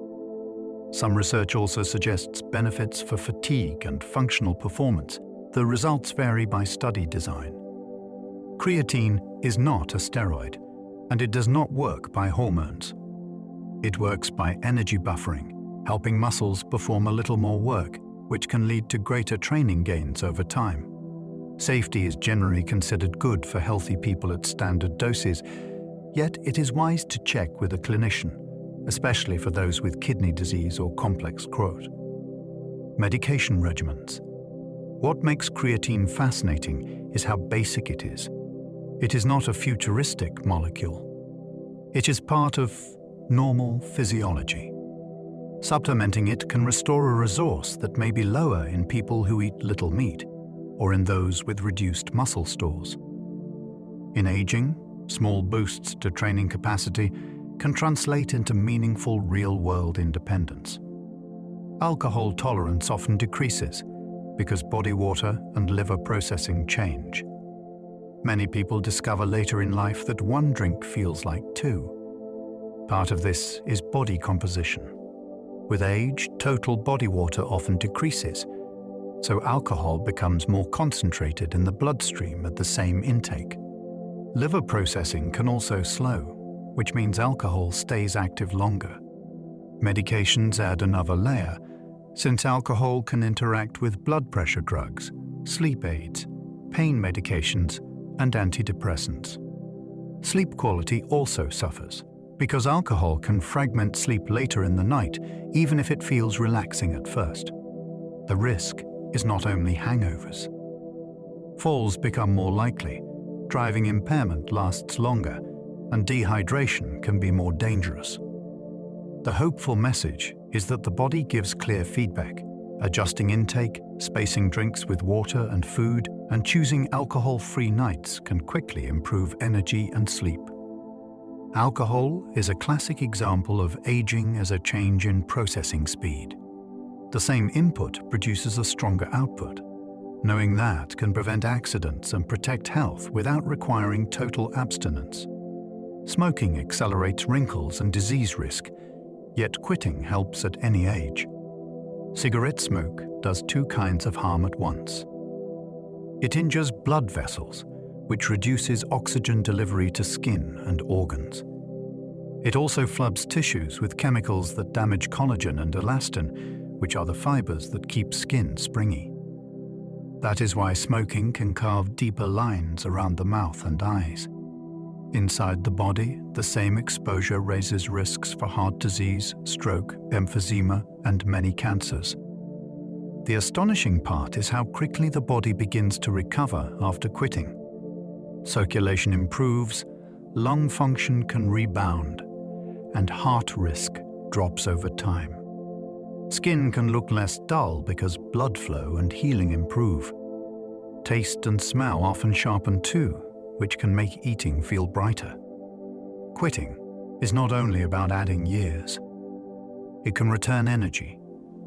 Some research also suggests benefits for fatigue and functional performance. The results vary by study design. Creatine is not a steroid, and it does not work by hormones. It works by energy buffering, helping muscles perform a little more work, which can lead to greater training gains over time. Safety is generally considered good for healthy people at standard doses, yet it is wise to check with a clinician, especially for those with kidney disease or complex growth. Medication regimens. What makes creatine fascinating is how basic it is. It is not a futuristic molecule. It is part of normal physiology. Supplementing it can restore a resource that may be lower in people who eat little meat, or in those with reduced muscle stores. In aging, small boosts to training capacity can translate into meaningful real-world independence. Alcohol tolerance often decreases, because body water and liver processing change. Many people discover later in life that one drink feels like two. Part of this is body composition. With age, total body water often decreases, so alcohol becomes more concentrated in the bloodstream at the same intake. Liver processing can also slow, which means alcohol stays active longer. Medications add another layer, since alcohol can interact with blood pressure drugs, sleep aids, pain medications, and antidepressants. Sleep quality also suffers, because alcohol can fragment sleep later in the night, even if it feels relaxing at first. The risk is not only hangovers. Falls become more likely, driving impairment lasts longer, and dehydration can be more dangerous. The hopeful message is that the body gives clear feedback. Adjusting intake, spacing drinks with water and food, and choosing alcohol-free nights can quickly improve energy and sleep. Alcohol is a classic example of aging as a change in processing speed. The same input produces a stronger output. Knowing that can prevent accidents and protect health without requiring total abstinence. Smoking accelerates wrinkles and disease risk, yet quitting helps at any age. Cigarette smoke does two kinds of harm at once. It injures blood vessels, which reduces oxygen delivery to skin and organs. It also floods tissues with chemicals that damage collagen and elastin, which are the fibers that keep skin springy. That is why smoking can carve deeper lines around the mouth and eyes. Inside the body, the same exposure raises risks for heart disease, stroke, emphysema, and many cancers. The astonishing part is how quickly the body begins to recover after quitting. Circulation improves, lung function can rebound, and heart risk drops over time. Skin can look less dull because blood flow and healing improve. Taste and smell often sharpen too, which can make eating feel brighter. Quitting is not only about adding years. It can return energy,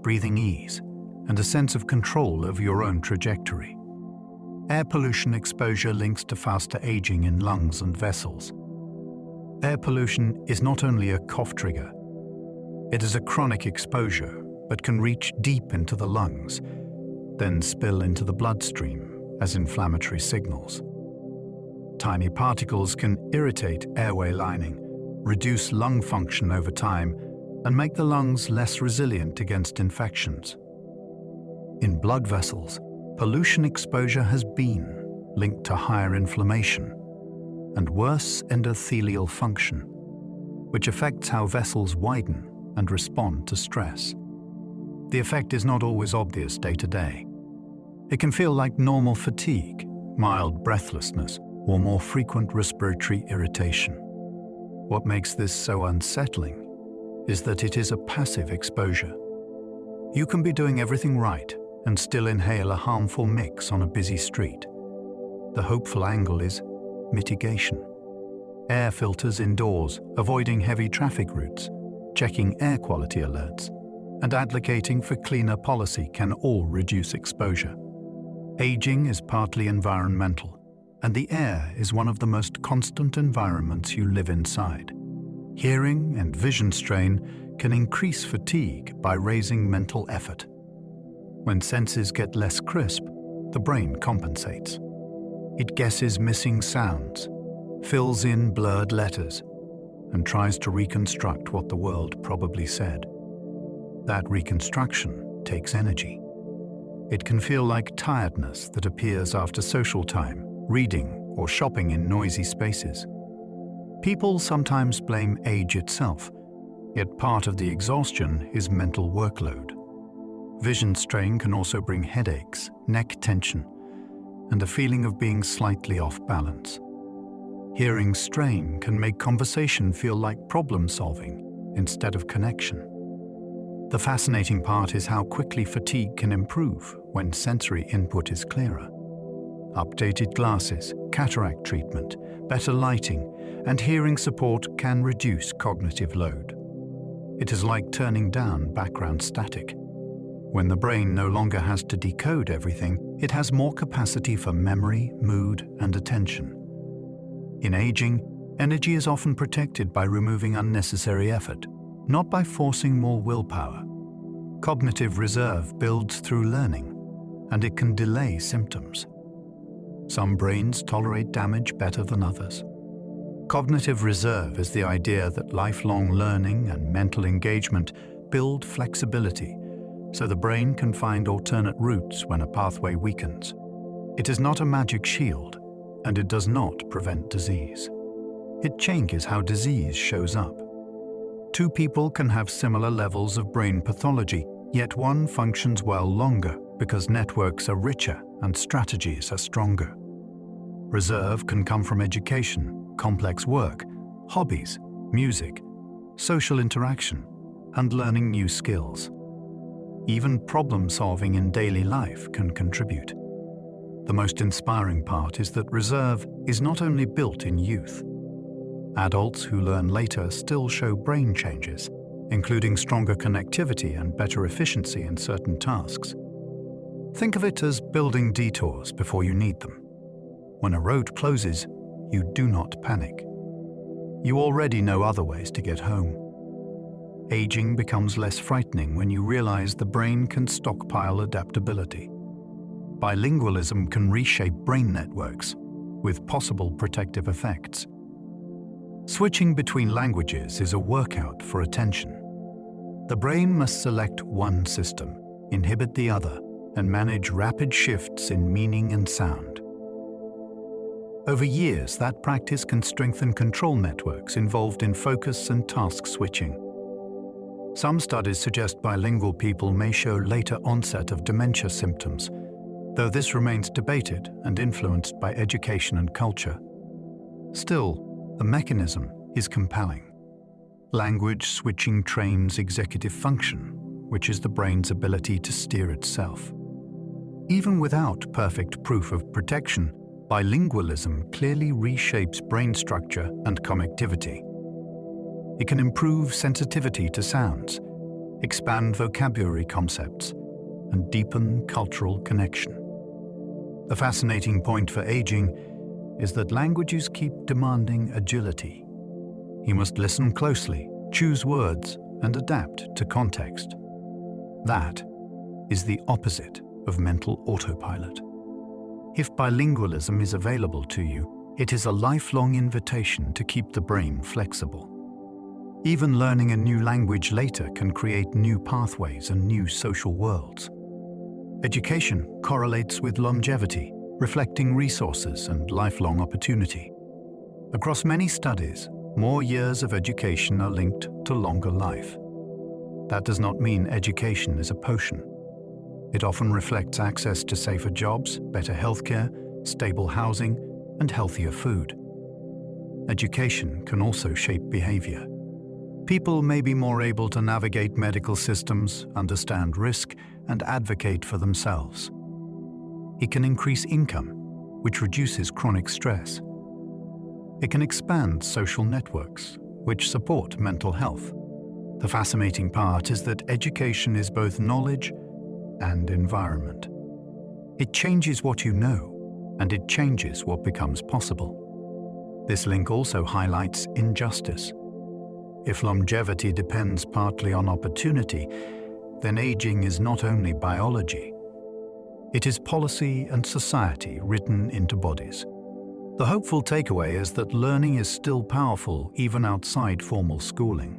breathing ease, and a sense of control over your own trajectory. Air pollution exposure links to faster aging in lungs and vessels. Air pollution is not only a cough trigger. It is a chronic exposure, but can reach deep into the lungs, then spill into the bloodstream as inflammatory signals. Tiny particles can irritate airway lining, reduce lung function over time, and make the lungs less resilient against infections. In blood vessels, pollution exposure has been linked to higher inflammation and worse endothelial function, which affects how vessels widen and respond to stress. The effect is not always obvious day to day. It can feel like normal fatigue, mild breathlessness, or more frequent respiratory irritation. What makes this so unsettling is that it is a passive exposure. You can be doing everything right and still inhale a harmful mix on a busy street. The hopeful angle is mitigation. Air filters indoors, avoiding heavy traffic routes, checking air quality alerts, and advocating for cleaner policy can all reduce exposure. Aging is partly environmental, and the air is one of the most constant environments you live inside. Hearing and vision strain can increase fatigue by raising mental effort. When senses get less crisp, the brain compensates. It guesses missing sounds, fills in blurred letters, and tries to reconstruct what the world probably said. That reconstruction takes energy. It can feel like tiredness that appears after social time, reading, or shopping in noisy spaces. People sometimes blame age itself, yet part of the exhaustion is mental workload. Vision strain can also bring headaches, neck tension, and a feeling of being slightly off balance. Hearing strain can make conversation feel like problem solving instead of connection. The fascinating part is how quickly fatigue can improve when sensory input is clearer. Updated glasses, cataract treatment, better lighting, and hearing support can reduce cognitive load. It is like turning down background static. When the brain no longer has to decode everything, it has more capacity for memory, mood, and attention. In aging, energy is often protected by removing unnecessary effort, not by forcing more willpower. Cognitive reserve builds through learning, and it can delay symptoms. Some brains tolerate damage better than others. Cognitive reserve is the idea that lifelong learning and mental engagement build flexibility, so the brain can find alternate routes when a pathway weakens. It is not a magic shield, and it does not prevent disease. It changes how disease shows up. Two people can have similar levels of brain pathology, yet one functions well longer because networks are richer and strategies are stronger. Reserve can come from education, complex work, hobbies, music, social interaction, and learning new skills. Even problem-solving in daily life can contribute. The most inspiring part is that reserve is not only built in youth. Adults who learn later still show brain changes, including stronger connectivity and better efficiency in certain tasks. Think of it as building detours before you need them. When a road closes, you do not panic. You already know other ways to get home. Aging becomes less frightening when you realize the brain can stockpile adaptability. Bilingualism can reshape brain networks, with possible protective effects. Switching between languages is a workout for attention. The brain must select one system, inhibit the other, and manage rapid shifts in meaning and sound. Over years, that practice can strengthen control networks involved in focus and task switching. Some studies suggest bilingual people may show later onset of dementia symptoms, though this remains debated and influenced by education and culture. Still, the mechanism is compelling. Language switching trains executive function, which is the brain's ability to steer itself. Even without perfect proof of protection, bilingualism clearly reshapes brain structure and connectivity. It can improve sensitivity to sounds, expand vocabulary concepts, and deepen cultural connection. The fascinating point for aging is that languages keep demanding agility. You must listen closely, choose words, and adapt to context. That is the opposite of mental autopilot. If bilingualism is available to you, it is a lifelong invitation to keep the brain flexible. Even learning a new language later can create new pathways and new social worlds. Education correlates with longevity, reflecting resources and lifelong opportunity. Across many studies, more years of education are linked to longer life. That does not mean education is a potion. It often reflects access to safer jobs, better healthcare, stable housing, and healthier food. Education can also shape behavior. People may be more able to navigate medical systems, understand risk, and advocate for themselves. It can increase income, which reduces chronic stress. It can expand social networks, which support mental health. The fascinating part is that education is both knowledge and environment. It changes what you know, and it changes what becomes possible. This link also highlights injustice. If longevity depends partly on opportunity, then aging is not only biology. It is policy and society written into bodies. The hopeful takeaway is that learning is still powerful even outside formal schooling.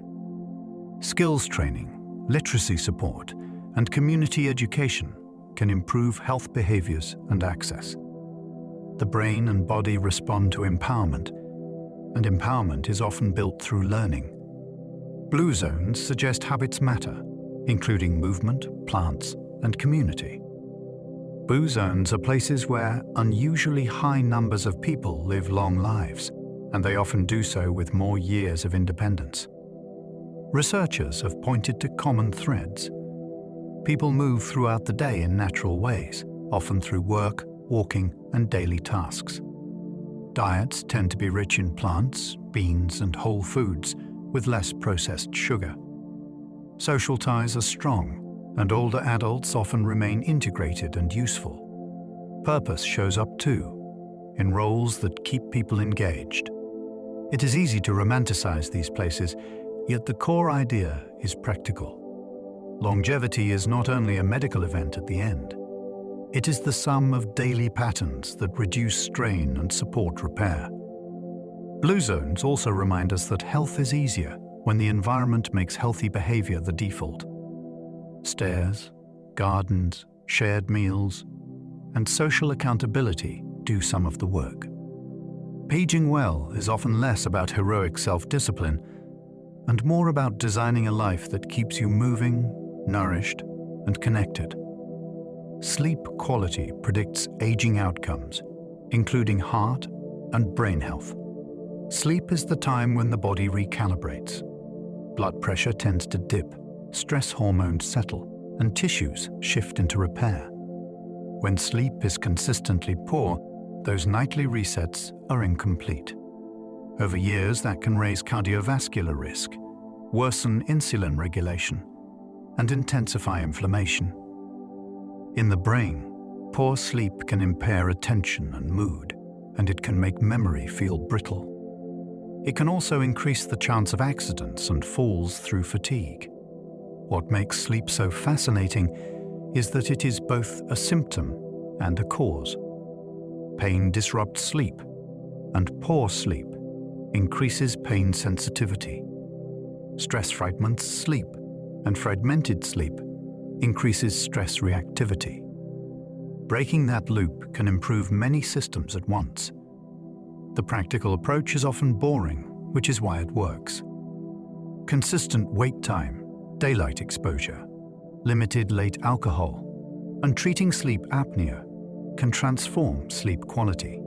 Skills training, literacy support, and community education can improve health behaviors and access. The brain and body respond to empowerment, and empowerment is often built through learning. Blue zones suggest habits matter, including movement, plants, and community. Blue zones are places where unusually high numbers of people live long lives, and they often do so with more years of independence. Researchers have pointed to common threads. People move throughout the day in natural ways, often through work, walking, and daily tasks. Diets tend to be rich in plants, beans, and whole foods, with less processed sugar. Social ties are strong, and older adults often remain integrated and useful. Purpose shows up too, in roles that keep people engaged. It is easy to romanticize these places, yet the core idea is practical. Longevity is not only a medical event at the end. It is the sum of daily patterns that reduce strain and support repair. Blue zones also remind us that health is easier when the environment makes healthy behavior the default. Stairs, gardens, shared meals, and social accountability do some of the work. Aging well is often less about heroic self-discipline and more about designing a life that keeps you moving, nourished, and connected. Sleep quality predicts aging outcomes, including heart and brain health. Sleep is the time when the body recalibrates. Blood pressure tends to dip, stress hormones settle, and tissues shift into repair. When sleep is consistently poor, those nightly resets are incomplete. Over years, that can raise cardiovascular risk, worsen insulin regulation, and intensify inflammation. In the brain, poor sleep can impair attention and mood, and it can make memory feel brittle. It can also increase the chance of accidents and falls through fatigue. What makes sleep so fascinating is that it is both a symptom and a cause. Pain disrupts sleep, and poor sleep increases pain sensitivity. Stress fragments sleep, and fragmented sleep increases stress reactivity. Breaking that loop can improve many systems at once. The practical approach is often boring, which is why it works. Consistent wake time, daylight exposure, limited late alcohol, and treating sleep apnea can transform sleep quality.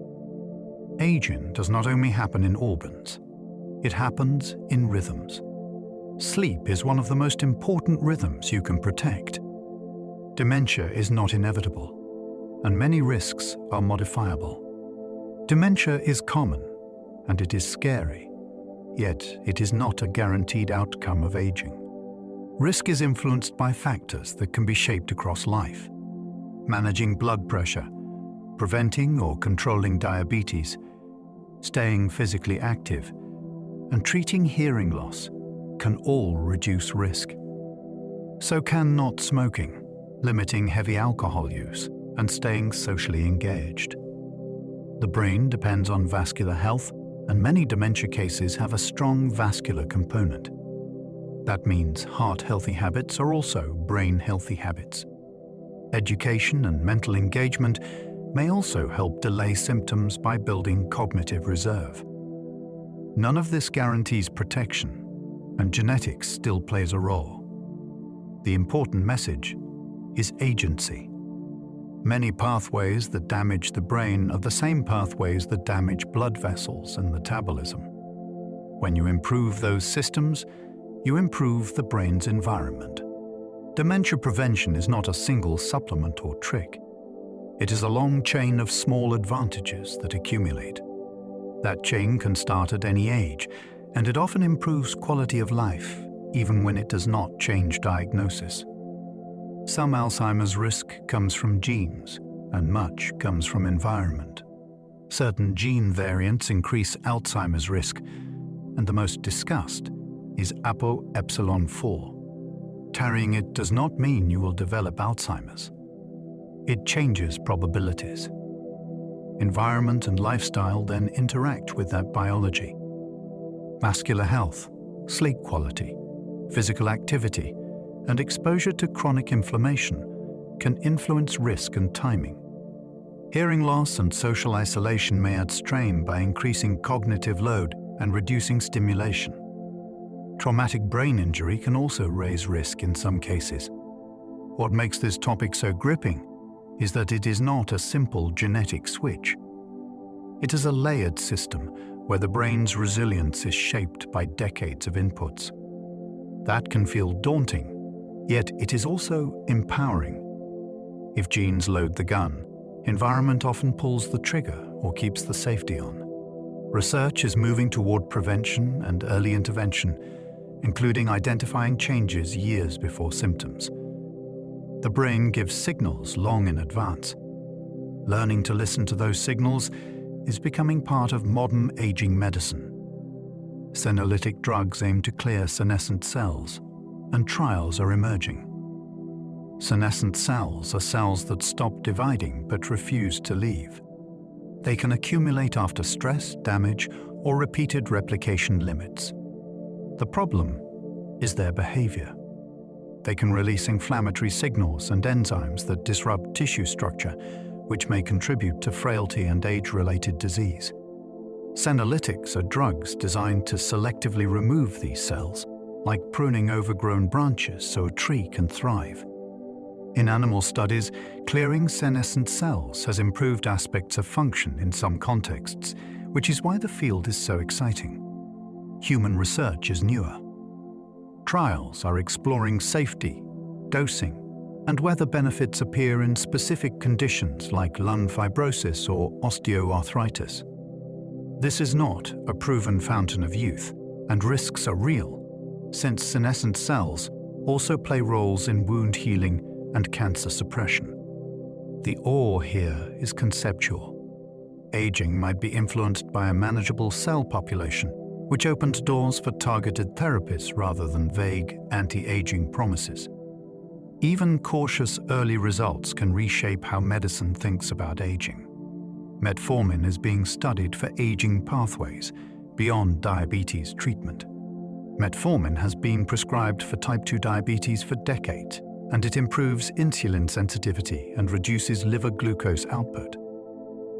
Aging does not only happen in organs, it happens in rhythms. Sleep is one of the most important rhythms you can protect. Dementia is not inevitable, and many risks are modifiable. Dementia is common, and it is scary, yet it is not a guaranteed outcome of aging. Risk is influenced by factors that can be shaped across life. Managing blood pressure, preventing or controlling diabetes, staying physically active, and treating hearing loss can all reduce risk. So can not smoking, limiting heavy alcohol use, and staying socially engaged. The brain depends on vascular health, and many dementia cases have a strong vascular component. That means heart-healthy habits are also brain-healthy habits. Education and mental engagement may also help delay symptoms by building cognitive reserve. None of this guarantees protection, and genetics still plays a role. The important message is agency. Many pathways that damage the brain are the same pathways that damage blood vessels and metabolism. When you improve those systems, you improve the brain's environment. Dementia prevention is not a single supplement or trick. It is a long chain of small advantages that accumulate. That chain can start at any age, and it often improves quality of life, even when it does not change diagnosis. Some Alzheimer's risk comes from genes, and much comes from environment. Certain gene variants increase Alzheimer's risk, and the most discussed is ApoE4. Carrying it does not mean you will develop Alzheimer's. It changes probabilities. Environment and lifestyle then interact with that biology. Vascular health, sleep quality, physical activity, and exposure to chronic inflammation can influence risk and timing. Hearing loss and social isolation may add strain by increasing cognitive load and reducing stimulation. Traumatic brain injury can also raise risk in some cases. What makes this topic so gripping is that it is not a simple genetic switch. It is a layered system where the brain's resilience is shaped by decades of inputs. That can feel daunting, yet it is also empowering. If genes load the gun, environment often pulls the trigger or keeps the safety on. Research is moving toward prevention and early intervention, including identifying changes years before symptoms. The brain gives signals long in advance. Learning to listen to those signals is becoming part of modern aging medicine. Senolytic drugs aim to clear senescent cells, and trials are emerging. Senescent cells are cells that stop dividing but refuse to leave. They can accumulate after stress, damage, or repeated replication limits. The problem is their behavior. They can release inflammatory signals and enzymes that disrupt tissue structure, which may contribute to frailty and age-related disease. Senolytics are drugs designed to selectively remove these cells, like pruning overgrown branches so a tree can thrive. In animal studies, clearing senescent cells has improved aspects of function in some contexts, which is why the field is so exciting. Human research is newer. Trials are exploring safety, dosing, and whether benefits appear in specific conditions like lung fibrosis or osteoarthritis. This is not a proven fountain of youth, and risks are real, since senescent cells also play roles in wound healing and cancer suppression. The awe here is conceptual. Aging might be influenced by a manageable cell population, which opens doors for targeted therapies rather than vague anti-aging promises. Even cautious early results can reshape how medicine thinks about aging. Metformin is being studied for aging pathways beyond diabetes treatment. Metformin has been prescribed for type 2 diabetes for decades, and it improves insulin sensitivity and reduces liver glucose output.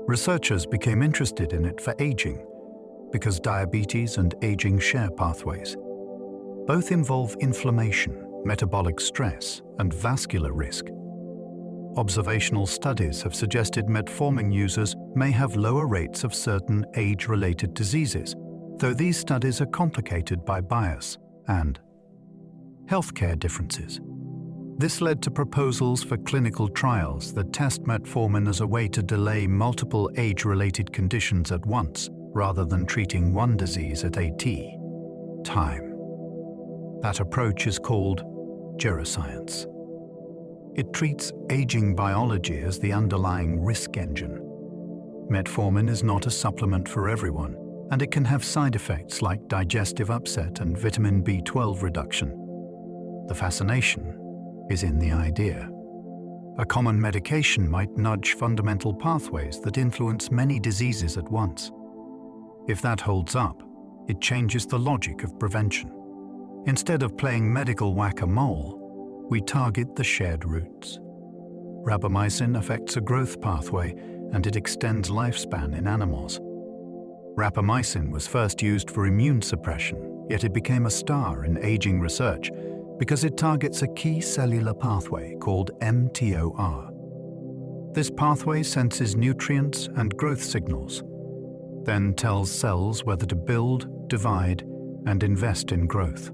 Researchers became interested in it for aging because diabetes and aging share pathways. Both involve inflammation, metabolic stress, and vascular risk. Observational studies have suggested metformin users may have lower rates of certain age-related diseases, though these studies are complicated by bias and healthcare differences. This led to proposals for clinical trials that test metformin as a way to delay multiple age-related conditions at once, rather than treating one disease at a time. That approach is called neuroscience. It treats aging biology as the underlying risk engine. Metformin is not a supplement for everyone, and it can have side effects like digestive upset and vitamin B12 reduction. The fascination is in the idea. A common medication might nudge fundamental pathways that influence many diseases at once. If that holds up, it changes the logic of prevention. Instead of playing medical whack-a-mole, we target the shared roots. Rapamycin affects a growth pathway, and it extends lifespan in animals. Rapamycin was first used for immune suppression, yet it became a star in aging research because it targets a key cellular pathway called mTOR. This pathway senses nutrients and growth signals, then tells cells whether to build, divide, and invest in growth.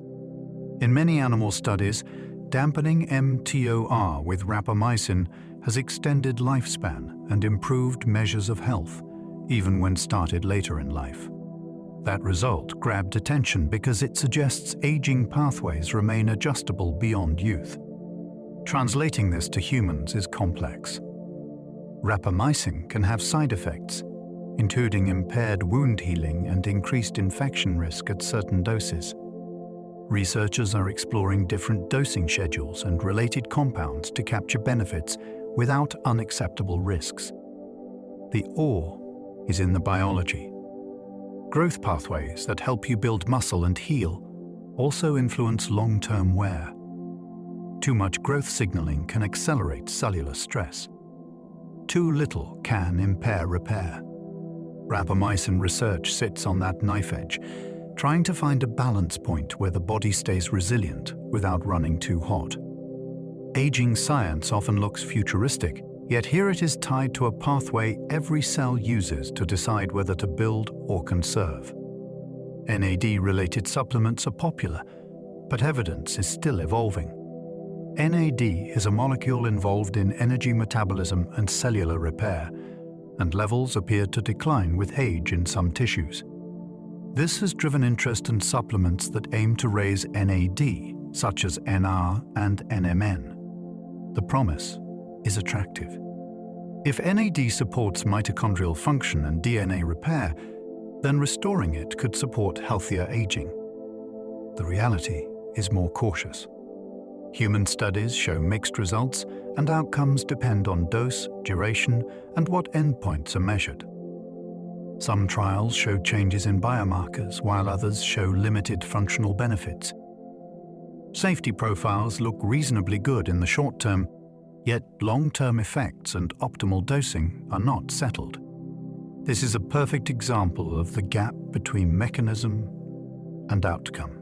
In many animal studies, dampening mTOR with rapamycin has extended lifespan and improved measures of health, even when started later in life. That result grabbed attention because it suggests aging pathways remain adjustable beyond youth. Translating this to humans is complex. Rapamycin can have side effects, including impaired wound healing and increased infection risk at certain doses. Researchers are exploring different dosing schedules and related compounds to capture benefits without unacceptable risks. The awe is in the biology. Growth pathways that help you build muscle and heal also influence long-term wear. Too much growth signaling can accelerate cellular stress. Too little can impair repair. Rapamycin research sits on that knife edge, trying to find a balance point where the body stays resilient without running too hot. Aging science often looks futuristic, yet here it is tied to a pathway every cell uses to decide whether to build or conserve. NAD-related supplements are popular, but evidence is still evolving. NAD is a molecule involved in energy metabolism and cellular repair, and levels appear to decline with age in some tissues. This has driven interest in supplements that aim to raise NAD, such as NR and NMN. The promise is attractive. If NAD supports mitochondrial function and DNA repair, then restoring it could support healthier aging. The reality is more cautious. Human studies show mixed results, and outcomes depend on dose, duration, and what endpoints are measured. Some trials show changes in biomarkers, while others show limited functional benefits. Safety profiles look reasonably good in the short term, yet long-term effects and optimal dosing are not settled. This is a perfect example of the gap between mechanism and outcome.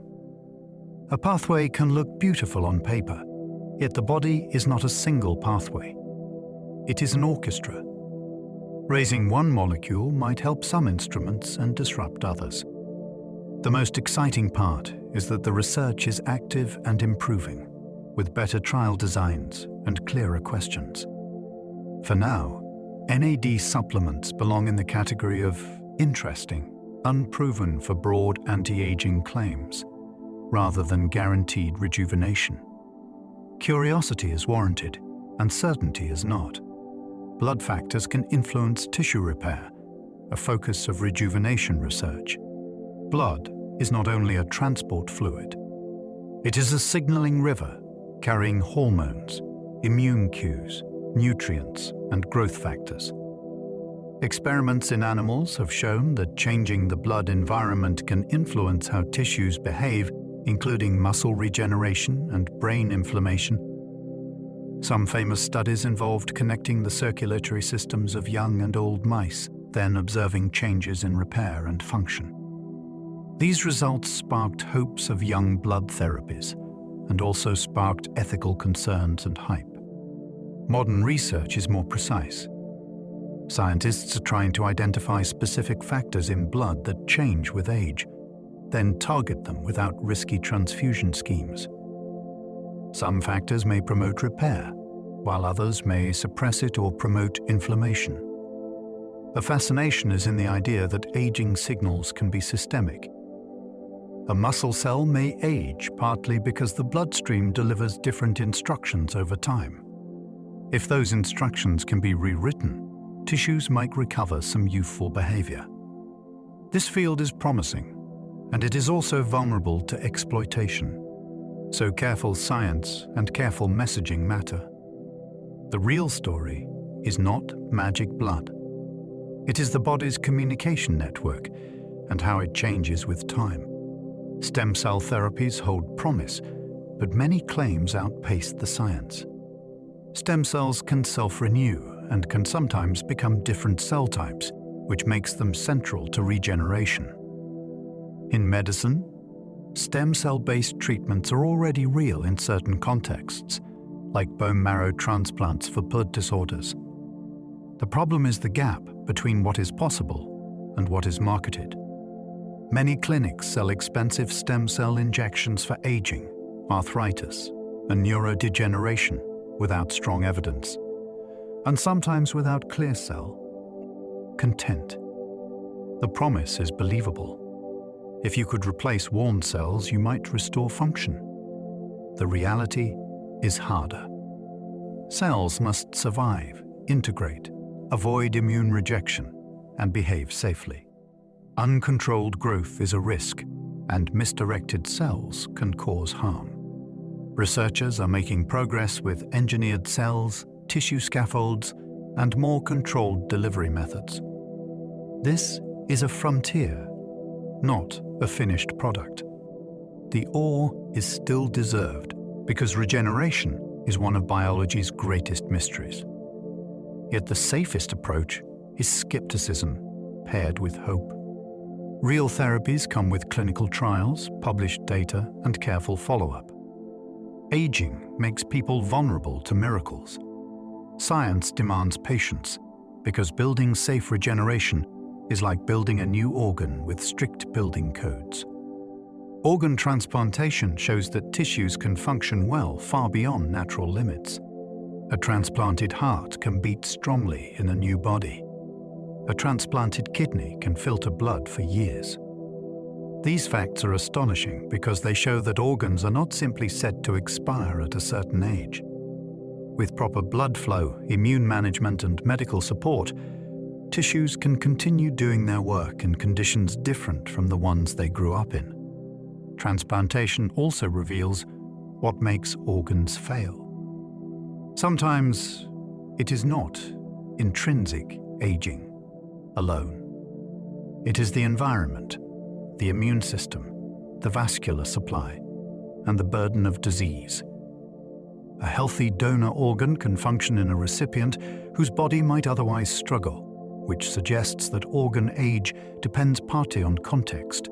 A pathway can look beautiful on paper, yet the body is not a single pathway. It is an orchestra. Raising one molecule might help some instruments and disrupt others. The most exciting part is that the research is active and improving, with better trial designs and clearer questions. For now, NAD supplements belong in the category of interesting, unproven for broad anti-aging claims, rather than guaranteed rejuvenation. Curiosity is warranted, and certainty is not. Blood factors can influence tissue repair, a focus of rejuvenation research. Blood is not only a transport fluid. It is a signaling river carrying hormones, immune cues, nutrients, and growth factors. Experiments in animals have shown that changing the blood environment can influence how tissues behave, including muscle regeneration and brain inflammation. Some famous studies involved connecting the circulatory systems of young and old mice, then observing changes in repair and function. These results sparked hopes of young blood therapies, and also sparked ethical concerns and hype. Modern research is more precise. Scientists are trying to identify specific factors in blood that change with age, then target them without risky transfusion schemes. Some factors may promote repair, while others may suppress it or promote inflammation. The fascination is in the idea that aging signals can be systemic. A muscle cell may age partly because the bloodstream delivers different instructions over time. If those instructions can be rewritten, tissues might recover some youthful behavior. This field is promising, and it is also vulnerable to exploitation. So careful science and careful messaging matter. The real story is not magic blood. It is the body's communication network and how it changes with time. Stem cell therapies hold promise, but many claims outpace the science. Stem cells can self-renew and can sometimes become different cell types, which makes them central to regeneration. In medicine, stem cell-based treatments are already real in certain contexts, like bone marrow transplants for blood disorders. The problem is the gap between what is possible and what is marketed. Many clinics sell expensive stem cell injections for aging, arthritis, and neurodegeneration without strong evidence, and sometimes without clear cell content. The promise is believable. If you could replace worn cells, you might restore function. The reality is harder. Cells must survive, integrate, avoid immune rejection, and behave safely. Uncontrolled growth is a risk, and misdirected cells can cause harm. Researchers are making progress with engineered cells, tissue scaffolds, and more controlled delivery methods. This is a frontier, not a finished product. The awe is still deserved because regeneration is one of biology's greatest mysteries. Yet the safest approach is skepticism paired with hope. Real therapies come with clinical trials, published data, and careful follow-up. Aging makes people vulnerable to miracles. Science demands patience, because building safe regeneration is like building a new organ with strict building codes. Organ transplantation shows that tissues can function well far beyond natural limits. A transplanted heart can beat strongly in a new body. A transplanted kidney can filter blood for years. These facts are astonishing because they show that organs are not simply set to expire at a certain age. With proper blood flow, immune management, and medical support, tissues can continue doing their work in conditions different from the ones they grew up in. Transplantation also reveals what makes organs fail. Sometimes it is not intrinsic aging alone. It is the environment, the immune system, the vascular supply, and the burden of disease. A healthy donor organ can function in a recipient whose body might otherwise struggle, which suggests that organ age depends partly on context.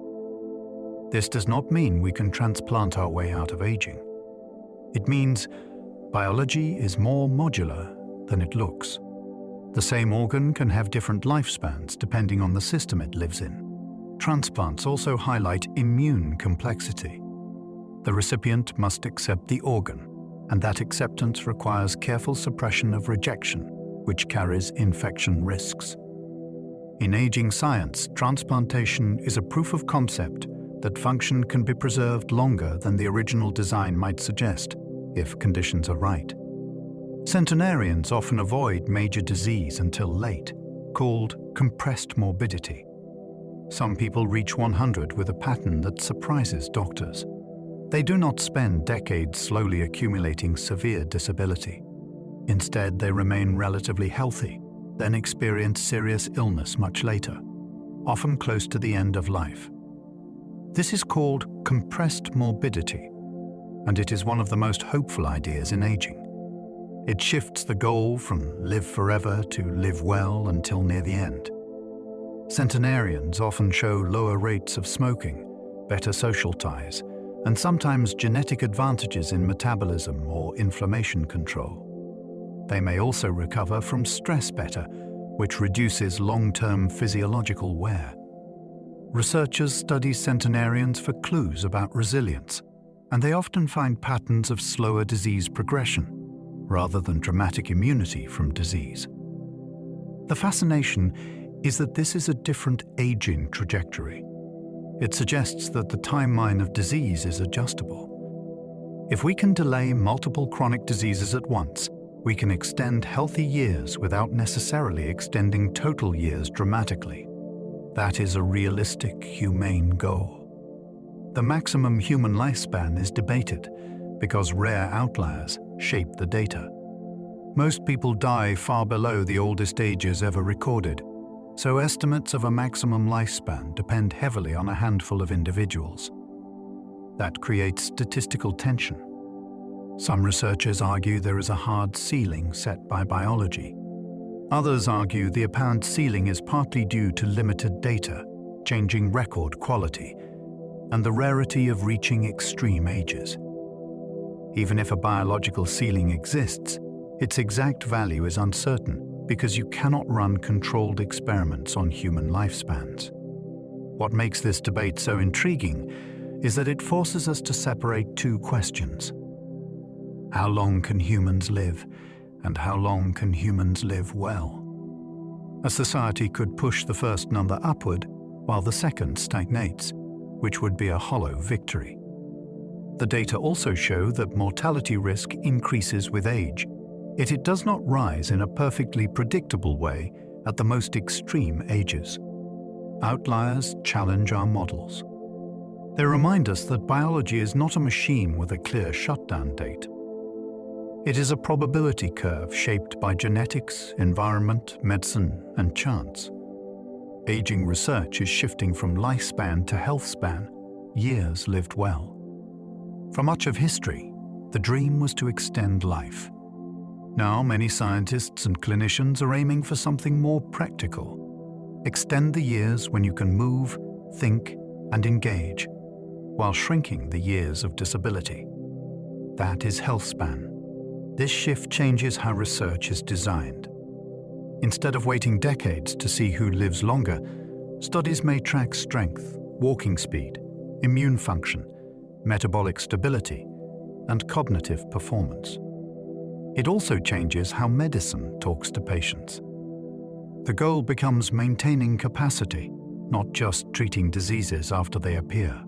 This does not mean we can transplant our way out of aging. It means biology is more modular than it looks. The same organ can have different lifespans depending on the system it lives in. Transplants also highlight immune complexity. The recipient must accept the organ, and that acceptance requires careful suppression of rejection, which carries infection risks. In aging science, transplantation is a proof of concept that function can be preserved longer than the original design might suggest, if conditions are right. Centenarians often avoid major disease until late, called compressed morbidity. Some people reach 100 with a pattern that surprises doctors. They do not spend decades slowly accumulating severe disability. Instead, they remain relatively healthy, then experience serious illness much later, often close to the end of life. This is called compressed morbidity, and it is one of the most hopeful ideas in aging. It shifts the goal from live forever to live well until near the end. Centenarians often show lower rates of smoking, better social ties, and sometimes genetic advantages in metabolism or inflammation control. They may also recover from stress better, which reduces long-term physiological wear. Researchers study centenarians for clues about resilience, and they often find patterns of slower disease progression, rather than dramatic immunity from disease. The fascination is that this is a different aging trajectory. It suggests that the timeline of disease is adjustable. If we can delay multiple chronic diseases at once, we can extend healthy years without necessarily extending total years dramatically. That is a realistic, humane goal. The maximum human lifespan is debated because rare outliers shape the data. Most people die far below the oldest ages ever recorded, so estimates of a maximum lifespan depend heavily on a handful of individuals. That creates statistical tension. Some researchers argue there is a hard ceiling set by biology. Others argue the apparent ceiling is partly due to limited data, changing record quality, and the rarity of reaching extreme ages. Even if a biological ceiling exists, its exact value is uncertain because you cannot run controlled experiments on human lifespans. What makes this debate so intriguing is that it forces us to separate two questions. How long can humans live, and how long can humans live well? A society could push the first number upward while the second stagnates, which would be a hollow victory. The data also show that mortality risk increases with age, yet it does not rise in a perfectly predictable way at the most extreme ages. Outliers challenge our models. They remind us that biology is not a machine with a clear shutdown date. It is a probability curve shaped by genetics, environment, medicine, and chance. Aging research is shifting from lifespan to health span, years lived well. For much of history, the dream was to extend life. Now, many scientists and clinicians are aiming for something more practical. Extend the years when you can move, think, and engage, while shrinking the years of disability. That is health span. This shift changes how research is designed. Instead of waiting decades to see who lives longer, studies may track strength, walking speed, immune function, metabolic stability, and cognitive performance. It also changes how medicine talks to patients. The goal becomes maintaining capacity, not just treating diseases after they appear.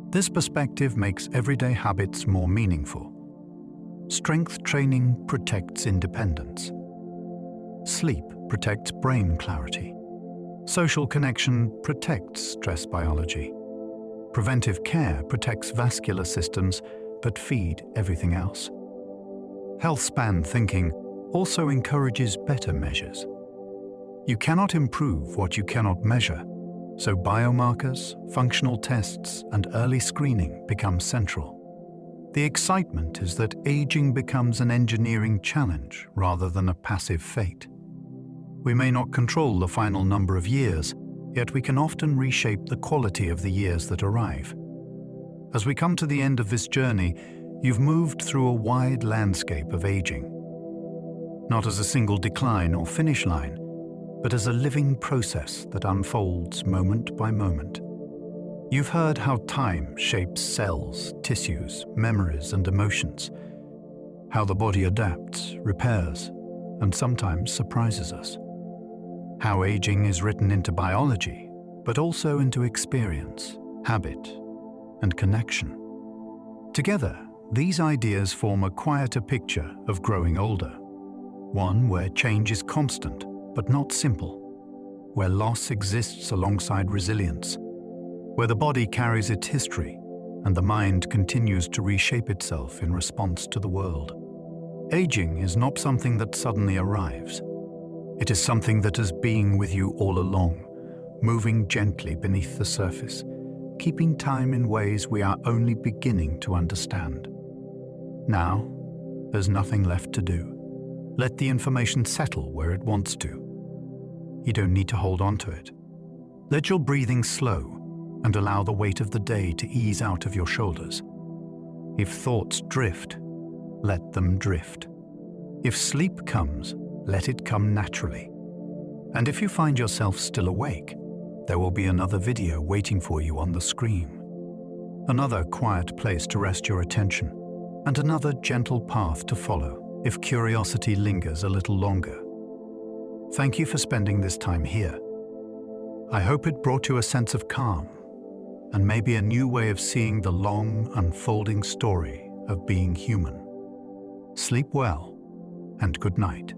This perspective makes everyday habits more meaningful. Strength training protects independence. Sleep protects brain clarity. Social connection protects stress biology. Preventive care protects vascular systems, but feed everything else. Health span thinking also encourages better measures. You cannot improve what you cannot measure, so biomarkers, functional tests, and early screening become central. The excitement is that aging becomes an engineering challenge rather than a passive fate. We may not control the final number of years, yet we can often reshape the quality of the years that arrive. As we come to the end of this journey, you've moved through a wide landscape of aging. Not as a single decline or finish line, but as a living process that unfolds moment by moment. You've heard how time shapes cells, tissues, memories, and emotions, how the body adapts, repairs, and sometimes surprises us. How aging is written into biology, but also into experience, habit, and connection. Together, these ideas form a quieter picture of growing older, one where change is constant, but not simple, where loss exists alongside resilience, where the body carries its history and the mind continues to reshape itself in response to the world. Aging is not something that suddenly arrives. It is something that has been with you all along, moving gently beneath the surface, keeping time in ways we are only beginning to understand. Now, there's nothing left to do. Let the information settle where it wants to. You don't need to hold on to it. Let your breathing slow and allow the weight of the day to ease out of your shoulders. If thoughts drift, let them drift. If sleep comes, let it come naturally. And if you find yourself still awake, there will be another video waiting for you on the screen. Another quiet place to rest your attention, and another gentle path to follow if curiosity lingers a little longer. Thank you for spending this time here. I hope it brought you a sense of calm, and maybe a new way of seeing the long, unfolding story of being human. Sleep well, and good night.